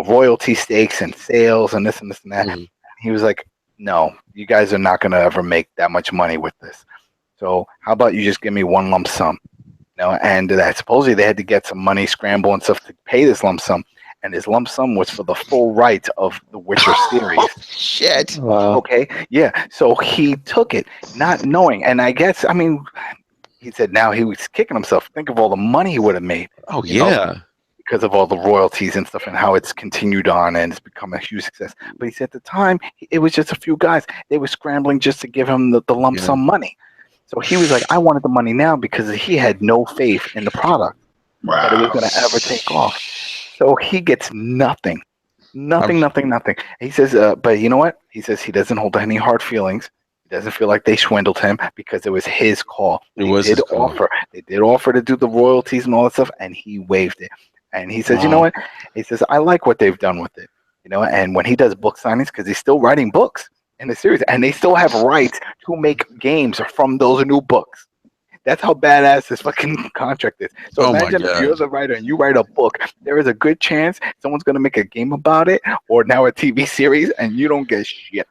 royalty stakes and sales and this and this and that."
Mhm.
He was like, "No, you guys are not going to ever make that much money with this. So how about you just give me one lump sum?" And that supposedly they had to get some money, scramble and stuff to pay this lump sum, and his lump sum was for the full rights of the Witcher series.
Shit.
Wow.
Okay, yeah. So he took it, not knowing, and I mean, he said now he was kicking himself. Think of all the money he would have made,
Oh
you know,
yeah.
because of all the royalties and stuff, and how it's continued on and it's become a huge success. But he said at the time it was just a few guys. They were scrambling just to give him the lump
Yeah.
sum money. So he was like, I wanted the money now because he had no faith in the product that it was
Wow.
going to ever take off. So he gets nothing.
I'm,
Nothing. He says, but you know what? He says he doesn't hold any hard feelings. He doesn't feel like they swindled him because it was his call.
it was his call.
They did offer to do the royalties and all that stuff, and he waived it. And he says, you know
Wow.
what? He says, I like what they've done with it. And when he does book signings, because he's still writing books in the series, and they still have rights to make games from those new books. That's how badass this fucking contract is. So
Oh my
imagine if you're
god.
the writer and you write a book, there is a good chance someone's going to make a game about it or now a TV series and you don't get shit.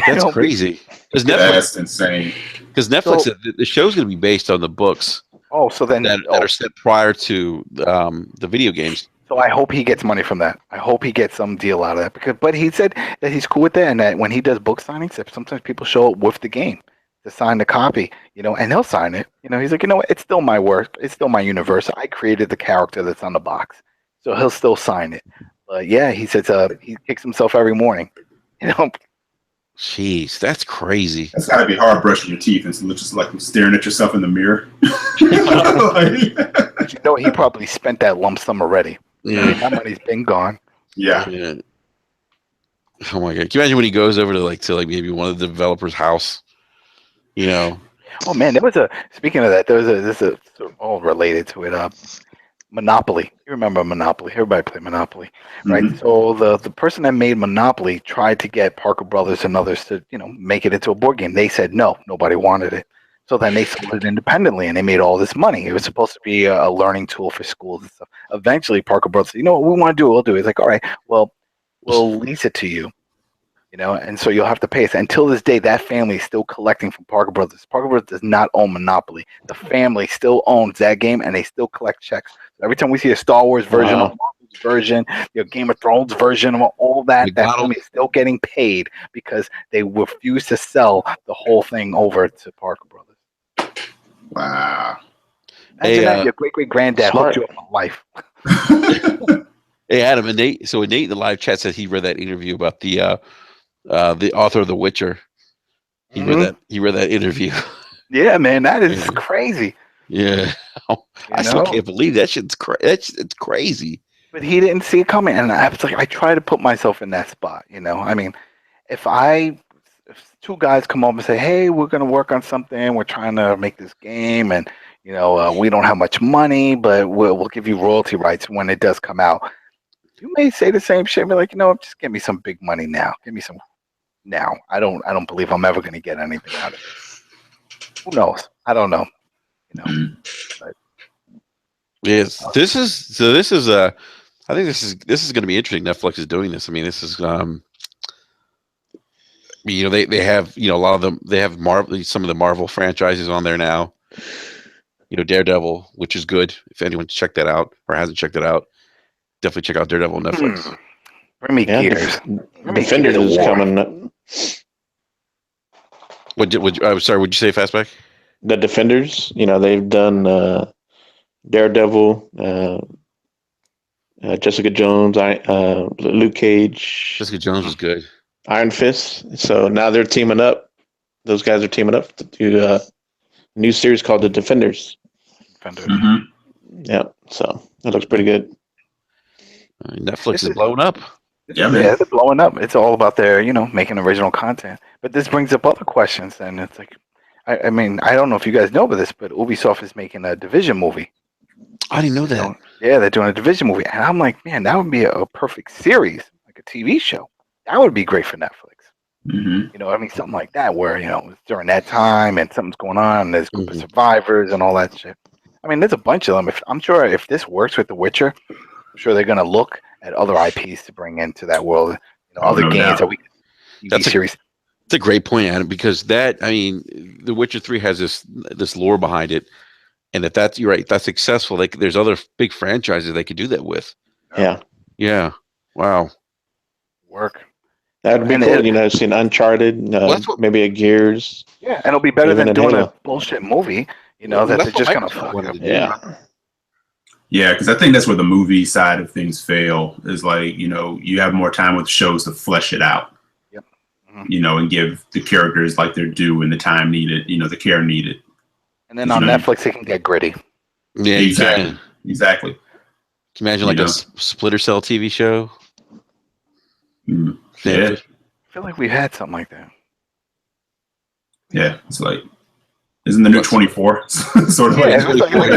That's crazy. Because
That's insane.
Netflix,
So-
the show's going to be based on the books
So then,
that are set prior to the video games.
so I hope he gets money from that. I hope he gets some deal out of that but he said that he's cool with that and that when he does book signings, that sometimes people show up with the game to sign the copy, and he'll sign it. He's like, what? It's still my work. It's still my universe. I created the character that's on the box, so he'll still sign it. But yeah, he says he kicks himself every morning.
Jeez, that's crazy.
That's got to be hard brushing your teeth and just like staring at yourself in the mirror.
But he probably spent that lump sum already.
Yeah.
That money's been gone.
Yeah.
Yeah. Oh my god! Can you imagine when he goes over to maybe one of the developers' house?
Oh man, speaking of that, this is all related to it. Monopoly. You remember Monopoly? Everybody played Monopoly, right?
Mhm.
So the person that made Monopoly tried to get Parker Brothers and others to make it into a board game. They said no, nobody wanted it. So then they sold it independently, and they made all this money. It was supposed to be a learning tool for schools and stuff. Eventually, Parker Brothers said, "You know what we want to do? We'll do it." It's like, all right, well, we'll lease it to you. And so you'll have to pay us. Until this day, that family is still collecting from Parker Brothers. Parker Brothers does not own Monopoly. The family still owns that game, and they still collect checks. So every time we see a Star Wars version,
Wow.
a Marvel's version, Game of Thrones version, of all that, that family is still getting paid because they refuse to sell the whole thing over to Parker Brothers.
Wow.
Imagine that your great-great-granddad
Smart.
hooked you up for life.
Hey Adam and Nate. So Nate in the live chat said he read that interview about the author of The Witcher. He read that interview.
Yeah, man, that is
Yeah.
crazy.
Yeah. I still can't believe that shit's it's crazy.
But he didn't see it coming, and I was like, I try to put myself in that spot. I mean, if two guys come over and say, "Hey, we're gonna work on something. We're trying to make this game, and we don't have much money, but we'll give you royalty rights when it does come out." You may say the same shit, be like, just give me some big money now. Give me some now. I don't believe I'm ever gonna get anything out of it. Who knows? I don't know. But
Yes. This is I think this is going to be interesting. Netflix is doing this. I mean, this is they have a lot of them. They have some of the Marvel franchises on there now. Daredevil, which is good. If anyone's checked that out or hasn't checked it out, definitely check out Daredevil on Netflix.
Bring me
Yeah,
Gears.
Defenders is coming.
I'm sorry. Would you say Fastback?
The Defenders. They've done Daredevil, Jessica Jones, Luke Cage,
Jessica Jones was good.
Iron Fist. So now they're teaming up. Those guys are teaming up to do a new series called The Defenders.
Mhm.
Yeah, so it looks pretty good.
Netflix is blowing up.
Yeah, man.
Yeah, they're blowing up. It's all about their, making original content. But this brings up other questions, and it's like, I mean, I don't know if you guys know about this, but Ubisoft is making a Division movie.
I didn't know that.
Yeah, they're doing a Division movie, and I'm like, man, that would be a perfect series, like a TV show. That would be great for Netflix.
Mhm.
Something like that, where it's during that time and something's going on, and there's a group of
Mhm.
survivors and all that shit. I mean, there's a bunch of them. I'm sure if this works with The Witcher, I'm sure they're gonna look at other IPs to bring into that world. Other
no
games
doubt.
that we TV series.
It's a great point, Adam, because The Witcher 3 has this lore behind it, and if you're right, that's successful. There's other big franchises they could do that with.
Yeah,
Yeah. Wow.
Work.
that'd be
And
cool. I've seen Uncharted,
that's what-
maybe a Gears.
Yeah, and it'll be better
Even
than
in
doing
Halo.
a bullshit movie.
Well,
that
that's
they're just
what
gonna
Microsoft
fuck
wanted
up.
to do.
Yeah,
Yeah, because I think that's where the movie side of things fail. Is like you have more time with shows to flesh it out.
Yep. Mhm.
And give the characters like their due and the time needed. The care needed.
And then on Netflix, it can get gritty.
Yeah,
Exactly.
you can.
Exactly.
Can you imagine like a Splinter Cell TV show?
Mm.
Sam
Yeah.
Fisher?
I feel like we had something like that.
Yeah. It's like, isn't the new 24 sort of
Yeah,
like?
it's like something like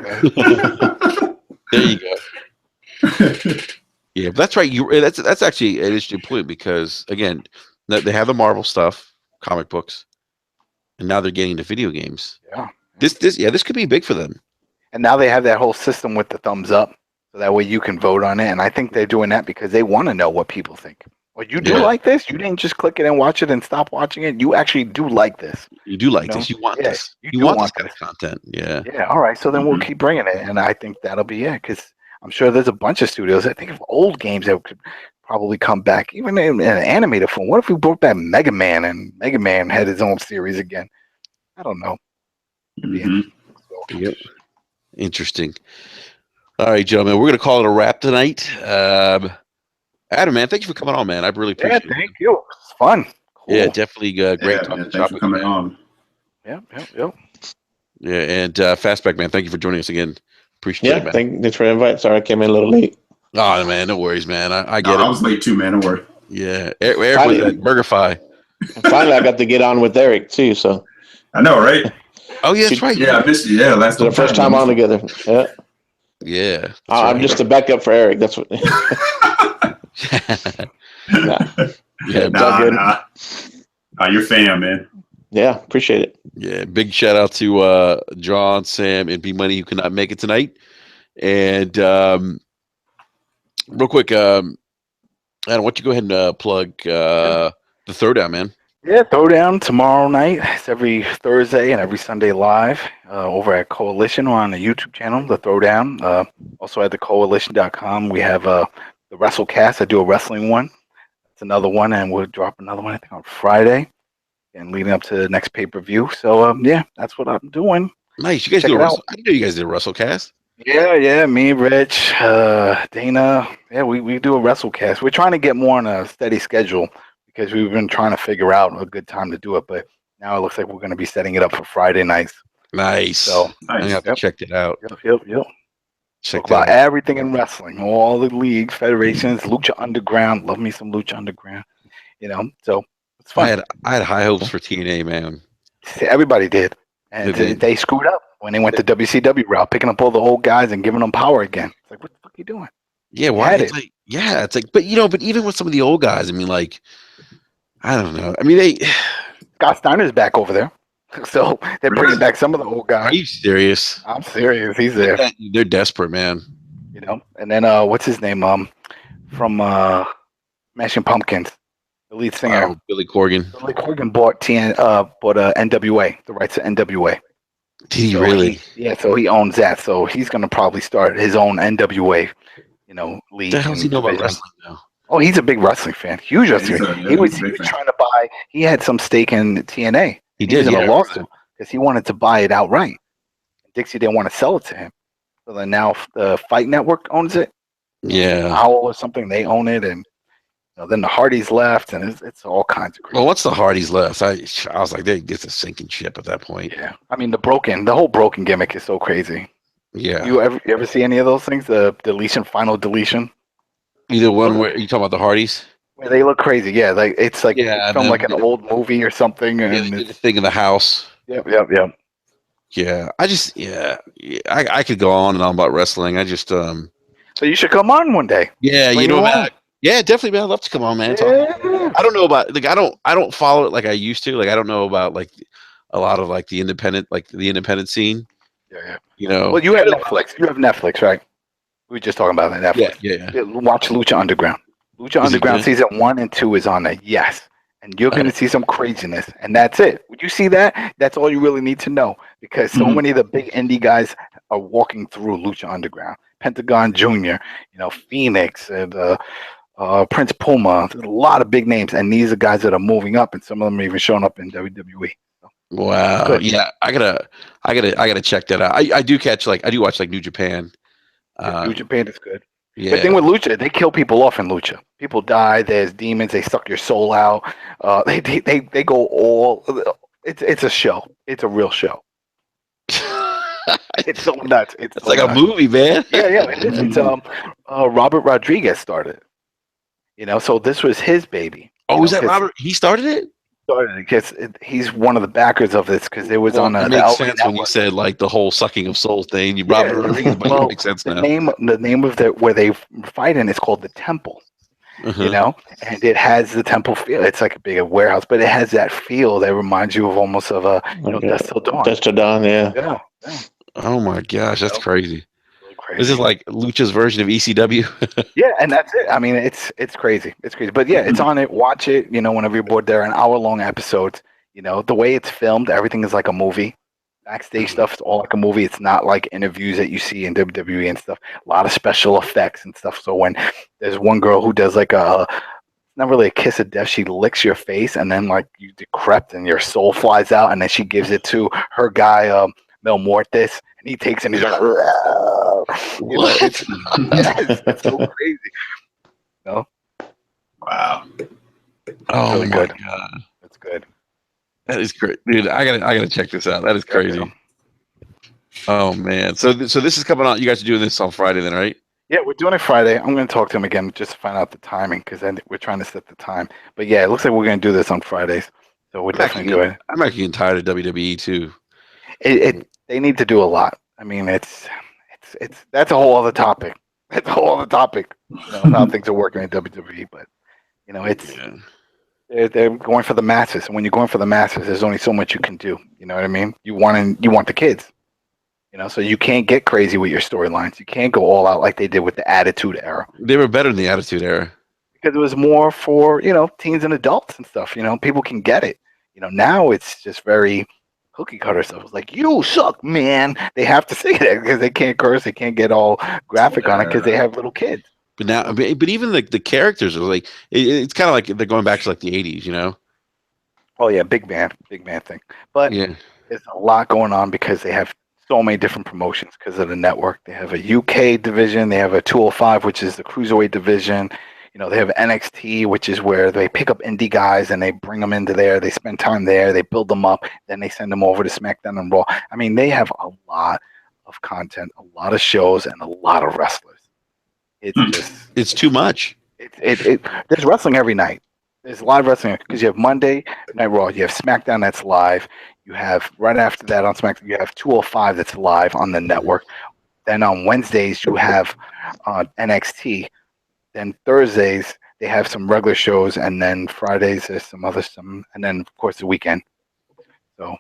that.
There you go. Yeah, but that's right. That's actually an interesting point because again, they have the Marvel stuff, comic books, and now they're getting into video games.
Yeah.
This could be big for them.
And now they have that whole system with the thumbs up, so that way you can vote on it. And I think they're doing that because they want to know what people think. Well, you do like this? You didn't just click it and watch it and stop watching it. You actually do like this.
You do like this. You want this. You want this kind of content. Yeah.
Yeah. All right. So then we'll keep bringing it, and I think that'll be it. Because I'm sure there's a bunch of studios. I think of old games that could probably come back, even in an animated form. What if we brought back Mega Man and Mega Man had his own series again? I don't know.
Yep. Interesting. All right, gentlemen, we're going to call it a wrap tonight. Adam, man, thank you for coming on, man. I really appreciate it.
Thank you. It's fun.
Cool. Yeah, definitely great talking
man, thanks for coming on.
Yep.
Yeah, and Fastback, man, thank you for joining us again. Appreciate it, man.
Thanks for the invite. Sorry I came in a little late.
Oh, man, no worries, man. I get it.
I was late too, man. Don't worry.
Yeah, Eric was at BurgerFi.
Finally, I got to get on with Eric, too, so.
I know, right?
Oh, yeah, that's right.
Yeah, I missed you. Yeah, last
the first time on together. Yeah.
Yeah.
I'm just a backup for Eric. That's what.
Nah, you're fam, man.
Yeah, appreciate it.
Yeah, big shout out to John, Sam, and B Money who could not make it tonight. And real quick, Adam, why don't you go ahead and plug the Throwdown, man?
Yeah, Throwdown tomorrow night. It's every Thursday and every Sunday live over at Coalition or on the YouTube channel, The Throwdown. Also at thecoalition.com, we have the WrestleCast. I do a wrestling one. That's another one, and we'll drop another one, I think, on Friday and leading up to the next pay-per-view. So, yeah, that's what I'm doing.
Nice. You guys do a Wrestle. I didn't know you guys did a WrestleCast.
Yeah, me, Rich, Dana. Yeah, we do a WrestleCast. We're trying to get more on a steady schedule because we've been trying to figure out a good time to do it, but now it looks like we're going to be setting it up for Friday nights.
Nice.
So
I'm going to have to check it out.
Yep. Talk about everything in wrestling, all the leagues, federations, Lucha Underground. Love me some Lucha Underground. So it's fun.
I had high hopes for TNA, man.
Everybody did. And they screwed up when they went the WCW route, picking up all the old guys and giving them power again. It's like, what the fuck are you doing?
Yeah, why? It's like, but even with some of the old guys, I mean, like, I don't know. I mean,
Scott Steiner's back over there, so they're bringing back some of the old guys.
Are you serious?
I'm serious. He's there.
They're desperate, man.
And then what's his name? From Smashing Pumpkins, the lead singer,
Billy Corgan.
Billy Corgan bought NWA, the rights to NWA.
Did he really?
So he owns that. So he's gonna probably start his own NWA, league.
What the hell does he know about wrestling now?
Oh, he's a big wrestling fan. Huge wrestling fan. He was trying to buy guy, he had some stake in TNA.
He
He was
did,
in a
yeah.
lawsuit because he wanted to buy it outright. Dixie didn't want to sell it to him. So then now the Fight Network owns it.
Yeah.
Owl or something, they own it, and then the Hardys left, and it's all kinds of crazy.
Well, once the Hardys left, I was like, it's a sinking ship at that point.
Yeah, I mean the whole broken gimmick is so crazy.
Yeah.
You ever see any of those things? The deletion, final deletion.
Either one where you talking about the Hardys?
Where they look crazy. Yeah, like it's
Yeah,
it's from like an old movie or something,
Yeah,
and
the thing in the house.
Yep.
Yeah, I could go on and on about wrestling. I just
So you should come on one day.
yeah,
Bring
you know,
you
man,
on.
yeah, definitely, man. I'd love to come on, man.
Yeah.
I don't know about like I don't follow it like I used to. Like I don't know about like a lot of like the independent scene.
Yeah.
You know.
Well, you have Netflix. You have Netflix, right? We were just talking about that. Netflix.
Yeah.
Watch Lucha Underground. Lucha
Is it
Underground
good?
season 1 and 2 is on there. Yes. And you're going to see some craziness. And that's it. Would you see that? That's all you really need to know. Because so many of the big indie guys are walking through Lucha Underground. Pentagon Jr., Phoenix, and Prince Puma. There's a lot of big names. And these are guys that are moving up. And some of them are even showing up in WWE.
Wow.
Good.
Yeah, I gotta check that out. I do watch like New Japan.
New Japan is good.
Yeah.
The thing with Lucha, they kill people off in Lucha. People die. There's demons. They suck your soul out. They go all. It's a show. It's a real show. It's so nuts.
It's like a movie, man.
Yeah. It's Robert Rodriguez started. So this was his baby.
Oh, is that Robert? He started it.
Because he's one of the backers of this because it was on
it
the
makes
LA
sense when you
Network.
said like the whole sucking of souls thing. You Robert Rodriguez, but it makes sense now.
The name of where they fight in is called the Temple. And it has the temple feel. It's like a big warehouse, but it has that feel that reminds you of almost of a Dust Till Dawn.
Dust Till Dawn, yeah.
Yeah.
Oh my gosh, that's crazy.
Really crazy.
This is like Lucha's version of ECW.
Yeah, and that's it. I mean, it's crazy. It's crazy. But yeah, it's on it. Watch it, whenever you're bored. They're an hour-long episodes. The way it's filmed, everything is like a movie. Backstage stuff is all like a movie. It's not like interviews that you see in WWE and stuff. A lot of special effects and stuff. So when there's one girl who does like not really a kiss of death, she licks your face and then like you decrepit and your soul flies out, and then she gives it to her guy, Mel Mortis, and he takes it and he's like, it's so crazy.
Wow.
Oh
really
my
good.
god,
That's good.
that is great, dude. I gotta check this out. That is crazy. Oh man, so this is coming out. You guys are doing this on Friday, then, right?
Yeah, we're doing it Friday. I'm going to talk to him again just to find out the timing because we're trying to set the time. But yeah, it looks like we're going to do this on Fridays. So we're definitely doing it.
I'm actually getting tired of WWE too.
They need to do a lot. I mean, it's that's a whole other topic. That's a whole other topic. How things are working in WWE, but they're going for the masses. And when you're going for the masses, there's only so much you can do. You know what I mean? You want the kids. So you can't get crazy with your storylines. You can't go all out like they did with the Attitude Era.
They were better in the Attitude Era
because it was more for teens and adults and stuff. People can get it. Now it's just very cookie cutter stuff. It's like, you suck, man. They have to say that because they can't curse. They can't get all graphic on it because they have little kids.
But now, but even the characters are like, it's kind of like they're going back to like the 80s,
Oh yeah, big man thing. But there's a lot going on because they have so many different promotions because of the network. They have a UK division. They have a 205, which is the cruiserweight division. They have NXT, which is where they pick up indie guys and they bring them into there. They spend time there. They build them up. Then they send them over to SmackDown and Raw. I mean, they have a lot of content, a lot of shows, and a lot of wrestlers.
It's too much.
There's wrestling every night. There's live wrestling because you have Monday Night Raw. You have SmackDown that's live. You have right after that on SmackDown, you have 205 that's live on the network. Then on Wednesdays, you have NXT. Then Thursdays, they have some regular shows. And then Fridays, there's some. And then, of course, the weekend. So,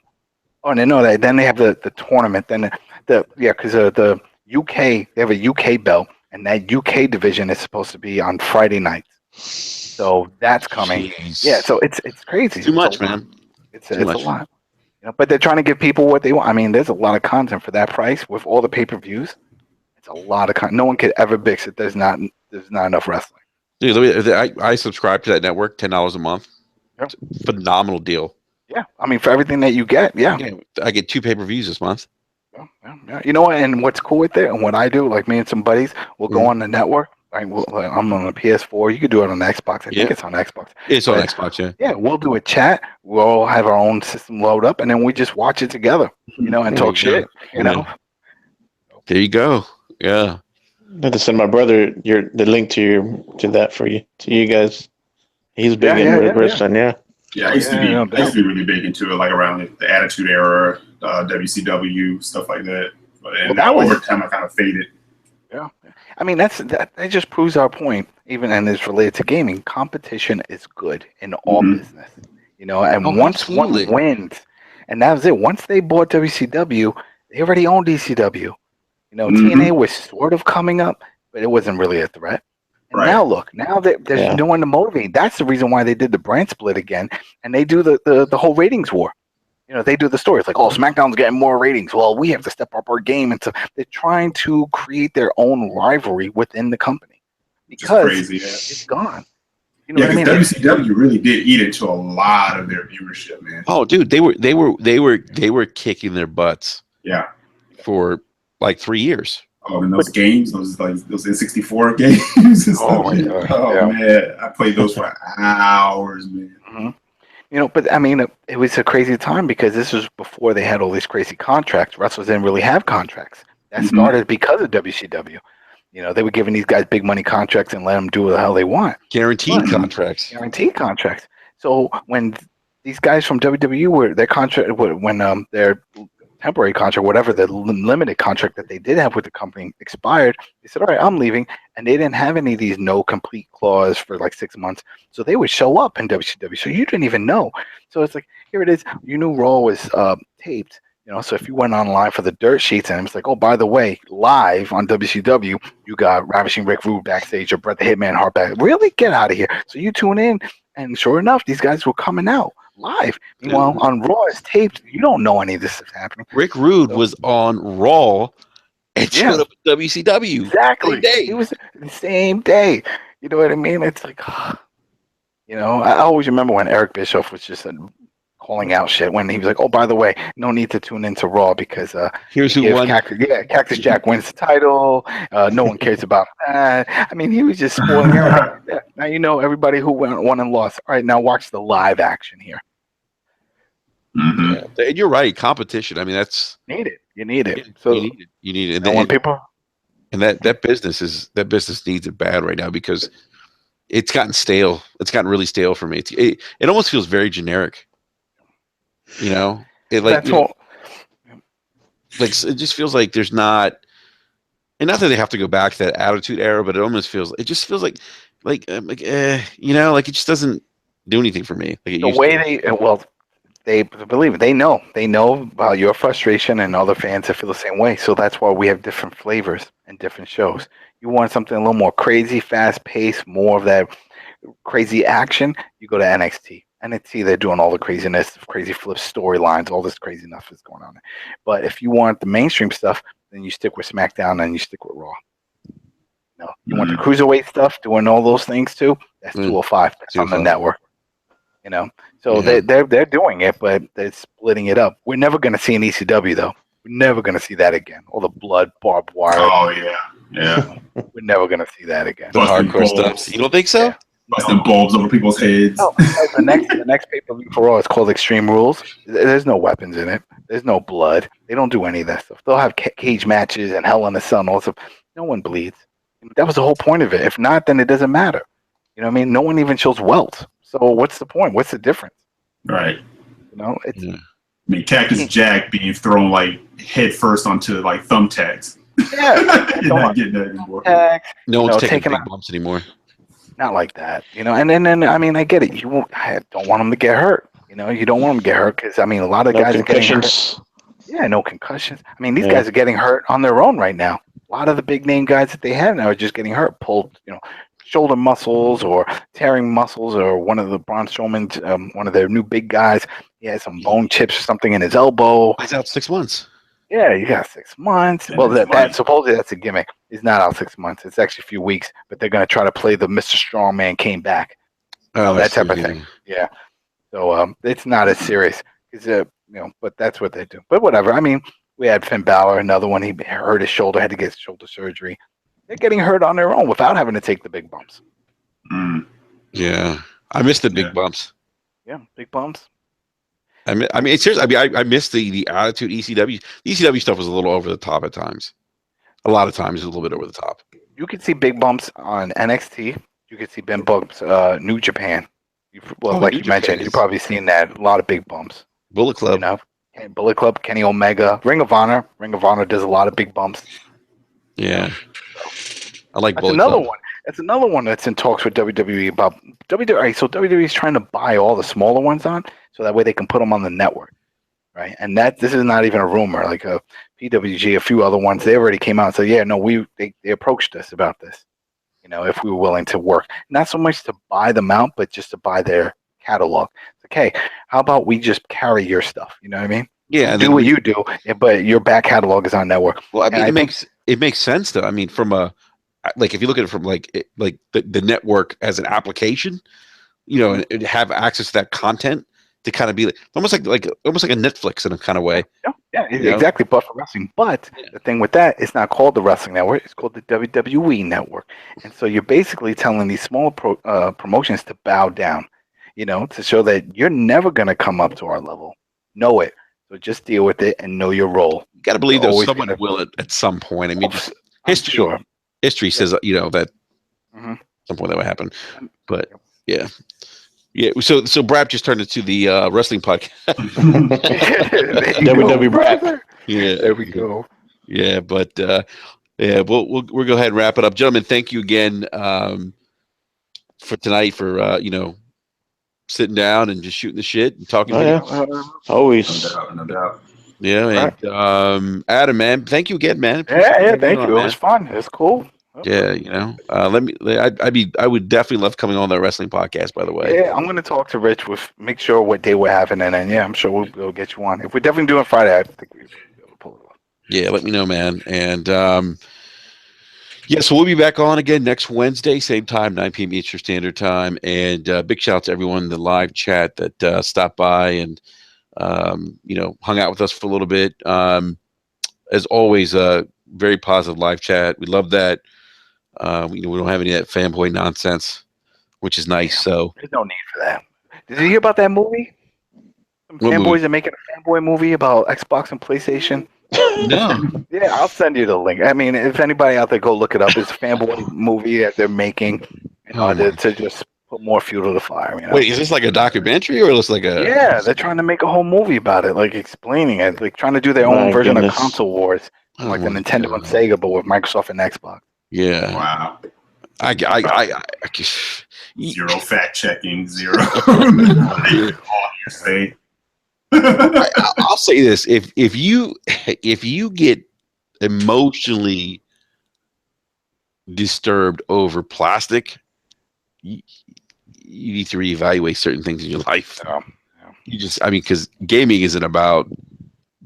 and then they have the tournament. Then because the UK, they have a UK belt. And that UK division is supposed to be on Friday nights. So that's coming.
Jeez.
Yeah, so it's crazy.
Too much, man.
It's a lot. But they're trying to give people what they want. I mean, there's a lot of content for that price with all the pay-per-views. It's a lot of content. No one could ever bitch that there's not enough wrestling.
Dude, I subscribe to that network, $10 a month.
Yep.
Phenomenal deal.
Yeah, I mean for everything that you get, yeah.
Yeah, I get 2 pay-per-views this month.
Yeah. You know what? And what's cool with it, and what I do, like me and some buddies, we'll go on the network. Right, like, I'm on the PS4. You could do it on the Xbox. I think it's on Xbox.
It's on
But
Xbox, yeah.
yeah, we'll do a chat. We'll all have our own system load up, and then we just watch it together. You know, and
There
talk
you go.
shit. You know.
There you go. Yeah.
I had to send my brother the link to that for you guys. He's big in wrestling, yeah.
Yeah, I used to be really big into it, like around the Attitude Era, WCW, stuff like that. But and now over time, I kind of faded.
Yeah, I mean that just proves our point. Even and it's related to gaming. Competition is good in all business, you know. And once one wins, and that was it. Once they bought WCW, they already owned ECW. You know, TNA was sort of coming up, but it wasn't really a threat. And now look, now there's no one to motivate. That's the reason why they did the brand split again, and they do the whole ratings war. You know, they do the stories like, oh, SmackDown's getting more ratings. Well, we have to step up our game. And so they're trying to create their own rivalry within the company because
crazy,
it's gone. You know what I mean?
WCW really did eat into a lot of their viewership, man.
Oh, dude, they were kicking their butts.
Yeah.
For like 3 years.
Oh, and those games, those N64 games. And stuff, man, I played those for hours, man.
You know, but I mean, it was a crazy time because this was before they had all these crazy contracts. Wrestlers didn't really have contracts. That started because of WCW. You know, they were giving these guys big money contracts and let them do what the hell they want.
Guaranteed contracts.
Guaranteed contracts. So when these guys from WWE were their contract, when their temporary contract, whatever the limited contract that they did have with the company expired, they said, all right, I'm leaving. And they didn't have any of these no complete clause for like 6 months. So they would show up in WCW. So you didn't even know. So it's like, here it is. You knew Raw was taped. You know, so if you went online for the dirt sheets and it was like, oh, by the way, live on WCW, you got Ravishing Rick Rude backstage or Bret the Hitman Hart back. Really? Get out of here. So you tune in. And sure enough, these guys were coming out live. Meanwhile, on Raw, it's taped. You don't know any of this is happening.
Rick Rude was on Raw and showed up at WCW.
Exactly. It was the same day. You know what I mean? It's like, you know, I always remember when Eric Bischoff was just calling out shit when he was like, oh, by the way, no need to tune into Raw because
here's who won.
Cactus Jack wins the title. No one cares about that. I mean, he was just spoiling everything. Yeah. Now you know everybody who won and lost. All right, now watch the live action here.
Yeah. And you're right. Competition. I mean, that's
needed. You need it.
So you need it.
And when people
and that business needs it bad right now because it's gotten stale. It's gotten really stale for me. It almost feels very generic. You know, it like it just feels like there's not, and not that they have to go back to that Attitude Era, but it just feels like you know, like it just doesn't do anything for me. Like
the way they believe it. They know about your frustration and other fans that feel the same way. So that's why we have different flavors and different shows. You want something a little more crazy, fast paced, more of that crazy action, you go to NXT. NXT, they're doing all the craziness, crazy flips, storylines, all this crazy stuff is going on. But if you want the mainstream stuff, then you stick with SmackDown and you stick with Raw. No, you want the cruiserweight stuff, doing all those things too. That's 205. That's on the network. You know, so they're doing it, but they're splitting it up. We're never going to see an ECW though. We're never going to see that again. All the blood, barbed wire.
Oh yeah.
We're never going to see that again.
The hardcore stuff. You don't think so?
Yeah. Busting bulbs over people's heads.
No, the next pay-per-view for Raw is called Extreme Rules. There's no weapons in it. There's no blood. They don't do any of that stuff. They'll have cage matches and Hell in the Sun. Also, no one bleeds. That was the whole point of it. If not, then it doesn't matter. You know what I mean? No one even shows welts. So what's the point? What's the difference?
Right.
You know, it's.
I mean, Cactus Jack being thrown like head first onto like thumbtacks.
Yeah,
you're not getting that anymore.
No one's taking big bumps anymore.
Not like that, you know. And then I mean, I get it. I don't want them to get hurt. You know, you don't want them to get hurt because I mean, a lot of guys are getting hurt. Yeah, no concussions. I mean, these guys are getting hurt on their own right now. A lot of the big name guys that they have now are just getting hurt, pulled, you know, shoulder muscles or tearing muscles, or one of the Braun Strowman's, one of their new big guys, he has some bone chips or something in his elbow.
He's out 6 months.
Yeah, you got 6 months. Well, that supposedly that's a gimmick. He's not out 6 months. It's actually a few weeks, but they're going to try to play the Mr. Strongman came back. That type of thing. Yeah. So it's not as serious. But that's what they do. But whatever. I mean, we had Finn Balor, another one. He hurt his shoulder, had to get shoulder surgery. They're getting hurt on their own without having to take the big bumps.
Mm.
Yeah, I miss the big bumps.
Yeah, big bumps.
I mean, seriously. I miss the attitude ECW. The ECW stuff was a little over the top at times. A lot of times, it was a little bit over the top.
You could see big bumps on NXT. You could see big bumps, New Japan. Like you mentioned, you've probably seen that. A lot of big bumps.
Bullet Club.
Bullet Club, Kenny Omega, Ring of Honor. Ring of Honor does a lot of big bumps.
Yeah. I like
That's
Bullet
another
Club.
one. That's another one that's in talks with WWE about WWE. Right, so WWE is trying to buy all the smaller ones on, so that way they can put them on the network, right? And this is not even a rumor. Like PWG, a few other ones, they already came out and said, yeah, no, they approached us about this. If we were willing to work, not so much to buy them out, but just to buy their catalog. It's like, hey, how about we just carry your stuff? You know what I mean?
Yeah,
do what you do, but your back catalog is on network.
Well, I mean, it makes sense though. I mean, from if you look at it from the network as an application, and have access to that content to kind of be almost like a Netflix in a kind of way.
Yeah, exactly. But for wrestling, the thing with that, it's not called the Wrestling Network; it's called the WWE Network. And so you're basically telling these small promotions to bow down, to show that you're never going to come up to our level. Know it. So just deal with it and know your role.
You got to believe there's someone that will at some point. I mean, history says that some point that would happen. But yeah. So Brad just turned into the wrestling podcast.
WWE Brad.
Yeah,
there we go.
Yeah, but we'll go ahead and wrap it up, gentlemen. Thank you again for tonight for sitting down and just shooting the shit and talking.
Always.
No doubt.
Yeah, and Adam, man, thank you again, man.
Yeah, thank you. It was fun. It was cool.
Yeah, I would definitely love coming on the wrestling podcast, by the way.
Yeah, I'm going to talk to Rich make sure what day we're having, and then I'm sure we'll get you on. If we're definitely doing Friday, I think we'll be able to pull it off.
Yeah, let me know, man. And so we'll be back on again next Wednesday, same time, 9 p.m. Eastern Standard Time. And big shout out to everyone in the live chat that stopped by and hung out with us for a little bit. As always, very positive live chat. We love that. We don't have any of that fanboy nonsense, which is nice. So
there's no need for that. Did you hear about that movie? Some fanboys are making a fanboy movie about Xbox and PlayStation.
No.
Yeah, I'll send you the link. I mean, if anybody out there, go look it up. It's a fanboy movie that they're making to just put more fuel to the fire.
Wait, is this like a documentary or is this like a?
Yeah, they're trying to make a whole movie about it, like explaining it, like trying to do their own version of Console Wars, like the Nintendo and Sega, but with Microsoft and Xbox.
Yeah.
Wow.
I
zero fact checking, zero.
I'll say this: if you get emotionally disturbed over plastic, you need to reevaluate certain things in your life. Because gaming isn't about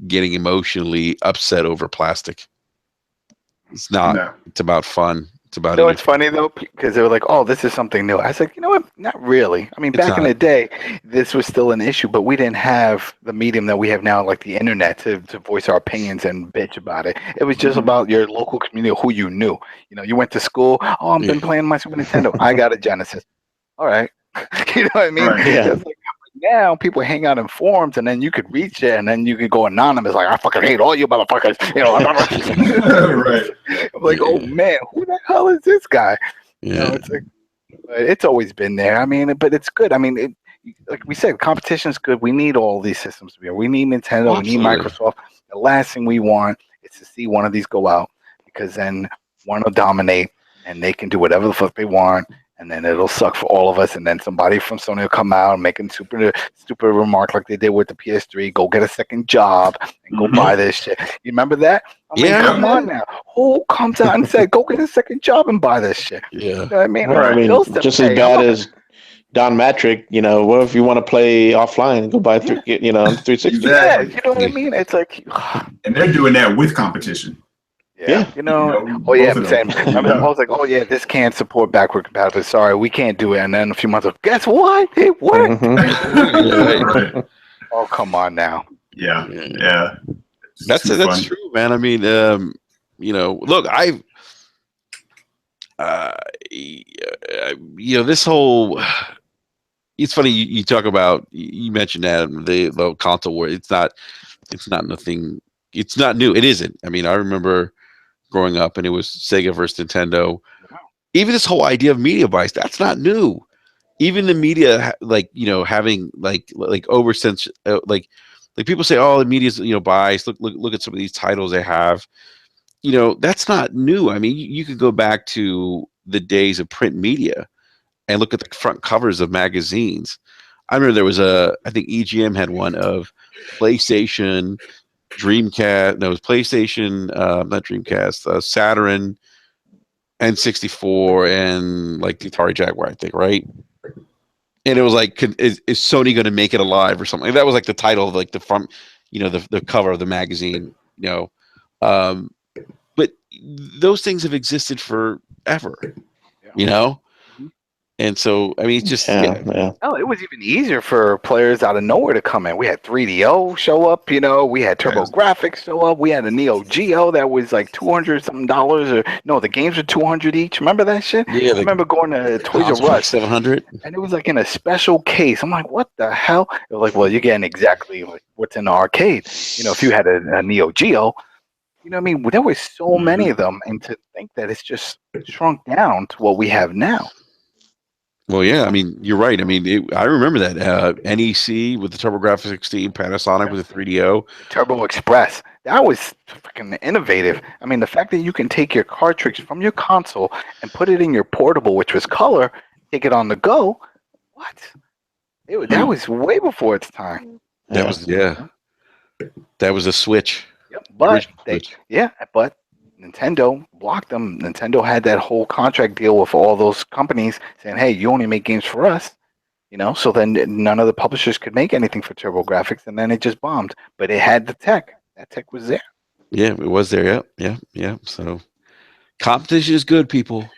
getting emotionally upset over plastic. It's not. No. It's about fun. It's about.
It's funny though because they were like, "Oh, this is something new." I was like, "You know what? Not really." I mean, back in the day, this was still an issue, but we didn't have the medium that we have now, like the internet, to voice our opinions and bitch about it. It was just about your local community, who you knew. You went to school. Oh, I've been playing my Super Nintendo. I got a Genesis. All right, you know what I mean?
Right.
Yeah. Now people hang out in forums, and then you could reach it, and then you could go anonymous, like I fucking hate all you motherfuckers.
Right.
I'm like, oh man, who the hell is this guy?
Yeah.
It's like, it's always been there. I mean, but it's good. I mean, like we said, competition's good. We need all these systems to be here. We need Nintendo.
Absolutely.
We need Microsoft. The last thing we want is to see one of these go out, because then one will dominate, and they can do whatever the fuck they want. And then it'll suck for all of us. And then somebody from Sony will come out and make a stupid remark like they did with the PS3. Go get a second job and go buy this shit. You remember that? I mean, come on now. Who comes out and said, go get a second job and buy this shit?
Yeah.
You know what I mean?
Well, I mean, just as bad as Don Matrick, well, if you want to play offline, go buy 360.
Exactly.
Yeah, you know what I mean? It's like,
and they're doing that with competition.
Yeah.
You know,
both
I'm
of
saying,
them.
remember that? I was like, oh yeah, this can't support backward compatibility. Sorry, we can't do it. And then a few months ago, guess what? It worked.
Mhm.
Right.
Oh, come on now.
Yeah.
Yeah.
Yeah. It's
That's
too funny.
true, man. I mean, look, uh, this whole. It's funny you talk about. You mentioned that the console war. It's not. It's not nothing. It's not new. It isn't. I mean, I remember growing up, and it was Sega versus Nintendo. Even this whole idea of media bias. That's not new. Even the media, having oversense, like people say, oh, the media's biased. Look at some of these titles they have. That's not new. I mean, you could go back to the days of print media and look at the front covers of magazines. I remember there was I think EGM had one of PlayStation, Dreamcast. No, it was PlayStation, not Dreamcast, Saturn, N64, and like the Atari Jaguar, I think, right? And it was like, is Sony going to make it alive or something? That was like the title of like the front, the cover of the magazine. Um, but those things have existed forever.
Yeah.
You know, and so I mean, it's just
Yeah.
Oh, it was even easier for players out of nowhere to come in. We had 3DO show up, we had Turbo Graphics show up. We had a Neo Geo that was like $200 something, or no, the games were 200 each. Remember that shit?
Yeah,
I remember going to Toys R Us,
700,
and it was like in a special case. I'm like, what the hell? It was like, well, you're getting exactly like what's in the arcade. If you had a Neo Geo, you know what I mean? There were so many of them, and to think that it's just shrunk down to what we have now.
Well, yeah, I mean, you're right. I mean, I remember that NEC with the TurboGrafx 16, Panasonic with the 3DO.
Turbo Express. That was freaking innovative. I mean, the fact that you can take your cartridge from your console and put it in your portable, which was color, take it on the go. What? That was way before its time.
That was that was a switch.
Yep.
The
But
original switch.
but Nintendo blocked them. Nintendo had that whole contract deal with all those companies saying, "Hey, you only make games for us." So then none of the publishers could make anything for TurboGrafx, and then it just bombed. But it had the tech. That tech was there.
Yeah, it was there. Yeah. So competition is good, people.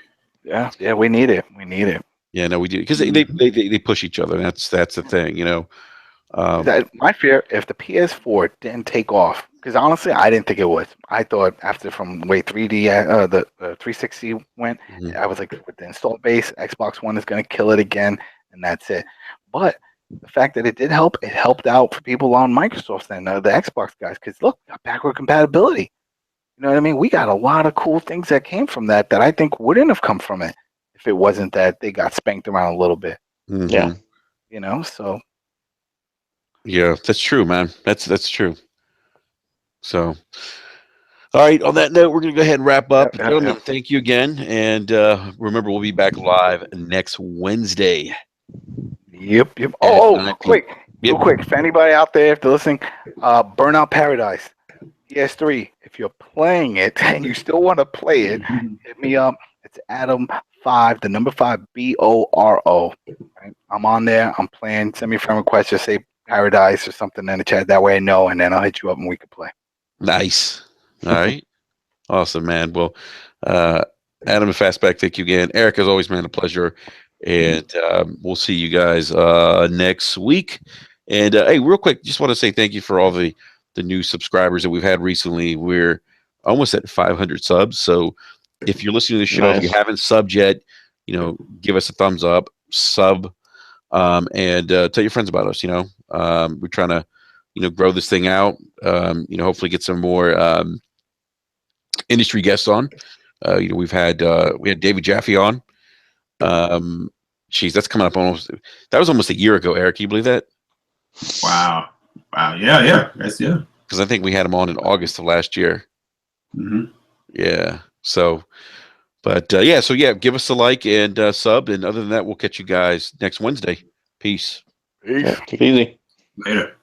Yeah, we need it. We need it.
Yeah, no, we do because they push each other. That's the thing,
My fear, if the PS4 didn't take off, because honestly, I didn't think it would. I thought after from the way 3D, the 360 went, I was like, with the install base, Xbox One is going to kill it again, and that's it. But the fact that it did help, it helped out for people on Microsoft and the Xbox guys, because look, got backward compatibility. You know what I mean? We got a lot of cool things that came from that I think wouldn't have come from it if it wasn't that they got spanked around a little bit.
Yeah.
So.
Yeah, that's true, man. That's true. So, all right. On that note, we're gonna go ahead and wrap up, gentlemen. Thank you again, and remember, we'll be back live next Wednesday.
Yep. Oh, quick, real quick. For anybody out there, if they're listening, Burnout Paradise, PS3. If you're playing it and you still want to play it, hit me up. It's Adam5, the number 5, BORO. Right? I'm on there. I'm playing. Send me a friend request. Just say Paradise or something in the chat. That way I know, and then I'll hit you up and we can play.
Nice. All right. Awesome, man. Well, Adam and Fastback, thank you again. Eric, as always, man, a pleasure. And we'll see you guys next week. And hey, real quick, just want to say thank you for all the new subscribers that we've had recently. We're almost at 500 subs. So if you're listening to the show, if you haven't subbed yet, give us a thumbs up, sub, and tell your friends about us. We're trying to, grow this thing out. Hopefully get some more industry guests on. We had David Jaffe on. That's coming up that was almost a year ago, Eric. Can you believe that?
Wow. Yeah.
Because I think we had him on in August of last year. Yeah. So, but give us a like and sub. And other than that, we'll catch you guys next Wednesday. Peace.
Keep it easy.
Later.